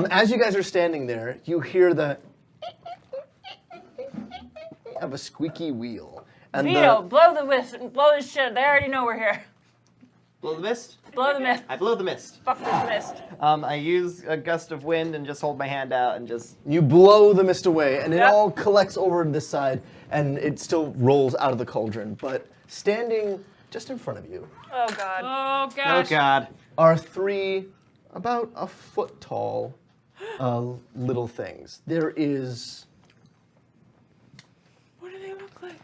As you guys are standing there, you hear the of a squeaky wheel. And Vito, blow the mist. Blow this shit. They already know we're here. Blow the mist? Blow the mist. I blow the mist. Fuck this mist. I use a gust of wind and just hold my hand out and just. you blow the mist away, and it Yep. all collects over to this side, and it still rolls out of the cauldron. But standing just in front of you Oh god. Oh Oh gosh. God. are three about a foot tall little things. There is What do they look like?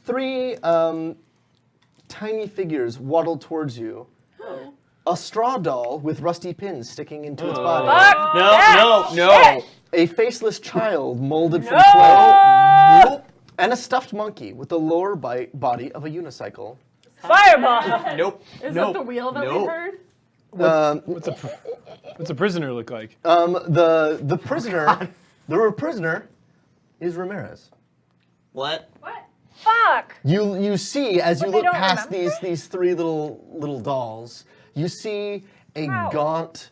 three tiny figures waddled towards you. A straw doll with rusty pins sticking into its body. Fuck No, that no. shit. A faceless child molded from No! clay. Nope. And a stuffed monkey with the lower body of a unicycle. Fireball. Nope. Is nope. that the wheel that we Nope. heard? What's a prisoner look like? The prisoner is Ramirez. What? What? Fuck. You see as you But they look don't past remember? these three little dolls, you see a Wow. gaunt,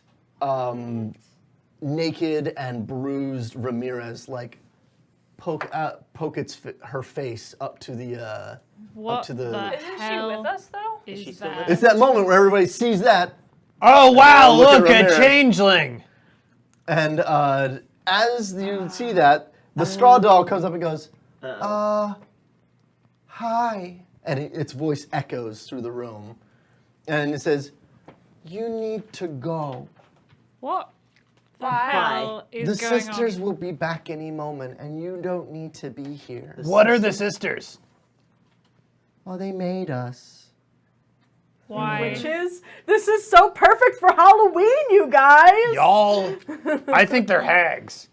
naked and bruised Ramirez like poke her face up to the What to the- the Isn't she hell with us though? is she still that? with It's that moment where everybody sees that, Oh wow! Look at Look, a Ramirez. changeling. and as you see that, the straw doll comes up and goes, hi, and its voice echoes through the room, and it says, "You need to go. What the Why? hell is The going sisters on? will be back any moment, and you don't need to be here." What are the sisters? Well, they made us. Why? Witches? This is so perfect for Halloween, you guys! Y'all, I think they're hags.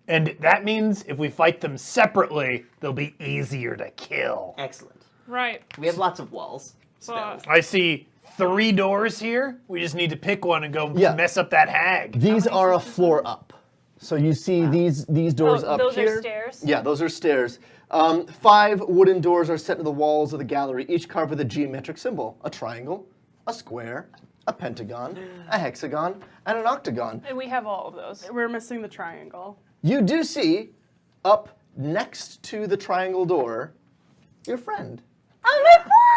And that means if we fight them separately, they'll be easier to kill. Excellent. Right. We have lots of walls. But I see 3 doors here. We just need to pick one and go Yeah. mess up that hag. These are a floor up. So you see these doors Oh, up those are here. stairs? Yeah, those are stairs. 5 wooden doors are set to the walls of the gallery, each carved with a geometric symbol: a triangle, a square, a pentagon, a hexagon, and an octagon. And we have all of those. We're missing the triangle. You do see, up next to the triangle door, your friend.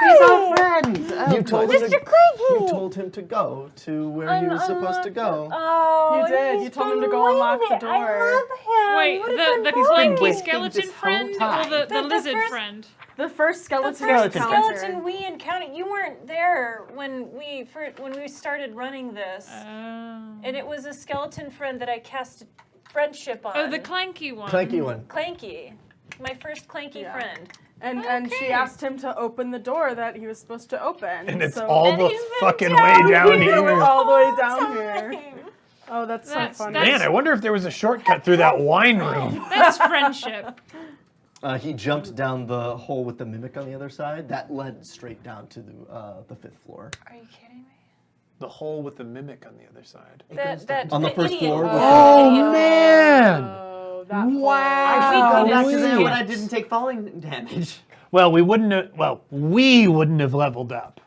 He's our friend. You told him Mr. to, Clanky! you told him to go to where he was supposed to go. Oh, You did. he's You told him been to go unlock the waiting. I door. love him. wait, What a the good boy. clanky waiting skeleton this whole friend or time. the The lizard first- friend? The first skeleton First encounter. skeleton we encountered. You weren't there when we started running this, Oh. and it was a skeleton friend that I cast friendship on. Oh, the clanky one. Clanky one. Clanky, my first Clanky Yeah. friend. And she Okay. asked him to open the door that he was supposed to open. And it's so all And the he's been fucking down way down He here. went all the way down here. Time. Oh, that's so That's- funny. that's- Man, I wonder if there was a shortcut through that wine room. That's friendship. He jumped down the hole with the mimic on the other side. That led straight down to the 5th floor. Are you kidding me? The hole with the mimic on the other side. That On the first idiot. floor with Oh, idiot. man! Oh, that I Wow. should go We back to can there when skip. I didn't take falling damage. Well, we wouldn't have leveled up.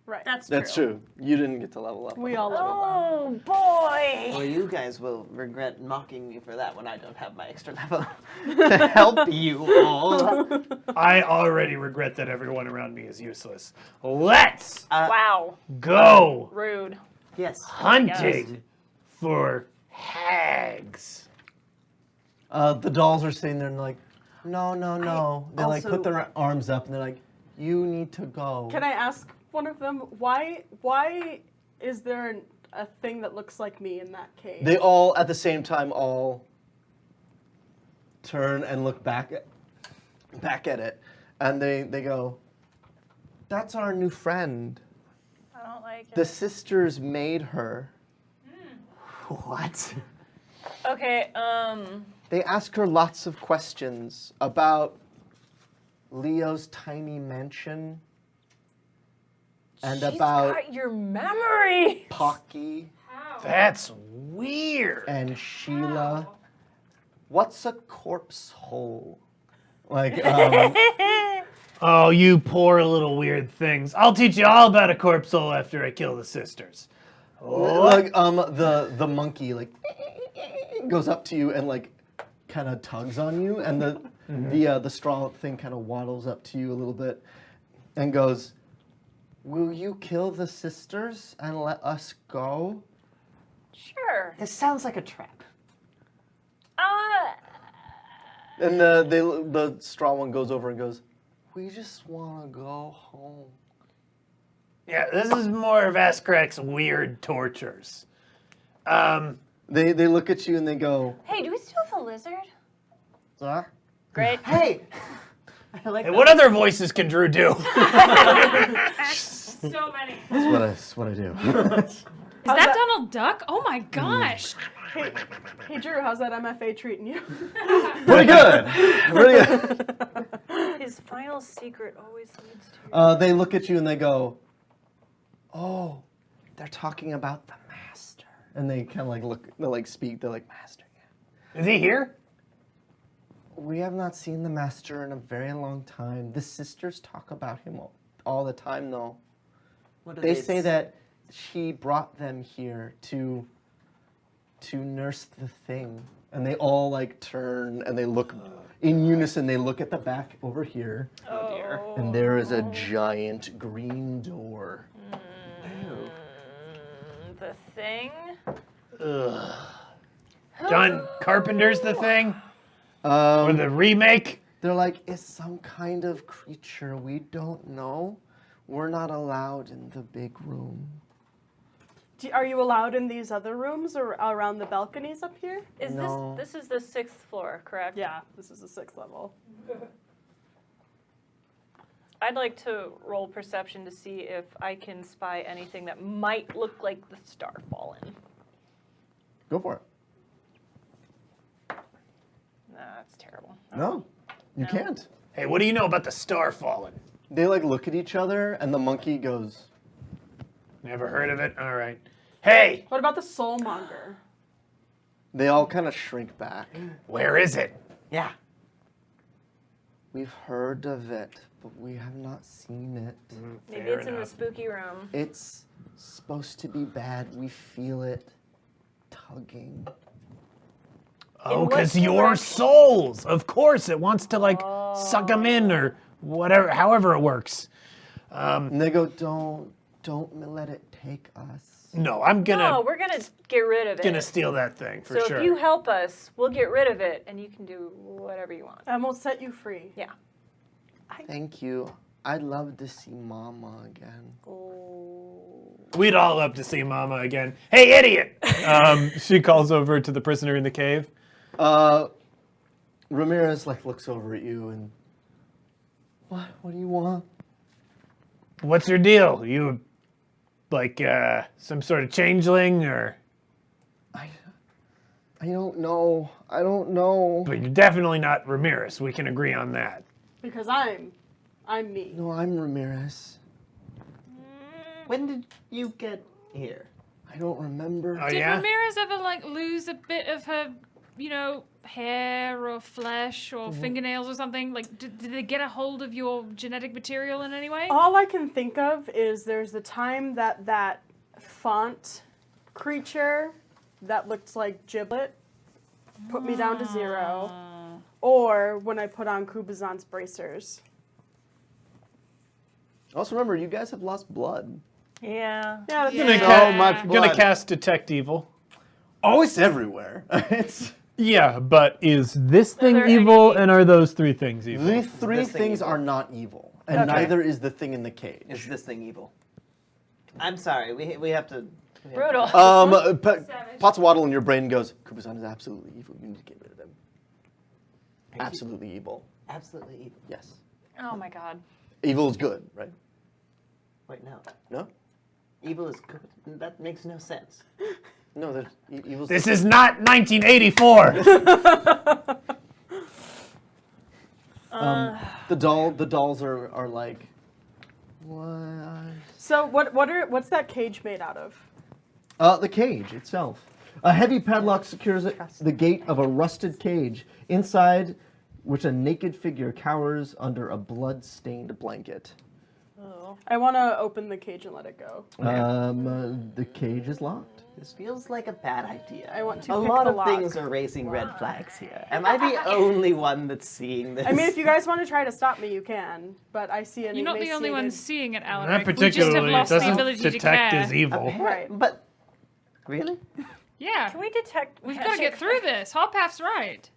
Right. That's true. You didn't get to level up. We all leveled up. Oh boy! Well, you guys will regret mocking me for that when I don't have my extra level to help you all. I already regret that everyone around me is useless. Let's Wow, go rude. Yes. hunting for hags. The dolls are sitting there and like, no, no, no. They like also- put their arms up and they're like, you need to go. Can I ask one of them why is there a thing that looks like me in that cave? They all at the same time all turn and look back at it, and they go, "That's our new friend. I don't like it. The sisters made her. What? Okay, They ask her lots of questions about Leo's tiny mansion and she's about got your memory. Pocky That's weird. and Sheila. What's a corpse hole? Like, Oh, you poor little weird things. I'll teach you all about a corpse hole after I kill the sisters. like the monkey like goes up to you and like kind of tugs on you, and the straw thing kind of waddles up to you a little bit and goes, "Will you kill the sisters and let us go?" Sure. This sounds like a trap. And the straw one goes over and goes, "We just want to go home." Yeah, this is more of Askrek's weird tortures. They look at you and they go, Hey, do we still have a lizard? "Huh?" Great. Hey! I like Hey, that. what other voices can Drew do? So many. That's what I do. Is that Donald Duck? Oh my gosh. Hey Drew, how's that MFA treating you? Pretty good. Pretty good. His final secret always leads to. They look at you and they go, "Oh, they're talking about the master." And they kind of like look, they like speak, they're like, "Master, yeah." Is he here? We have not seen the master in a very long time. The sisters talk about him all the time, though. What do They say s- that she brought them here to nurse the thing. And they all like turn and they look in unison. They look at the back over here, Oh dear. and there is a giant green door. The thing. John Carpenter's The Thing? Or the remake? They're like, "It's some kind of creature. We don't know. We're not allowed in the big room." Are you allowed in these other rooms or around the balconies up here? Is No. this is the 6th floor, correct? Yeah, this is the 6th level. I'd like to roll perception to see if I can spy anything that might look like the star fallen. Go for it. Nah, that's terrible. No, you can't. Hey, what do you know about the star fallen? They like look at each other, and the monkey goes, Never heard of it? All right. Hey, What about the soulmonger? they all kind of shrink back. where is it? Yeah. "We've heard of it, but we have not seen it. Maybe Fair it's in the enough. spooky room. It's supposed to be bad. We feel it tugging." Oh, what because your direction? souls. Of course, it wants to like suck them in or whatever, however it works. And they go, don't let it take us." No, I'm No, gonna we're gonna get rid of it. steal that thing for so sure. if you help us, we'll get rid of it, and you can do whatever you want. I will set you free. Yeah. Thank you. I'd love to see Mama again. We'd all love to see Mama again. Hey, idiot! She calls over to the prisoner in the cave. Ramirez like looks over at you and, what do you want? What's your deal? You like some sort of changeling or? I don't know. I don't know. But you're definitely not Ramirez. We can agree on that. Because I'm me. No, I'm Ramirez. When did you get here? I don't remember. Oh Did yeah. Ramirez ever like lose a bit of her hair or flesh or fingernails or something? Like, did they get a hold of your genetic material in any way? All I can think of is there's the time that font creature that looked like Giblet put me down to 0, or when I put on Kubazan's bracers. Also remember, you guys have lost blood. Yeah. Yeah, that's Gonna, So much gonna blood. cast Detect Evil. Oh, it's everywhere. It's Yeah, but is this thing there evil, any- and are those 3 things evil? the 3 This thing things evil. are not evil, and Okay. neither is the thing in the cage. Is this thing evil? I'm sorry. We have to. Brutal. Potswaddle in your brain goes, Kubazan is absolutely evil. You need to get rid of him. Absolutely evil. Absolutely evil. Yes. Oh my god. Evil is good, right? Wait, no. No? Evil is good. That makes no sense. No, that evil's This is not 1984. the dolls are like, what? So what's that cage made out of? The cage itself. A heavy padlock secures the gate of a rusted cage, inside which a naked figure cowers under a blood-stained blanket. I want to open the cage and let it go. The cage is locked. This feels like a bad idea. I want to A pick lot the of lock. things are raising red flags here. Am I the only one that's seeing this? I mean, if you guys want to try to stop me, you can. But I see an You're not the only one emaciated- seeing it, Alaric. Not We just have particularly. It lost the doesn't ability to detect care. as evil. Right. But really? Yeah. Can we detect We've got to get through this. Hoppath's right.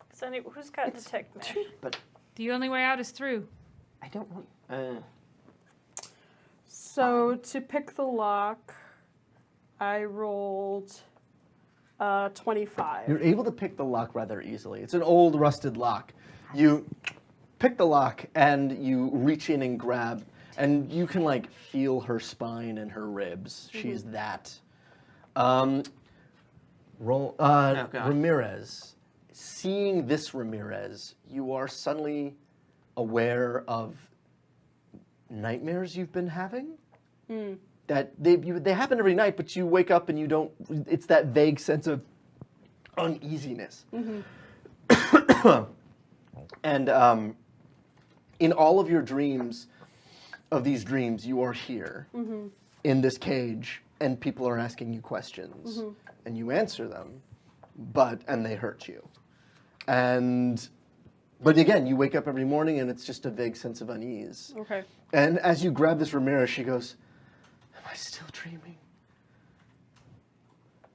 Who's got detect magic? But The only way out is through. I don't want. So to pick the lock, I rolled 25. You're able to pick the lock rather easily. It's an old rusted lock. You pick the lock and you reach in and grab, and you can like feel her spine and her ribs. She's that. God. Ramirez. Seeing this Ramirez, you are suddenly aware of nightmares you've been having. That they happen every night, but you wake up and you don't. It's that vague sense of uneasiness. And in all of your dreams, of these dreams, you are here in this cage, and people are asking you questions, and you answer them, and they hurt you. But again, you wake up every morning, and it's just a vague sense of unease. Okay. And as you grab this Ramirez, she goes, "Am I still dreaming?"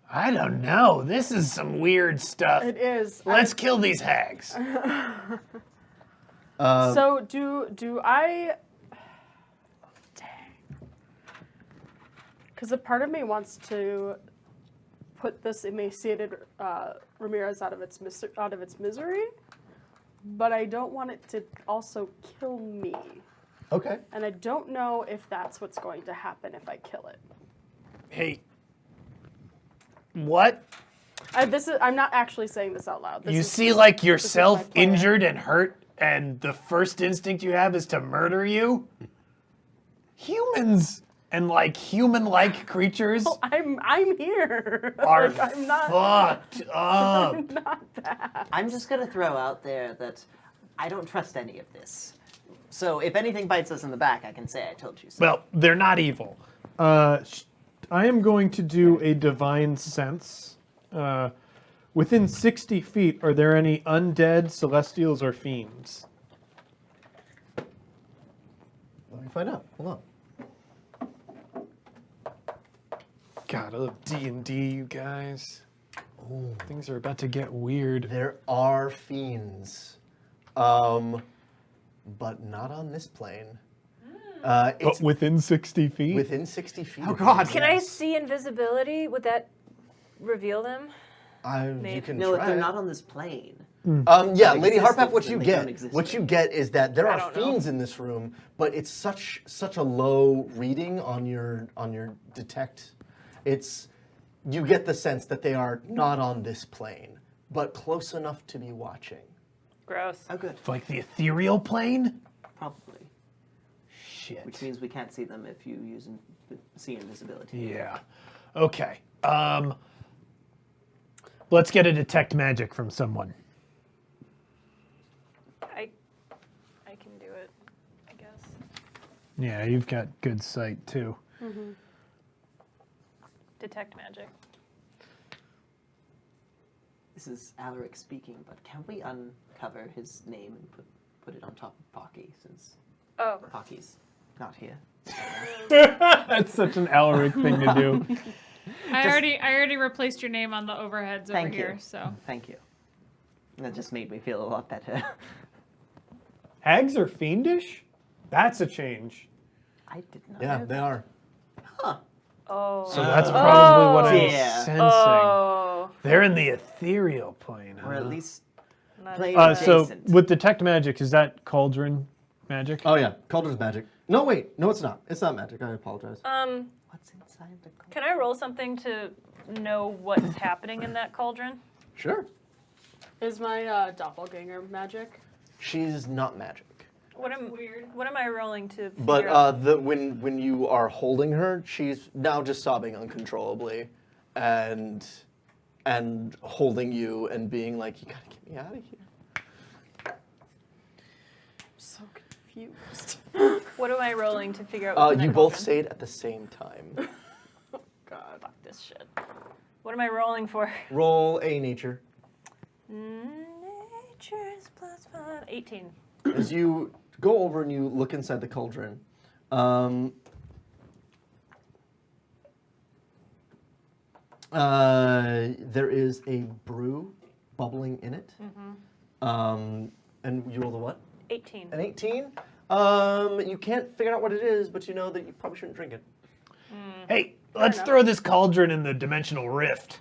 I don't know. This is some weird stuff. It is. Let's kill these hags. So do I? Dang. Because a part of me wants to put this emaciated Ramirez out of its misery, but I don't want it to also kill me. Okay. And I don't know if that's what's going to happen if I kill it. Hey. What? I'm not actually saying this out loud. You see like yourself my plan. injured and hurt, and the first instinct you have is to murder you? Humans and like human-like creatures I'm here. are Like, I'm not. fucked up. I'm not that. I'm just gonna throw out there that I don't trust any of this. So if anything bites us in the back, I can say I told you so. Well, they're not evil. I am going to do a divine sense. Within 60 feet, are there any undead, celestials, or fiends? Let me find out. Hold on. God, I love D&D, you guys. Oh, things are about to get weird. There are fiends, but not on this plane. It's But within 60 feet? within 60 feet. Oh, of God. you. Can I see invisibility? Would that reveal them? You can No, if try they're it. not on this plane. Yeah, Lady existence, Harpath, what then you they get, don't exist what you get is that there are don't know. fiends in this room, but it's such a low reading on your detect. You get the sense that they are not on this plane, but close enough to be watching. Gross. Oh, good. Like the ethereal plane? Probably. Shit. Which means we can't see them if you see invisibility. Yeah. Okay. Let's get a detect magic from someone. I can do it, I guess. Yeah, you've got good sight too. Detect magic. This is Alaric speaking, but can we uncover his name and put it on top of Pocky, since Oh, Pocky's not here? That's such an Alaric thing to do. I already replaced your name on the overheads over Thank here. you. So Thank you. That just made me feel a lot better. Hags are fiendish? That's a change. I did not Yeah, know they that. are. oh. So that's probably what I'm Yeah. sensing. Oh. They're in the ethereal plane. Or huh? at least Not plane bad. So adjacent. with detect magic, is that cauldron magic? Oh yeah, Cauldron's magic. No, wait, no, it's not. It's not magic. I apologize. What's inside the cauldron? Can I roll something to know what's happening in that cauldron? Sure. Is my doppelganger magic? She's not magic. What am I rolling to figure But out? when you are holding her, she's now just sobbing uncontrollably, and holding you and being like, "You gotta get me out of here." I'm so confused. What am I rolling to figure out what's in You that both cauldron? say it at the same time. God. Fuck this shit. What am I rolling for? Roll a nature. Nature's +5. 18. As you go over and you look inside the cauldron, there is a brew bubbling in it. And you roll the what? 18. An 18. You can't figure out what it is, but you know that you probably shouldn't drink it. Hey, let's throw this cauldron in the dimensional rift.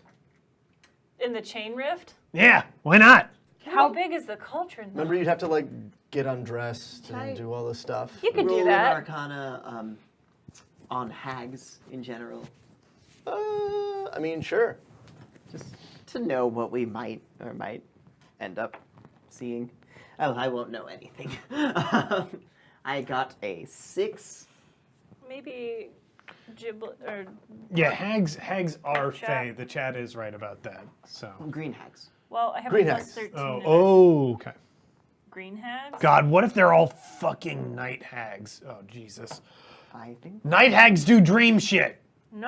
In the chain rift? Yeah, why not? How big is the cauldron? Remember, you'd have to like get undressed I- and do all this stuff. You could Roll do an that. Arcana on hags in general, I mean, sure. just to know what we might or might end up seeing. Oh, I won't know anything. I got a 6. Maybe giblet or Yeah, hags are Chat. fey. The chat is right about that. So. Green hags. well, I have Green a hags. +13. Oh, okay. Green hags. God, what if they're all fucking night hags? Oh, Jesus. I think. Night hags do dream shit. No.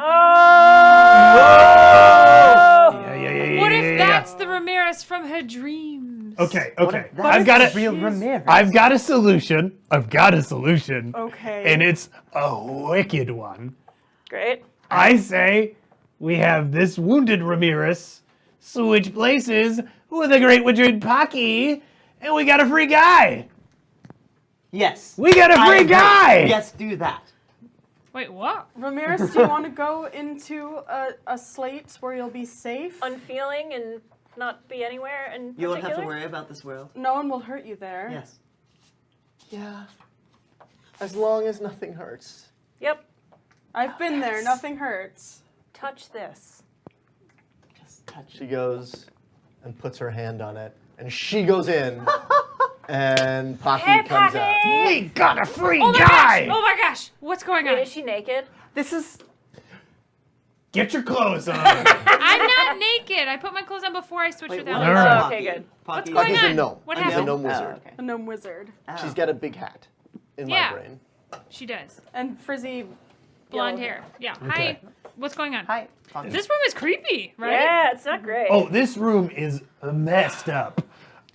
Yeah. what if that's the Ramirez from her dreams? Okay. What if that's I've got real Ramirez? I've got a solution. Okay. And it's a wicked one. Great. I say we have this wounded Ramirez switch places with a great wizard Pocky, and we got a free guy. Yes. We got a I free agree. guy. Yes, do that. Wait, what? Ramirez, do you want to go into a slate where you'll be safe? Unfeeling and not be anywhere in You won't particular? have to worry about this world. No one will hurt you there. Yes. Yeah. As long as nothing hurts. Yep. I've been there. Nothing hurts. Touch this. Just touch She it. goes and puts her hand on it, and she goes in, and Pocky Hey, comes Pocky! out. We got a free Oh my guy. gosh! Oh my gosh! What's going on? Wait, is she naked? This is. Get your clothes on. I'm not naked. I put my clothes on before I switched Wait, with what Alex. is Alright. Okay, Pocky? good. Pocky. going Pocky's on? a gnome. What She's a happened? gnome Oh, wizard. okay. A gnome wizard. Oh. She's got a big hat in Yeah. my brain. She does. And frizzy Blonde yellow hair. Yeah. Okay. Hi. What's going on? Hi. Pocky. This room is creepy, right? Yeah, it's not great. Oh, this room is messed up.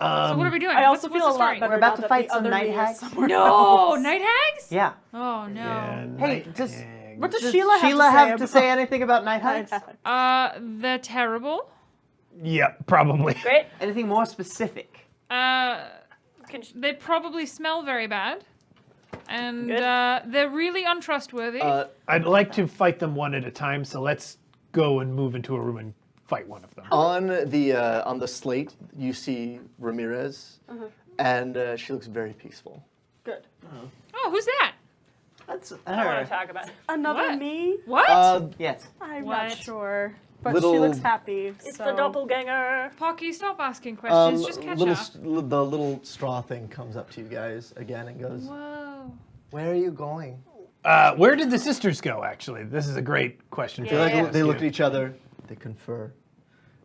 So what are we doing? I also what's feel the a lot story? better We're about now to that fight the some other night me is hags. somewhere No, else. night hags? Yeah. Oh no. Hey, night just- hags. What does Does Sheila have to say about anything about night night hags? hags? They're terrible. Yeah, probably. Great. Anything more specific? They probably smell very bad. And Good. they're really untrustworthy. I'd like to fight them one at a time, so let's go and move into a room and fight one of them. On the slate, you see Ramirez, and she looks very peaceful. Good. oh, who's that? That's I don't want her. to talk about it. Another What? me? What? Yes. I'm What? not sure. But she Little- looks happy. It's so. the doppelganger. Pocky, stop asking questions. Just catch up. The little straw thing comes up to you guys again and goes, Whoa. "Where are you going?" Where did the sisters go, actually? This is a great question. They, for like, you to they ask look you. at each other, they confer,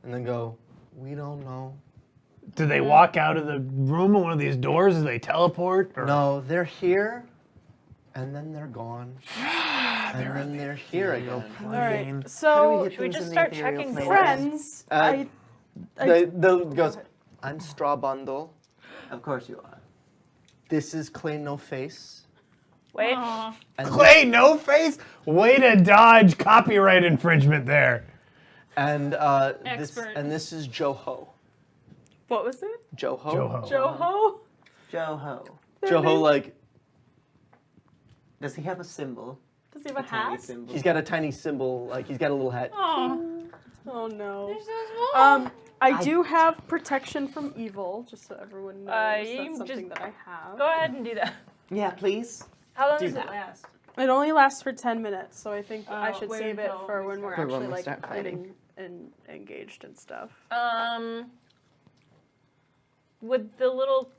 and then go, We don't know. Do they walk out of the room in one of these doors? Do they teleport? Or? No, they're here, and then they're gone. And then they're here again. All right. How do So, we Should we get just things in start the ethereal checking plane? friends, The goes, I'm Straw Bundle. Of course you are. This is Clay No Face. Wait. Aw. And Clay No Face? Way to dodge copyright infringement there. And Expert. this is Joho. what was it? Joho. Joho. Joho? Joho. Joho, like Does he have a symbol? Does he have a Tiny hat? symbol. he's got a tiny symbol, like he's got a little hat. Aw. Oh no. They're so small. I do have protection from evil, just so everyone knows. you That's something just- that I have. Go ahead and do that. Yeah, please. How long Do does it that. last? It only lasts for 10 minutes, so I think I should wait save it until for we when we're start. For when actually we like start fighting. engaged and stuff. Would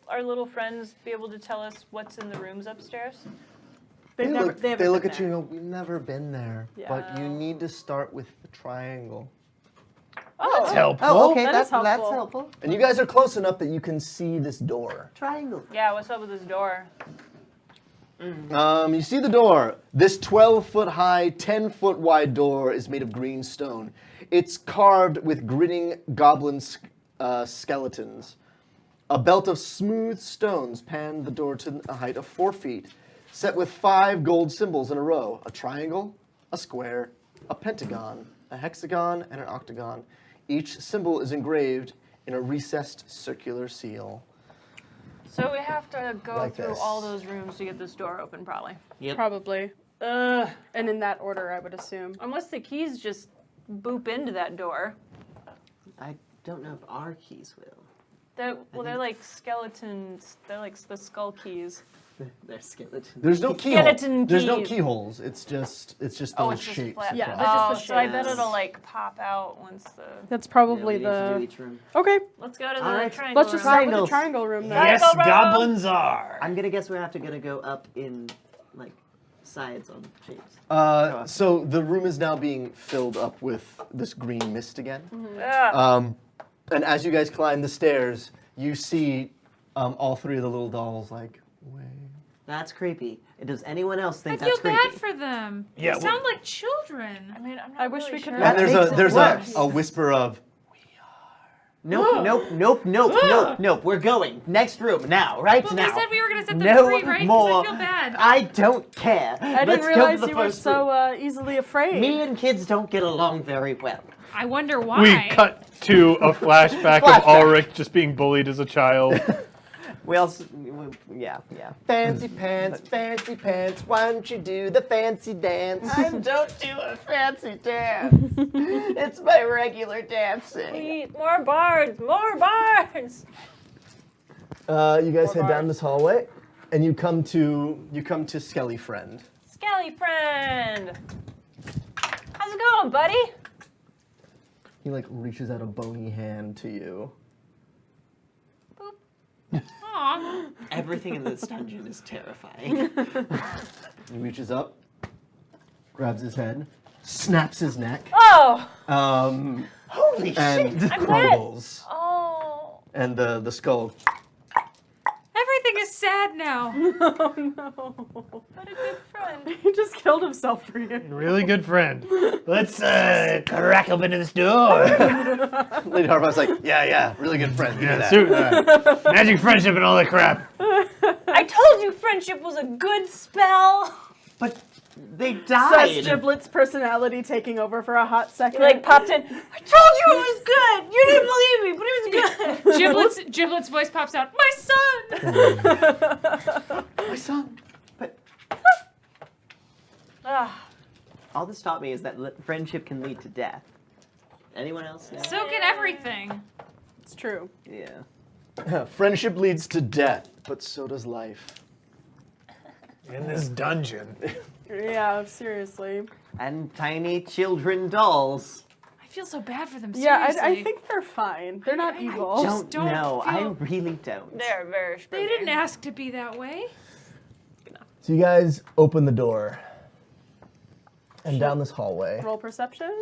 our little friends be able to tell us what's in the rooms upstairs? They've They never, look, they haven't they been look at you there. and go, we've never been there, but you need to start with the triangle. That's helpful. Oh, okay, That is that's helpful. helpful. And you guys are close enough that you can see this door. Triangle. Yeah, what's up with this door? You see the door. This 12-foot high, 10-foot wide door is made of green stone. It's carved with grinning goblin skeletons. A belt of smooth stones panned the door to a height of 4 feet, set with 5 gold symbols in a row: a triangle, a square, a pentagon, a hexagon, and an octagon. Each symbol is engraved in a recessed circular seal. So we have to go Like through this. all those rooms to get this door open, probably. Yep. Probably. And in that order, I would assume. Unless the keys just boop into that door. I don't know if our keys will. They're like skeletons. They're like the skull keys. They're skeletons. There's no keyhole. Skeleton There's no keys. keyholes. It's just Oh, those it's just shapes. flat. Yeah, across. they're just the So I bet shapes. it'll like pop out once the. That's Yeah, probably we need to do the. each room. Okay, Let's go to the All right, triangle. let's just room. start with the Triangles. triangle room then. Yes, Triangle room. goblins are. I'm gonna guess we're gonna go up in like sides on shapes. So the room is now being filled up with this green mist again. Yeah. And as you guys climb the stairs, you see all 3 of the little dolls like, way. That's creepy. Does anyone else I think feel that's creepy? bad for them. Yeah, They sound like children. I mean, I'm not I wish really we could sure. That And makes it there's worse. a whisper of, Nope. We're going. Next room now, right Well, now. they said we were gonna set them no free, right? 'Cause more. I feel bad. I don't care. I didn't Let's go to realize the you were first room. so easily afraid. Me and kids don't get along very well. I wonder why. We cut to a flashback of Ulrich just being bullied as a child. We also, yeah. fancy pants, why don't you do the fancy dance? I don't do a fancy dance. It's my regular dancing. We need more bards. More bards. You guys head bars. down this hallway, and you come to Skelly Friend. Skelly friend. How's it going, buddy? He like reaches out a bony hand to you. Aw. Everything in this dungeon is terrifying. He reaches up, grabs his head, snaps his neck, Oh. Holy and shit! I'm crumbles. Oh. And the skull. Everything is sad now. Oh no. What a good friend. He just killed himself for you. Really good friend. Let's crack open this door. Lady Harvard's like, yeah, really good friend. Give me that. Magic friendship and all that crap. I told you friendship was a good spell. But they Says died. Giblet's personality taking over for a hot He second. like popped in. I told you it was good. You didn't believe me, but it was good. Giblets' voice pops out. My son. My son. Ah, All this taught me is that friendship can lead to death. Anyone else? know? So can everything. It's true. Yeah. Friendship leads to death, but so does life. In this dungeon. Yeah, seriously. And tiny children dolls. I feel so bad for them. Yeah, I Seriously. think they're fine. They're not evil. Don't don't know. I feel- really don't. they're very They spooky. didn't ask to be that way. So you guys open the door, and down this hallway. Roll perception.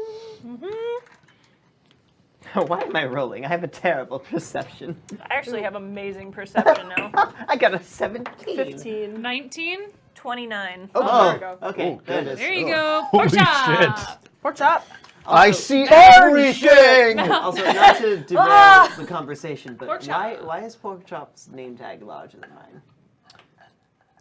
Why am I rolling? I have a terrible perception. I actually have amazing perception now. I got a 17. 15. 19. 29. Oh, there we go. okay. Oh, there it good. is. There you go. Holy Pork chop. Pork chop. I see everything! Also, not to derail the conversation, but Pork chop. why is Pork Chop's name tag larger than mine?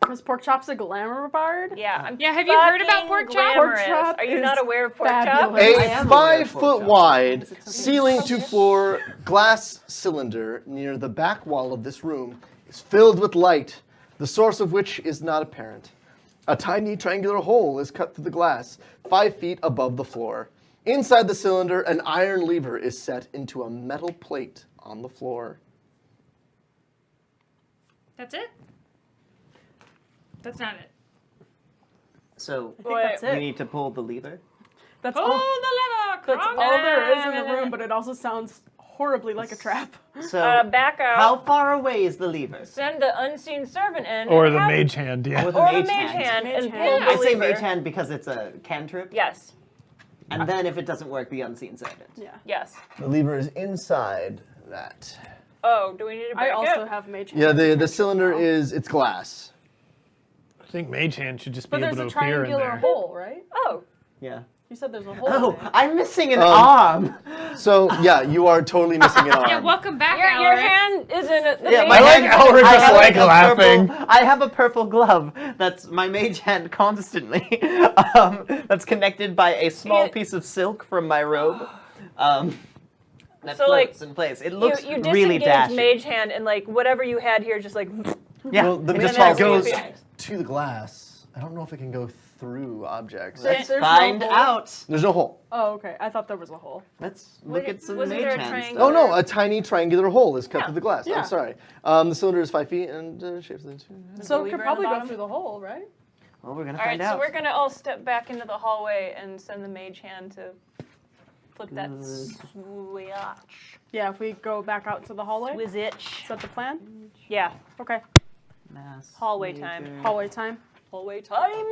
Because Pork Chop's a glamour bard. Yeah. Yeah, have you heard about fucking pork chop? glamorous. Pork chop Are you is not aware of pork fabulous. A I am aware of 5 pork foot chop. wide, Is it something ceiling to floor glass cylinder near the back wall of this room is filled with light, the source of which is not apparent. A tiny triangular hole is cut through the glass, 5 feet above the floor. Inside the cylinder, an iron lever is set into a metal plate on the floor. That's it? That's not it. So I think that's we it. need to pull the lever. That's Pull all. the lever. That's all there is in the room, but it also sounds horribly like a trap. So Back out. how far away is the lever? Send the unseen servant in. Or and the have- mage hand, yeah. Or the Or the mage mage hand. hand and Mage pull hand. the I say lever. mage hand because it's a cantrip. Yes. And then if it doesn't work, the unseen servant. Yeah. Yes. The lever is inside that. Oh, do we need to I back also up? have mage hand. Yeah, the cylinder it's glass. I think mage hand should just be But there's able a to appear in triangular there. hole, right? Oh. Yeah. You said there's a hole. Oh, in it. I'm missing an arm. So yeah, you are totally missing an arm. Yeah, welcome back, Your Alaric. hand isn't at the Yeah, mage my like hand. Alaric I just have like a laughing. I have a purple glove that's my mage hand constantly. That's connected by a small Yeah. piece of silk from my robe. That So, like, floats in place. It looks you really disengage dashing. mage hand and like whatever you had here just like Yeah. Well, the it mage just hand falls goes through. to the glass. I don't know if it can go through objects. Let's There's no find hole. out. There's no hole. Oh, okay. I thought there was a hole. Let's look Wait, at some wasn't mage there a hand triangle? stuff. Oh no, a tiny triangular hole is cut Yeah. through the glass. Yeah. I'm sorry. The cylinder is 5 feet and shapes into. So it lever could in probably the go bottom? through the hole, right? Well, we're gonna All right, find so out. we're gonna all step back into the hallway and send the mage hand to flip that switch. Yeah, if we go back out to the hallway. Is Switch. that the plan? Yeah. Okay. Mass Hallway major, time. Hallway time. Hallway time.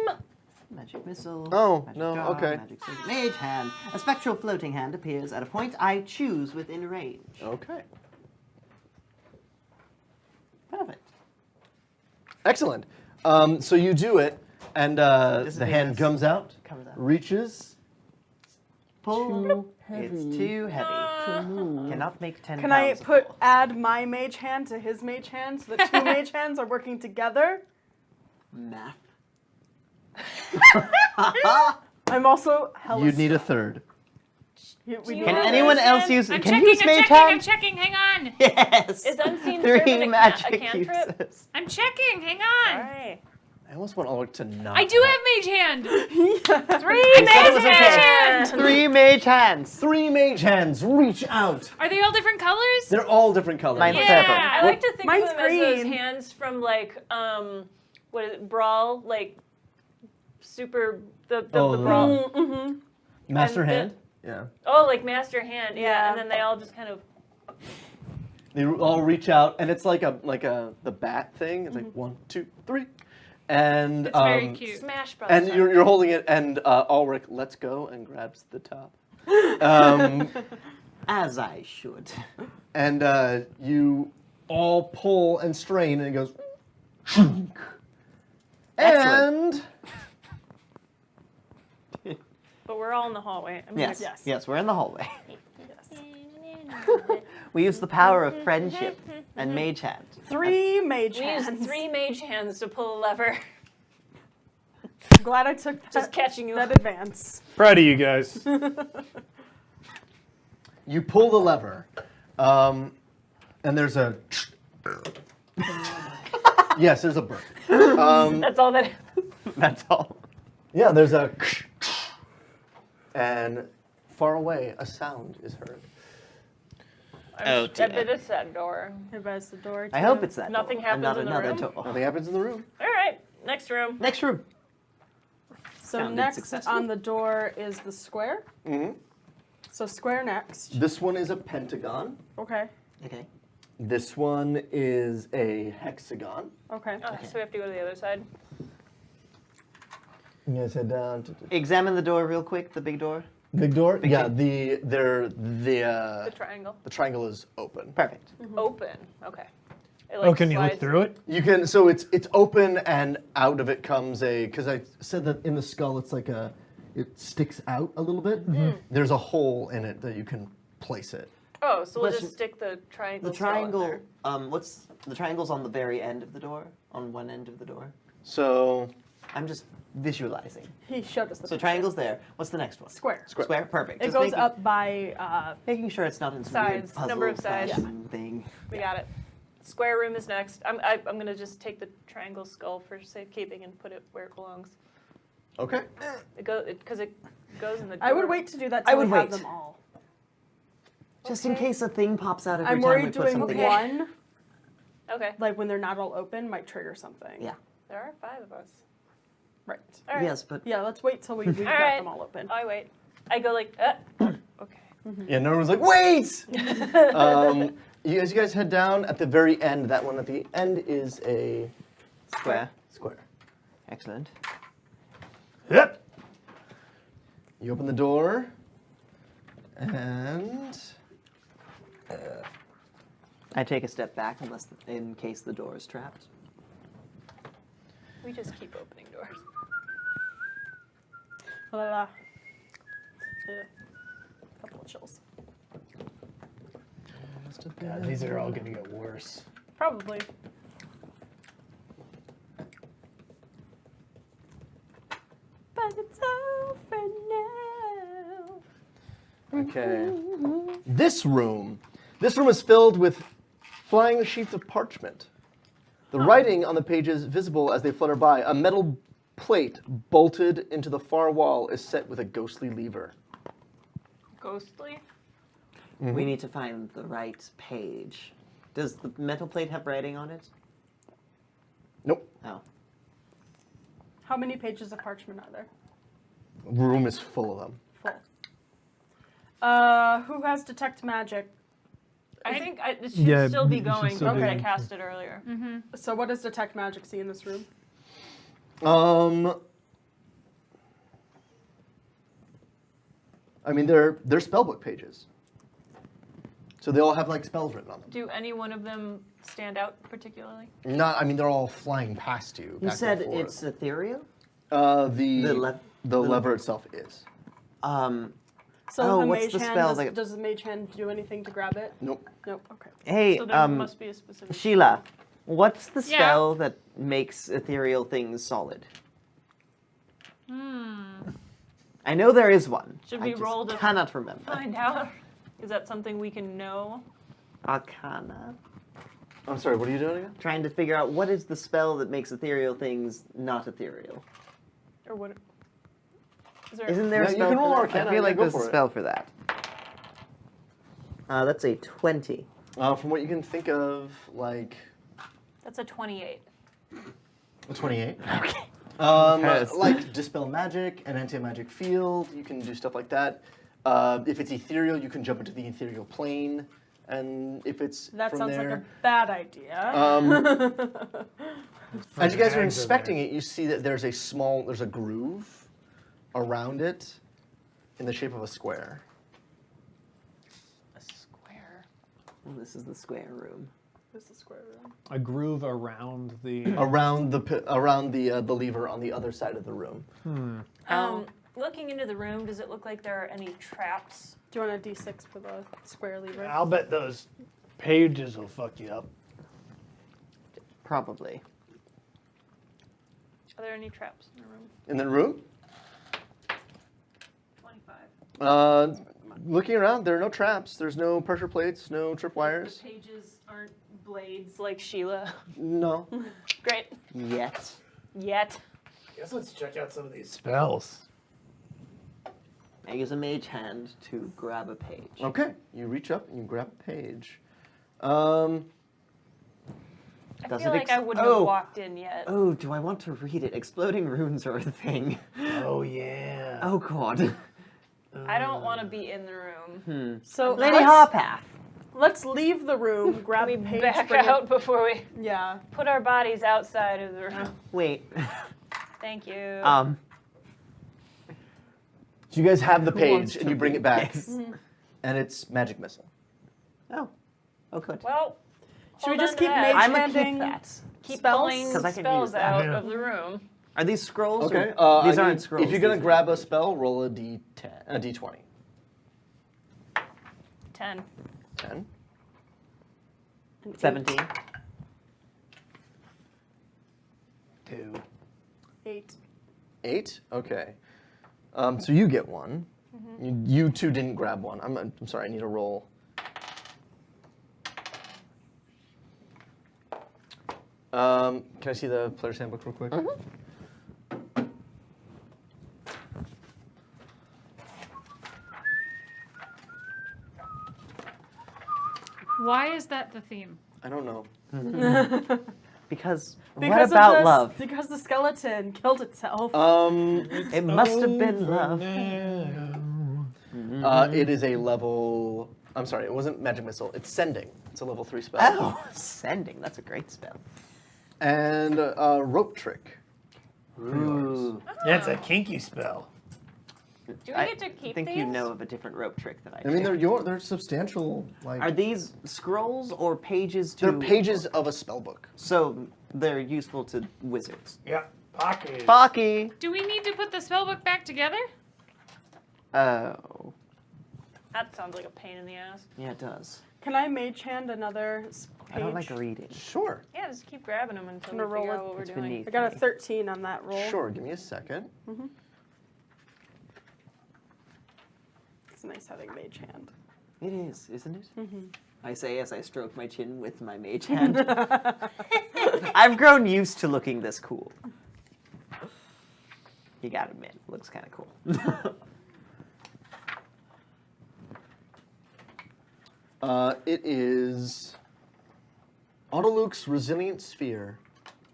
Magic missile. Oh, magic no, jar, okay. Magic sword, mage hand. A spectral floating hand appears at a point I choose within range. Okay. Perfect. Excellent. So you do it, and the hand comes out, reaches. Pull. It's too heavy. Cannot make 10 Can I pounds of put pull. add my mage hand to his mage hand so the two mage hands are working together? Math. I'm also hella. You'd need a third. We you Can have anyone mage else hand? use? I'm Can checking, you use I'm mage checking, I'm hand? checking, hang on. Yes. Is unseen Three servant a magic cantrip? uses. I'm checking, hang on. Sorry. I almost want Ulrich to not. I do have mage hand. Three said it mage was okay. hands. 3 mage hands. 3 mage hands reach out. Are they all different colors? They're all different colors. Mine's Yeah. purple. I like to think Mine's of them as those green. hands from like what is it, Brawl, like super the Oh, Brawl. Mm-hmm. Master and the- hand. Yeah. Oh, like Master Hand, yeah. Yeah. And then they all just kind of They all reach out, and it's like the bat thing. It's like 1, 2, 3, and It's very cute. Smash Brothers. and you're holding it, and Ulrich lets go and grabs the top. As I should. And you all pull and strain, and it goes. Excellent. And But we're all in the hallway. I mean, Yes. Yes. Yes, we're in the hallway. We use the power of friendship and mage hand. 3 mage we hands. used 3 mage hands to pull a lever. I'm glad I took that, Just catching you that up. advance. Proud of you guys. you pull the lever, and there's a. Yes, there's a burp. That's all that. That's all. Yeah, there's a. And far away, a sound is heard. Oh, I dear. bet it's that door. Everybody's the door. I hope it's that Nothing door, and not happens in the another room? door. Nothing happens in the room. All right, next room. Next room. So Sounded next successful. on the door is the square. Mm-hmm. So square next. This one is a pentagon. Okay. Okay. This one is a hexagon. Okay. Oh, so we have to go to the other side. You guys head down. Examine the door real quick, the big door. Big door? Big Yeah, thing. The triangle. the triangle is open. Perfect. Open. Okay. It, Oh, can you look slides- through it? You can, so it's open and out of it comes because I said that in the skull it's like it sticks out a little bit. There's a hole in it that you can place it. Oh, so we'll Question. just stick the triangle. The skull in triangle. there. What's the triangle's on the very end of the door? On one end of the door. So I'm just visualizing. He showed us the So picture. triangle's there. What's the next one? Square. Square. Perfect. It Just goes making, up by Making sure it's not in some Sides, weird puzzle number of sides. fashion thing. We got it. Square room is next. I'm gonna just take the triangle skull for safekeeping and put it where it belongs. okay. Because it goes in the. I would door. wait to do that I till we would have wait. them all. Just in case a thing pops out every I'm time we worried put doing something. one, Okay. like when they're not all open, might trigger something. Yeah. There are 5 of us. Right. All right. Yes, but Yeah, let's wait till we've got right. them all open. I wait. I go like, okay. Yeah, no one's like, wait! You guys head down at the very end. That one at the end is a square. square. Excellent. Yep. You open the door, and I take a step back in case the door is trapped. We just keep opening doors. Yeah. Couple of chills. God, these are all gonna get worse. Probably. But it's over now. okay. This room is filled with flying sheets of parchment. The writing on the pages visible as they flutter by. A metal plate bolted into the far wall is set with a ghostly lever. Ghostly? We need to find the right page. Does the metal plate have writing on it? Nope. Oh. How many pages of parchment are there? The room is full of them. Full. Who has detect magic? I think it should Yeah, still be it should going still be because I going. cast it earlier. So what does detect magic see in this room? I mean, they're spellbook pages. So they all have like spells written on them. Do any one of them stand out particularly? Not, I mean, they're all flying past you. You back and said forth. it's ethereal? The lever itself is. So Oh, the what's mage the hand, spell does, that- does the mage hand do anything to grab it? Nope. Nope. Okay. Hey, So there must be a specific. Sheila, what's the Yeah. spell that makes ethereal things solid? I know there is one. Should I we just roll to cannot remember. find out? Is that something we can know? Arcana. I'm sorry, what are you doing again? Trying to figure out what is the spell that makes ethereal things not ethereal. Or what? Is there Isn't there Yeah, a you spell can roll for that? Arcana, I feel yeah, like go there's a for it. spell for that. That's a 20. From what you can think of, like That's a 28. a 28. Okay. Um, like dispel magic and anti-magic field. You can do stuff like that. If it's ethereal, you can jump into the ethereal plane, and if it's That from sounds there, like a bad idea. as you guys are inspecting it, you see that there's a groove around it in the shape of a square. A square. Well, this is the square room. This is the square room. A groove around the. Around the lever on the other side of the room. Looking into the room, does it look like there are any traps? Do you want a d6 for the square lever? I'll bet those pages will fuck you up. Probably. Are there any traps in the room? In the room, 25. looking around, there are no traps. There's no pressure plates, no tripwires. The pages aren't blades like Sheila. No. Great. Yet. Yet. Guess let's check out some of these spells. I use a mage hand to grab a page. Okay, you reach up and you grab a page. I Does feel it like I wouldn't oh. have walked in yet. Oh, do I want to read it? Exploding runes are a thing. Oh yeah. Oh god. I don't want to be in the room. So Lady let's, Harpath. let's leave the room, grab a We page, back bring it- out before we Yeah. put our bodies outside of the room. Wait. Thank you. So you guys have the Who wants page and to you bring be it back, this? and it's magic missile. Oh. Oh, good. Well, Should we hold just on to keep that. mage I'm gonna keep handing that. Keep spells? pulling 'Cause I can spells use that. out Yeah. of the room. Are these scrolls? Okay. Or, these I aren't need- scrolls. If you're gonna these are- grab a spell, roll a d10, a d20. 10. 10. 17. 2. 8. 8. Okay. So you get one. You two didn't grab one. I'm sorry. I need to roll. Can I see the player's handbook real quick? Why is that the theme? I don't know. Because, what Because about of the, love? Because the skeleton killed itself. It must have been love. It is a level. I'm sorry. It wasn't magic missile. It's sending. It's a level 3 spell. Oh, sending. That's a great spell. And rope trick. Ooh. That's a kinky spell. Do we I get to keep think these? you know of a different rope trick that I I mean, do. they're substantial. Like Are these scrolls or pages to... they're pages of a spell book. So they're useful to wizards. Yeah. Pocket. Pocky! Do we need to put the spellbook back together? Oh. That sounds like a pain in the ass. Yeah, it does. Can I mage hand another page? I don't like reading. Sure. Yeah, just keep grabbing them until I'm we gonna figure roll out it. what we're It's doing. beneath I got a me. 13 on that roll. Sure. Give me a second. It's nice having mage hand. It is, isn't it? I say as I stroke my chin with my mage hand. I've grown used to looking this cool. You gotta admit, it looks kind of cool. It is Autoluke's Resilient Sphere.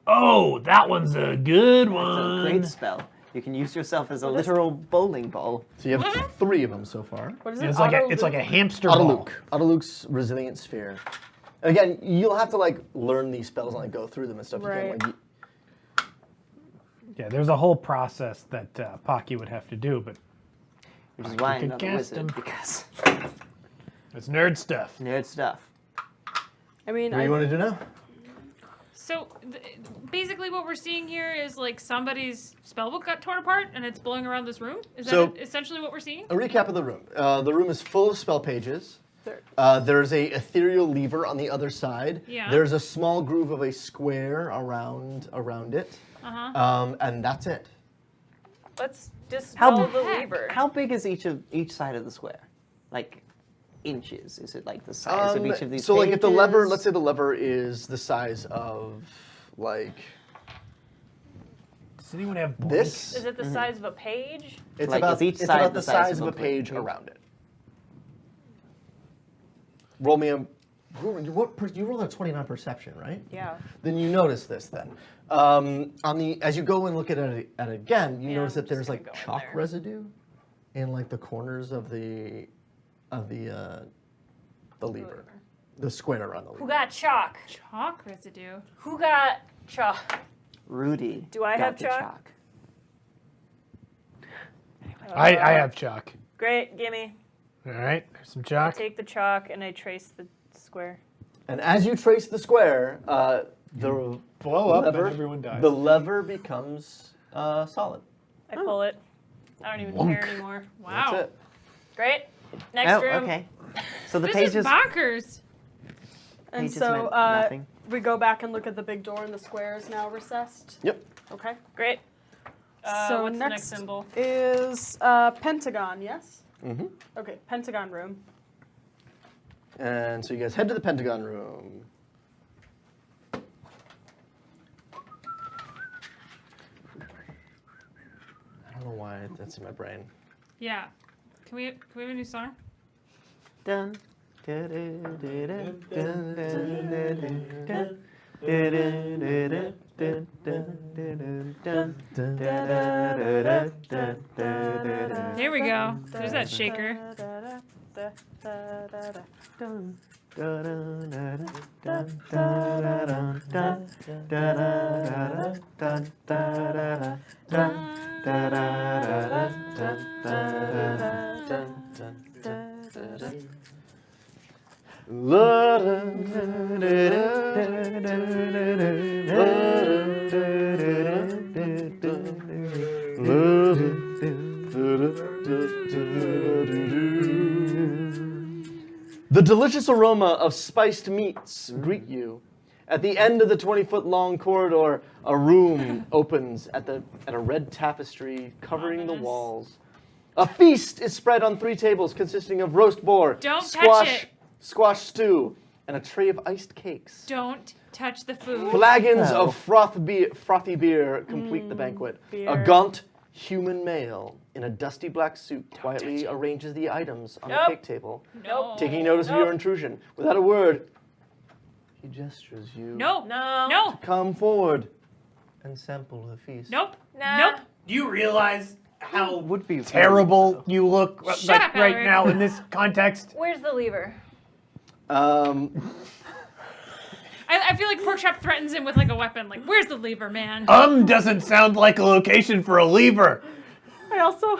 Oh, that one's a good It's a one. great spell. You can use yourself as a literal bowling ball. So you have 3 of them so far. What is it? It's like a hamster ball. Autoluke. Autoluke's Resilient Sphere. Again, you'll have to like learn these spells and like go through them and stuff. Right. You can't, like, Yeah, there's a whole process that Pocky would have to do, but Which is You why I'm could not a cast wizard, them. because it's nerd stuff. nerd stuff. I mean, what do you want to do now? So basically, what we're seeing here is like somebody's spellbook got torn apart and it's blowing around this room. Is So- that essentially what we're seeing? A recap of the room. The room is full of spell pages. There's a ethereal lever on the other side. Yeah. There's a small groove of a square around it. And that's it. Let's How, dispel the lever. how big is each side of the square? Like inches? Is it like the size of each of these So like if the lever, pages? let's say the lever is the size of like Does anyone have this. Is it the size of a page? It's Like, about, is each it's side about the the size size of of a a page page? around it. Roll me a. You rolled a 29 perception, right? Yeah. Then you notice this. Then as you go and look at it again, you Yeah, notice I'm that there's just gonna like go in chalk there. residue in like the corners of the lever, the square around the Who lever. got chalk? Chalk residue. Who got chalk? Rudy. Do I got have the chalk? I have chalk. Great, gimme. All right, there's some chalk. Take the chalk and I trace the square. And as you trace the square, the Blow up lever, and everyone dies. the lever becomes solid. I pull it. I don't even care anymore. Wow. That's it. Great. Next Oh, room. okay. So the This pages. is bonkers. And Pages so meant nothing. we go back and look at the big door, and the square is now recessed. Yep. Okay. Great. So what's the next next symbol? is Pentagon. Yes. Mm-hmm. Okay. Pentagon room. And so you guys head to the Pentagon room. I don't know why that's in my brain. Yeah. Can we have a new song? Dun, dun, dun, dun, dun, dun, dun, dun, dun, dun, dun, dun, dun. There we go. There's that shaker. Dun, The delicious aroma of spiced meats greet you. At the end of the 20-foot long corridor, a room opens at a red tapestry covering the walls. A feast is spread on 3 tables consisting of roast boar, Don't touch it. squash stew, and a tray of iced cakes. Don't touch the food. Flagons of frothy beer complete the banquet. beer. A gaunt human male in a dusty black suit quietly arranges the items on the Nope. cake table, No. taking notice of your intrusion. Without a word, he gestures you No. No. No. come forward and sample the feast. Nope. Nah. Nope. Do you realize how Would be terrible you look Shut up, right Alaric. now in this context? Where's the lever? I feel like Porkchop threatens him with like a weapon. Like, where's the lever, man? Doesn't sound like a location for a lever. I also.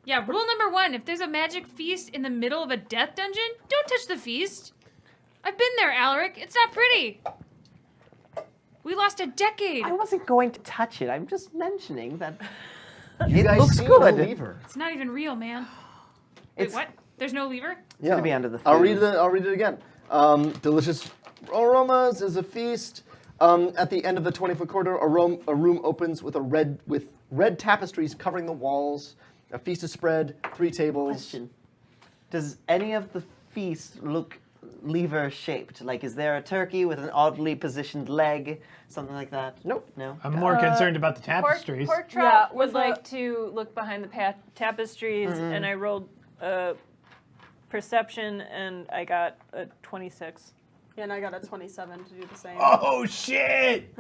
Yeah, rule number 1, if there's a magic feast in the middle of a death dungeon, don't touch the feast. I've been there, Alaric. It's not pretty. We lost a decade. I wasn't going to touch it. I'm just mentioning that You it guys looks see good. the lever. It's not even real, man. Wait, It's what? There's no lever? Yeah. gonna be under the I'll food. read it again. Delicious aromas is a feast. At the end of the 20-foot corridor, a room opens with red tapestries covering the walls. A feast is spread, 3 tables. Question. Does any of the feast look lever shaped? Like, is there a turkey with an oddly positioned leg? Something like that? Nope. No? I'm more concerned about the tapestries. Pork Yeah, chop with would the- like to look behind the tapestries, and I rolled perception, and I got a 26. Yeah, and I got a 27 to do the same. Oh shit!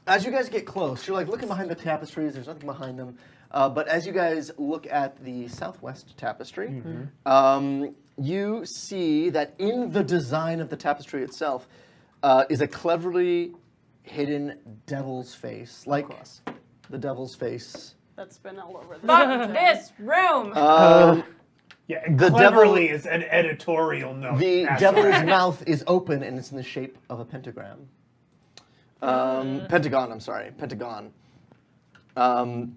As you guys get close, you're like looking behind the tapestries. There's nothing behind them. But as you guys look at the southwest tapestry, you see that in the design of the tapestry itself is a cleverly hidden devil's face, like the devil's face. That's been all over the Fuck this room! Yeah, The cleverly is an editorial note. The That's devil's right. mouth is open and it's in the shape of a pentagram. Pentagon, I'm sorry. Pentagon. And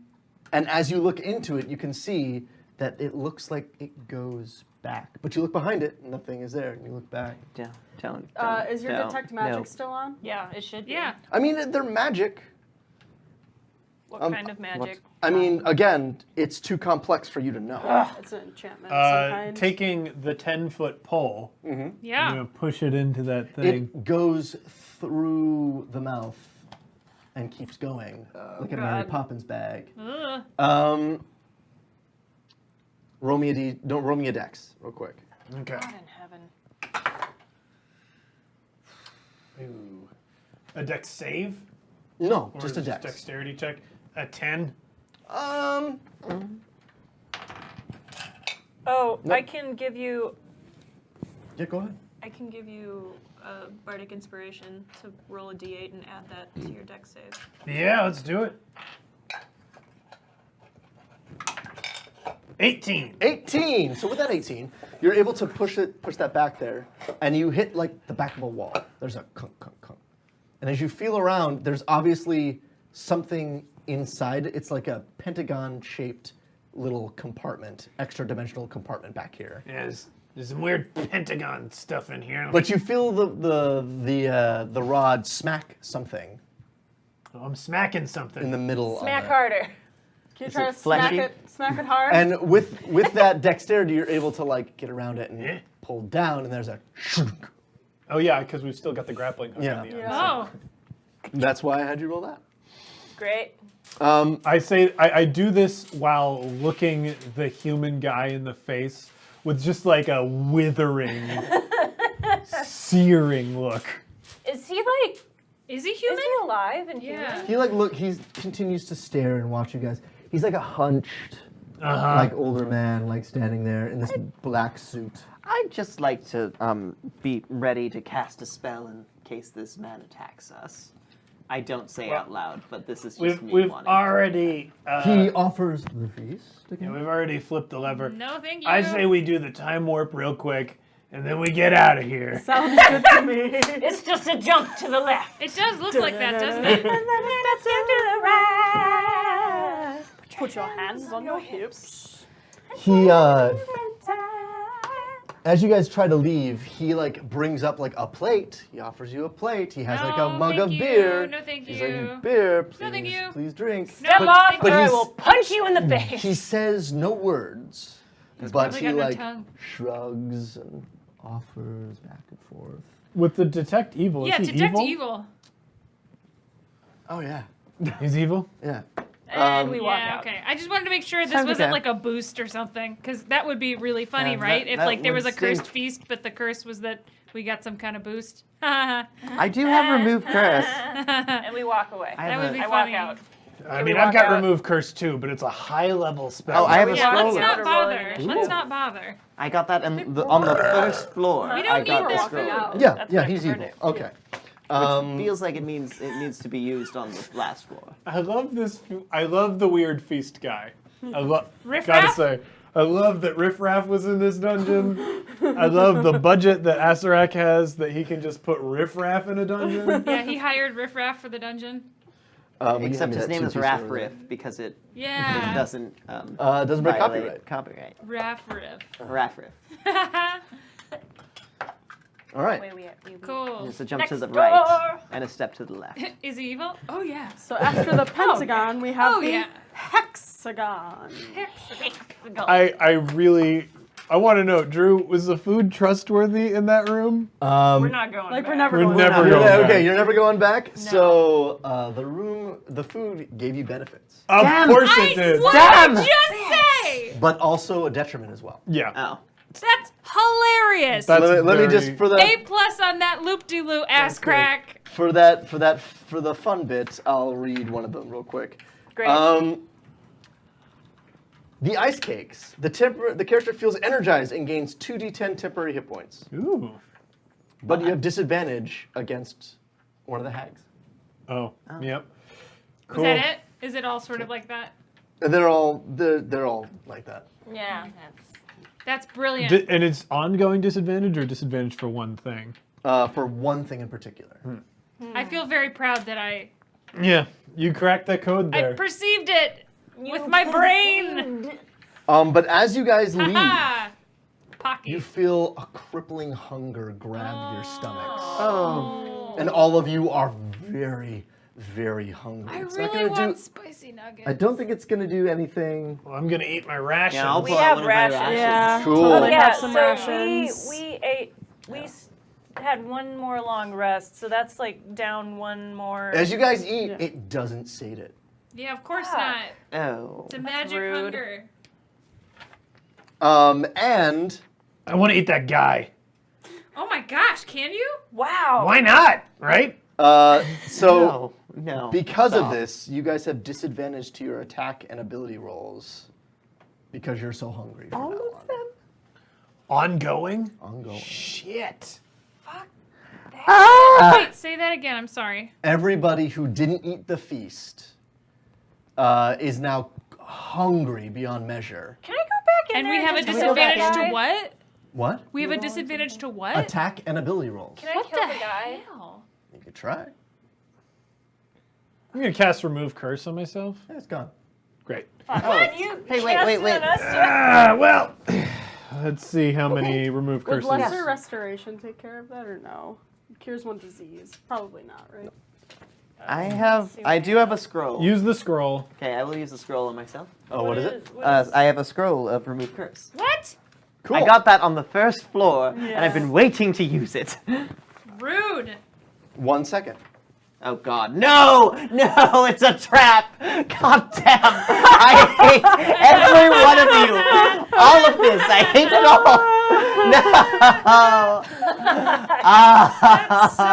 as you look into it, you can see that it looks like it goes back. But you look behind it, and nothing is there. And you look back. Don't. Is your don't, detect magic no. still on? Yeah, it should be. Yeah. I mean, they're magic. What kind of what- magic? I mean, again, it's too complex for you to know. It's an enchantment of some kind. Taking the 10-foot pole, Yeah. I'm gonna push it into that thing. It goes through the mouth and keeps going, like a Mary God. Poppins bag. Ugh. Roll me a dex, real quick. Okay. God in heaven. Ooh. A dex save? No, Or just a is it dex. Dexterity check. A 10. Um, Oh, Nope. I can give you bardic inspiration to roll a d8 and add that to your dex save. Yeah, let's do it. 18. 18. So with that 18, you're able to push that back there, and you hit like the back of a wall. There's a clunk, clunk, clunk. And as you feel around, there's obviously something inside. It's like a pentagon-shaped little compartment, extra-dimensional compartment back here. Yeah, there's some weird pentagon stuff in here. But you feel the rod smack something I'm smacking something. in the middle Smack of it. harder. Can you Is try it to smack fleshy? it hard? And with that dexterity, you're able to like get around it and Yeah. pull down, and there's a shunk. Oh yeah, because we've still got the grappling hook Yeah. on the end. Yeah. Oh. That's why I had you roll that. Great. I do this while looking the human guy in the face with just like a withering, searing look. Is he like? Is he Is human? he alive and Yeah. human? He continues to stare and watch you guys. He's like a hunched, like older man, like standing there in this black suit. I'd just like to be ready to cast a spell in case this man attacks us. I don't say out loud, but this is just me We've wanting already He offers the feast again. we've already flipped the lever. No, thank you. I say we do the time warp real quick, and then we get out of here. Sounds good to me. It's just a jump to the left. It does look like that, doesn't it? Put your hands on your hips. He as you guys try to leave, he like brings up like a plate. He offers you a plate. He has like a No, mug thank of you. beer. No, thank He's you. like, beer, please, No, thank you. please drink. Step off, but or I he's- will punch you in the face. He says no words, but probably he got no like tongue. shrugs and offers back and forth. With the detect evil, Yeah, is he detect evil? evil. Oh yeah, He's evil? yeah. And we walk Yeah, out. okay. I just wanted to make sure this Sounds wasn't okay. like a boost or something, because that would be really funny, Yeah, right? that- If that like there was a would cursed stink. feast, but the curse was that we got some kind of boost. I do have remove curse. And we walk away. I That have would a- be I walk funny. out. I Can mean, we I've walk got out? remove curse too, but it's a high level spell. Oh, I have a Yeah, let's scroll. not bother. Rolling Let's not bother. I got that on the first floor. We don't I need got their the food. scroll. Yeah, That's yeah, what I he's preferred evil. it. Okay. Which feels like it needs to be used on the last floor. I love this. I love the weird feast guy. I love. Riff Gotta Raff? say, I love that Riff Raff was in this dungeon. I love the budget that Asarak has that he can just put Riff Raff in a dungeon. Yeah, he hired Riff Raff for the dungeon. Will you Except hand me his that name is two-piece Raff over Riff because it Yeah. doesn't doesn't break violate copyright. copyright. Raff Riff. Raff Riff. All right. Wait, we Cool. Just a jump to Next the right door. and a step to the left. Is he evil? Oh yeah. So after the pentagon, we have Oh, the yeah. hexagon. I want to know, Drew, was the food trustworthy in that room? We're not going Like back. we're never We're going never back. going back. Okay, you're never going back. So the food gave you benefits, Of Damn. course it did. What Damn! did I just say? but also a detriment as well. Yeah. Oh. That's hilarious. That's Let me very- just for the A+ on that loop-de-loo ass great. crack. for the fun bit, I'll read one of them real quick. Great. The ice cakes. The character feels energized and gains 2d10 temporary hit points, Ooh. but you have disadvantage against one of the hags. Oh. Yep. Is Cool. that it? Is it all sort of like that? And they're all like that. Yeah. That's brilliant. And it's ongoing disadvantage or disadvantage for one thing? For one thing in particular. I feel very proud that I Yeah. You cracked that code there. perceived it with my brain. But as you guys leave, Ha! Pocky. you feel a crippling hunger grab your stomachs. Oh. And all of you are very, very hungry. I It's not really gonna want do. spicy nuggets. I don't think it's gonna do anything. Well, I'm gonna eat my rations. Yeah, I'll We pull out have one of my rations. rations. Yeah. Cool. Totally Yeah, have some so rations. we ate. Had one more long rest, so that's like down one more. As you guys eat, Yeah. it doesn't sate it. Yeah, of course Ah. not. Oh. It's a magic rude. hunger. And I want to eat that guy. Oh my gosh, can you? Wow. Why not? Right? so No. because Stop. of this, you guys have disadvantage to your attack and ability rolls because you're so hungry. From All now of on. them? Ongoing? Ongoing. Shit. Ah! Wait, say that again. I'm sorry. Everybody who didn't eat the feast is now hungry beyond measure. Can I go back in And there we have a just kill that disadvantage guy? to what? What? We have a disadvantage to what? Attack and ability rolls. Can I What kill the the guy? hell? You could try. I'm gonna cast remove curse on myself. Yeah, it's gone. Great. What? You Hey, wait, cast wait, it wait. on us yet? Well, let's see how many remove Would curses. lesser restoration take care of that or no? Cures one disease. Probably not, right? I do have a scroll. Use the scroll. Okay, I will use the scroll on myself. Oh, what is it? I have a scroll of remove curse. What? Cool. I got that on the first floor, and Yeah. I've been waiting to use it. Rude. 1 second. Oh God, no, no, it's a trap. God damn, I hate every one of you. All of this, I hate it all. No. So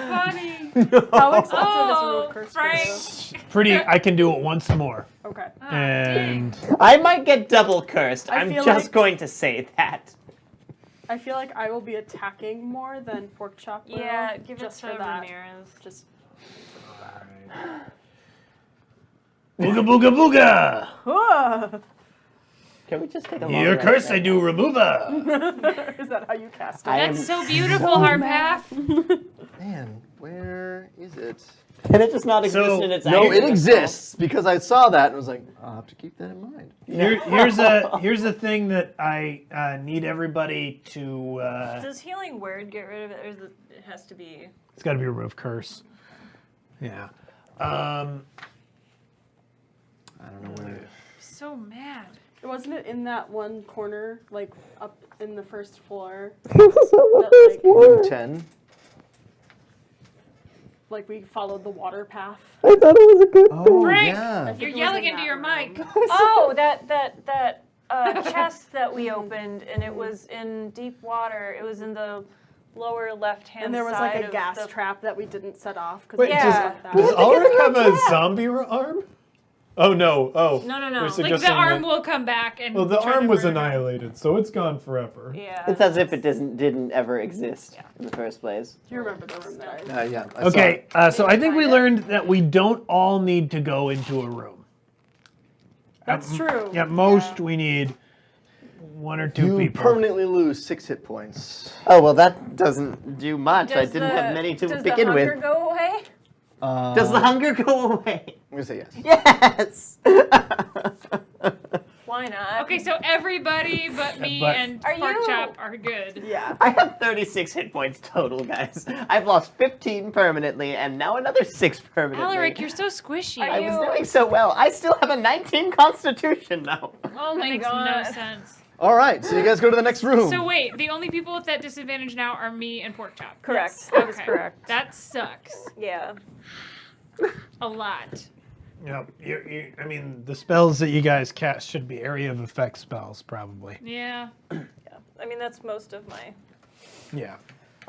funny. How expensive is Oh, remove curse for you? Frank. Pretty. I can do it once more. Okay. And I might get double cursed. I I'm feel just like- going to say that. I feel like I will be attacking more than Pork Chop will. Yeah, give just it for to that. Ramirez. Just Booga booga booga! Ah! Can we just take a long Your rest curse right I do remover. Is that how you cast it? I am That's so beautiful, Harpath. Man, where is it? Can it just not exist So- in its No, aggregate it exists because I saw that and was like, I'll have to keep that in mind. Here's a thing that I need everybody to. Does healing word get rid of it, or is it has to be? It's got to be remove curse. Yeah. I don't know where. So mad. Wasn't it in that one corner, like up in the first floor? Room 10. Like we followed the water path. I thought it was a good Oh, Frank! yeah. You're it was yelling in into that your room. mic. Oh, that chest that we opened, and it was in deep water. It was in the lower left-hand And there was side like a of gas the... trap that we didn't set off. Wait, Yeah. does Ulrich have a zombie arm? Oh no! Oh. No, no, no. You're Like the suggesting arm that- will come back and. Well, the try arm to was murder. annihilated, so it's gone forever. Yeah. It's as if it didn't ever exist in the first place. Do you remember the room that I? Yeah, I saw Okay, it. so I think we learned that we don't all need to go into a room. That's true. At most, we need one or two You people. permanently lose 6 hit points. Oh well, that doesn't do much. I Does didn't have many to does begin the hunger with. go away? Does the hunger go away? I'm gonna say yes. Yes. Why not? Okay, so everybody but me But- and Are Pork you- Chop are good. Yeah. I have 36 hit points total, guys. I've lost 15 permanently, and now another 6 permanently. Alaric, you're so squishy. Are I was you- doing so well. I still have a 19 Constitution though. Oh, makes no God. sense. All right, so you guys go to the next room. So wait, the only people with that disadvantage now are me and Pork Chop. Correct. Okay. That is correct. That sucks Yeah. a lot. Yep. I mean, the spells that you guys cast should be area of effect spells, probably. Yeah. I mean, that's most of my... Yeah.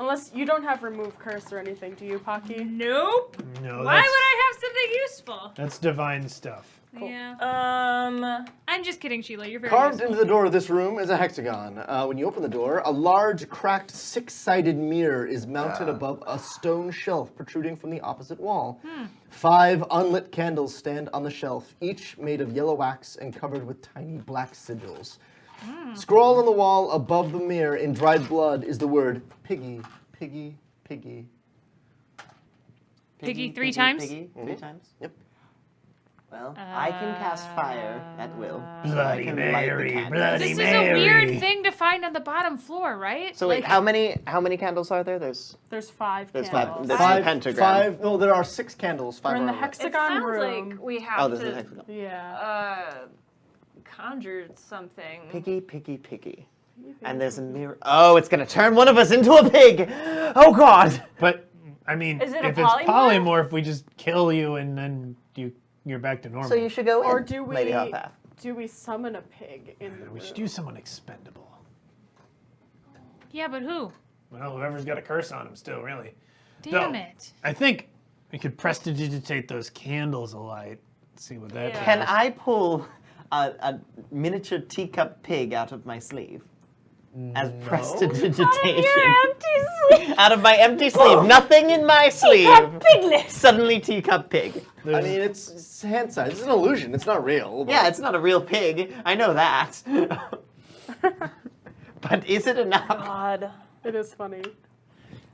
Unless you don't have remove curse or anything, do you, Pocky? Nope. No, Why would that's, I have something useful? that's divine stuff. Yeah. I'm just kidding, Sheila. You're very Carved useful. into the door of this room is a hexagon. When you open the door, a large, cracked, 6-sided mirror is mounted above a stone shelf protruding from the opposite wall. 5 unlit candles stand on the shelf, each made of yellow wax and covered with tiny black sigils. Scrawled on the wall above the mirror in dried blood is the word piggy, piggy, piggy. Piggy 3 times? Piggy, 3 times? Yep. Well, I can cast fire at will. So I Bloody can light the Mary, candles. bloody This is Mary. a weird thing to find on the bottom floor, right? So wait, Like, how many candles are there? There's 5 There's candles. 5. There's Five, a pentagram. no, there are 6 candles. 5 We're in are the unlit. hexagon It sounds room. like we Oh, have this is to hexagon. Yeah. Conjure something. Piggy, piggy, piggy. And there's a mirror. Oh, it's gonna turn one of us into a pig. Oh God. But I mean, Is it a if it's polymorph? polymorph, we just kill you and then you're back to normal. So you should go Or in, do we Lady Hotpath. do we summon a pig in the room? We should use someone expendable. yeah, but who? Well, whoever's got a curse on him, still really. Damn No. it. I think we could prestidigitate those candles alight. See what that Yeah. Can does. I pull a miniature teacup pig out of my sleeve? As prestidigitation. Out of my empty sleeve. Nothing in my sleeve. Piglet. Suddenly teacup pig. I mean, it's hand size. It's an illusion. It's not real. but- Yeah, it's not a real pig. I know that. But is it enough? God. It is funny.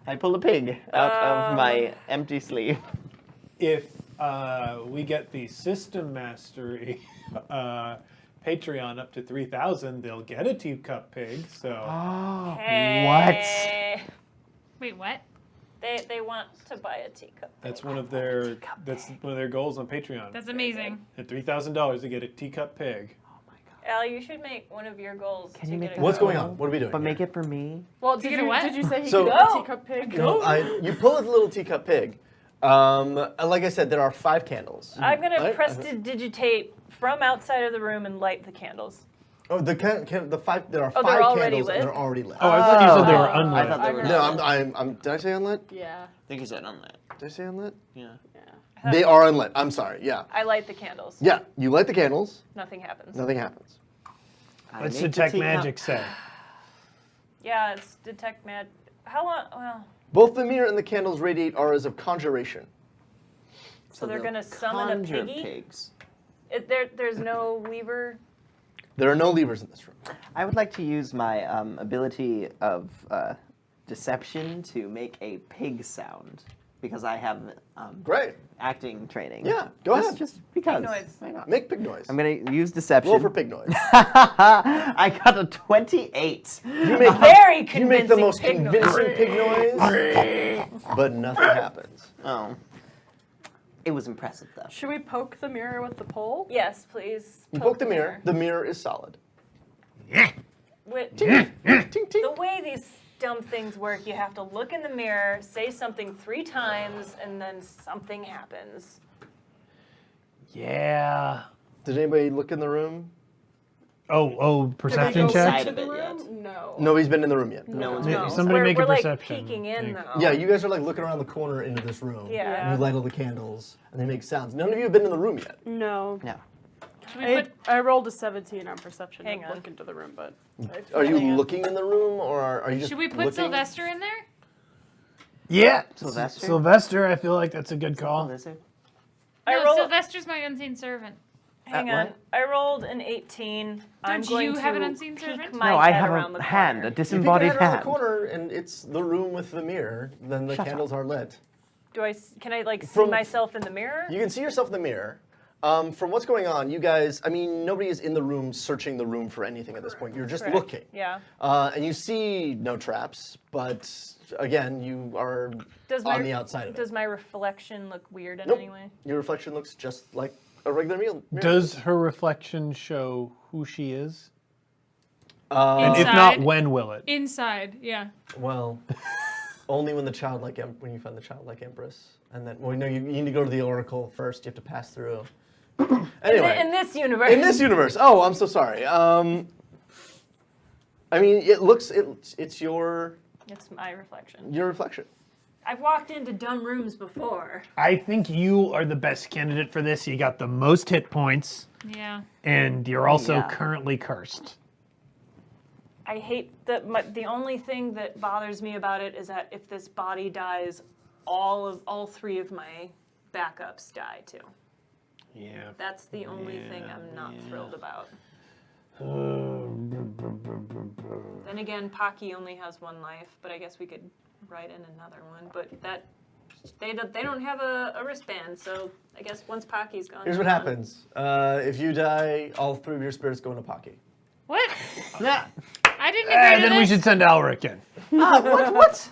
I pull a pig out of my empty sleeve. If we get the system mastery Patreon up to 3,000, they'll get a teacup pig. So Hey. Wait, what? They want to buy a teacup. that's one of their goals on Patreon. That's amazing. At $3,000 to get a teacup pig. Al, you should make one of your goals. Can to you get make a What's that? going on? What are we doing? But here? make it for me. Well, get a what? did you say he So- could get Go. a teacup pig? No, you pull a little teacup pig. Like I said, there are 5 candles. I'm gonna Right? prestidigitate from outside of the room and light the candles. Oh, the 5. There are Oh, 5 they're already candles, lit? and they're already lit. Oh, I thought you said they were I unlit. thought they were. No, I'm. Did I say unlit? Yeah. I think you said unlit. Did I say unlit? Yeah. They are unlit. I'm sorry. Yeah. I light the candles. Yeah. You light the candles. Nothing happens. Nothing happens. What's make the detect teacup- magic say? Yeah, it's detect mag. How long? Well, Both the mirror and the candles radiate auras of conjuration. so they're they'll gonna summon a conjure piggy. pigs. There's no lever. There are no levers in this room. I would like to use my ability of deception to make a pig sound because I have Great. acting training. Yeah, go Just- ahead. Just because. noise. Why not? Make pig noise. I'm gonna use deception. Roll for pig noise. I got a 28. You make Very you convincing. make the most pig noise. convincing pig noise, but nothing happens. Oh. It was impressive though. Should we poke the mirror with the pole? Yes, please. You poke the mirror. The mirror is solid. Wait, Ting, ting. the way these dumb things work, you have to look in the mirror, say something 3 times, and then something happens. Yeah. Did anybody look in the room? Oh, Did we perception go check? Inside into of the it yet. room? No. Nobody's been in the room yet. No one's Yeah, been. somebody make a we're perception. Like peeking in Like- though. Yeah, you guys are like looking around the corner into this room. Yeah. And you light all the candles, and they make sounds. None of you have been in the room yet. No. No. Should we put I rolled a 17 on perception Hang to on. look into the room, but. Are you looking in the room, or are you just should we put looking? Sylvester in there? Yeah. Sylvester? Sylvester, I feel like that's a good call. Lizard? I No, rolled. Sylvester's my unseen servant. Hang on. I rolled an 18. I'm Don't going you to have an unseen peek servant? my No, I head have around the a hand, corner. a You peek your disembodied head around hand. the corner, and it's the room with the mirror. Then the Shut candles are lit. Can I like see From- myself in the mirror? You can see yourself in the mirror. From what's going on, you guys, I mean, nobody is in the room searching the room for anything at this point. You're just Correct. looking. Yeah. And you see no traps, but again, you are on the outside of it. Does my reflection look weird in Nope. any way? Your reflection looks just like a regular mirror. Does her reflection show who she is? And If not, Inside. when will it? Inside, yeah. well, only when when you find the childlike empress, and then well, no, you need to go to the oracle first. You have to pass through. Anyway, In this universe. in this universe. Oh, I'm so sorry. I mean, it's your It's my reflection. reflection. I've walked into dumb rooms before. I think you are the best candidate for this. You got the most hit points, Yeah. and you're also Yeah. currently cursed. I hate that. The only thing that bothers me about it is that if this body dies, all 3 of my backups die too. Yeah. That's the only thing I'm not thrilled about. Then again, Pocky only has 1 life, but I guess we could write in another one. But they don't have a wristband, so I guess once Pocky's gone. Here's what they're gone. happens. If you die, all 3 of your spirits go into Pocky. What? Yeah. I didn't agree to And then we this. should send Alric in. What?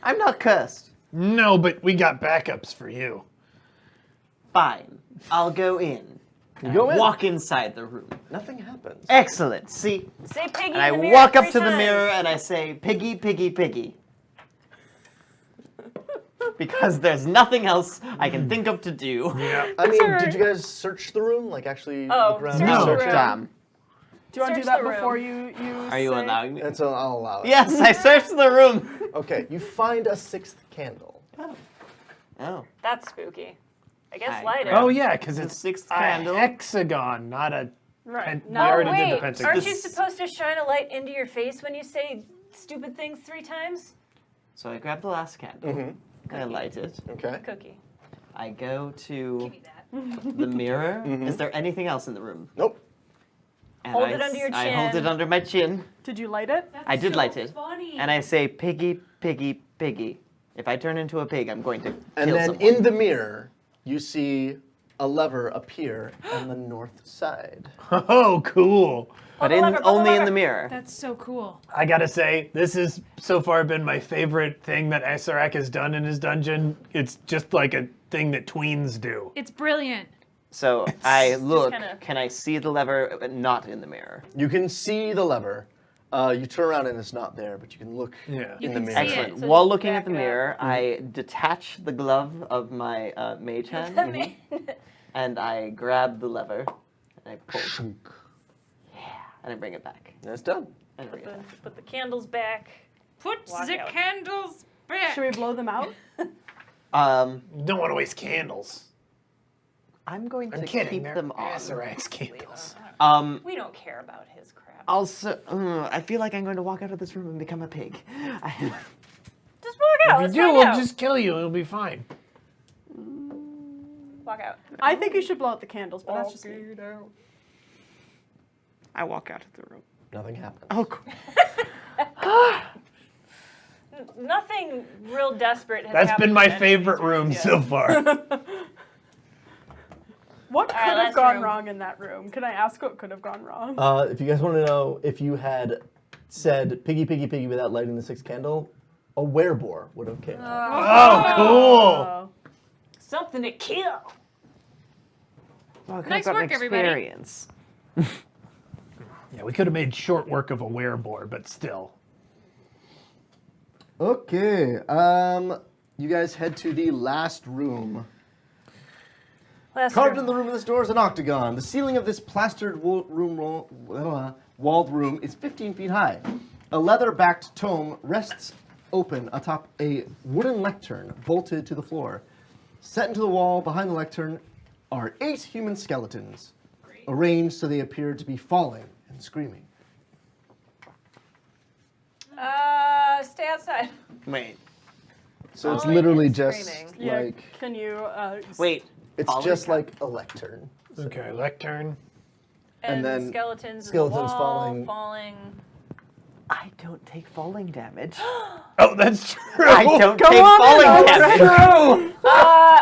I'm not cursed. No, but we got backups for you. Fine. I'll go in. You go in. Walk inside the room. Nothing happens. Excellent. See? Say piggy And I in the mirror walk up 3 to the times. mirror and I say, piggy, piggy, piggy. Because there's nothing else I can think of to do. Yeah. I mean, alright. did you guys search the room? Like actually Oh, look around? search and the search room. it? Damn. Do you want to do Search that the before room. you Are you say? allowing me? And so I'll allow it. Yes, I searched the room. Okay, you find a 6th candle. Oh. That's spooky. I guess I light it. Oh, yeah, because The it's 6th a candle. hexagon, not a... Right. we No, already wait. did the pentagon. Aren't you This- supposed to shine a light into your face when you say stupid things 3 times? So I grab the last candle. Mm-hmm. I light it. Okay. Cookie. I go to Give me that. the mirror. Is there anything else in the room? Nope. And Hold I it under your I hold chin. it under my chin. Did you light it? I did so light it. Funny. And I say, piggy, piggy, piggy. If I turn into a pig, I'm going to And kill then someone. in the mirror, you see a lever appear on the north side. Oh, cool. But Pull the lever, pull the only in lever. the mirror. That's so cool. I gotta say, this has so far been my favorite thing that Asarak has done in his dungeon. It's just like a thing that tweens do. It's brilliant. So I look. kinda- Can I see the lever not in the mirror? You can see the lever. You turn around and it's not there, but you can look Yeah. You in the can mirror. see it. Excellent. So While just looking back at the it up. mirror, I detach the glove of my mage hand, and I grab the lever, and I pull. Yeah, and I bring it back. And it's done. And I bring it back. Put the candles back. Put Walk the out. candles back. Should we blow them out? Um, Don't want to waste candles. I'm going to I'm kidding. keep They're them on. Azarax candles. We don't care about his crap. Also, I feel like I'm going to walk out of this room and become a pig. Just walk out. If Let's you do, find we'll out. just kill you. It'll be fine. Walk out. I think you should blow out the candles, but that's just me. I walk out of the room. Nothing happens. Oh, cool. Nothing real desperate has That's happened been my in any of favorite these room rooms so yet. far. What could All right, have last gone room. wrong in that room? Can I ask what could have gone wrong? If you guys want to know, if you had said piggy, piggy, piggy without lighting the sixth candle, a werebore would have came out. Oh, cool. Oh. Something to kill. Well, 'cause Nice I've got work, everybody. experience. Yeah, we could have made short work of a werebore, but still. Okay. You guys head to the last room. Carved in the room of this door is an octagon. The ceiling of this plastered walled room is 15 feet high. A leather-backed tome rests open atop a wooden lectern bolted to the floor. Set into the wall behind the lectern are 8 human skeletons, arranged so they appear to be falling and screaming. Stay outside. Wait. So it's Falling literally and just screaming. Yeah, like can you? Wait. it's Falling just count? like a lectern. Okay, lectern. And then skeletons, skeletons in the wall, falling. I don't take falling damage. Oh, that's true. I don't Come take on falling in, damage.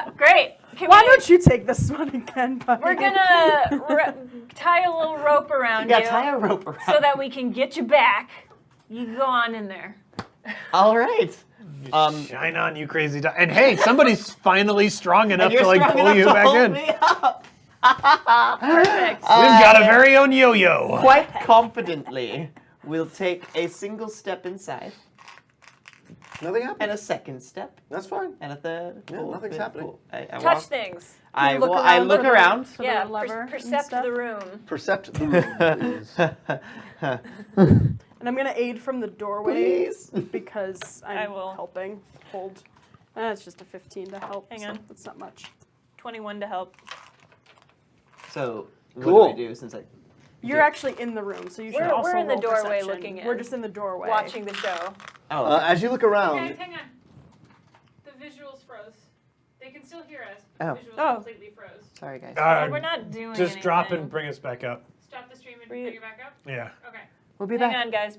True. Great. Can Why we, don't you take this one again, buddy? We're gonna tie a little rope around You you, gotta tie a rope around. so that we can get you back. You go on in there. All right. Shine on, you crazy dog. And hey, somebody's finally strong enough You're to like strong pull enough you to back hold in. me up. Perfect. We've got a very own yo-yo. Quite confidently, we'll take a single step inside, Nothing happened. and a second step, That's fine. and a third. Yeah, fourth, nothing's fifth, happening. fourth. I Touch walk- things. I look wa- I around look for the- around. for the Yeah, lever and percept stuff? the room. Percept the room, please. And I'm gonna aid from the doorway Please. because I I'm will. helping hold. It's just a 15 to help. Hang so on. That's not much. 21 to help. So, what Cool. do I do since I? You're actually in the room, so you should We're- also we're in the roll doorway perception. looking in. We're just in the doorway. Watching the show. Oh, As you look around, Guys, hang on. The visuals froze. They can still hear us. Oh. The visuals Oh. completely froze. sorry guys. We're not doing Just drop anything. and bring us back up. Stop the stream and Re- bring it back up. Yeah. Okay. We'll be Hang back. on, guys.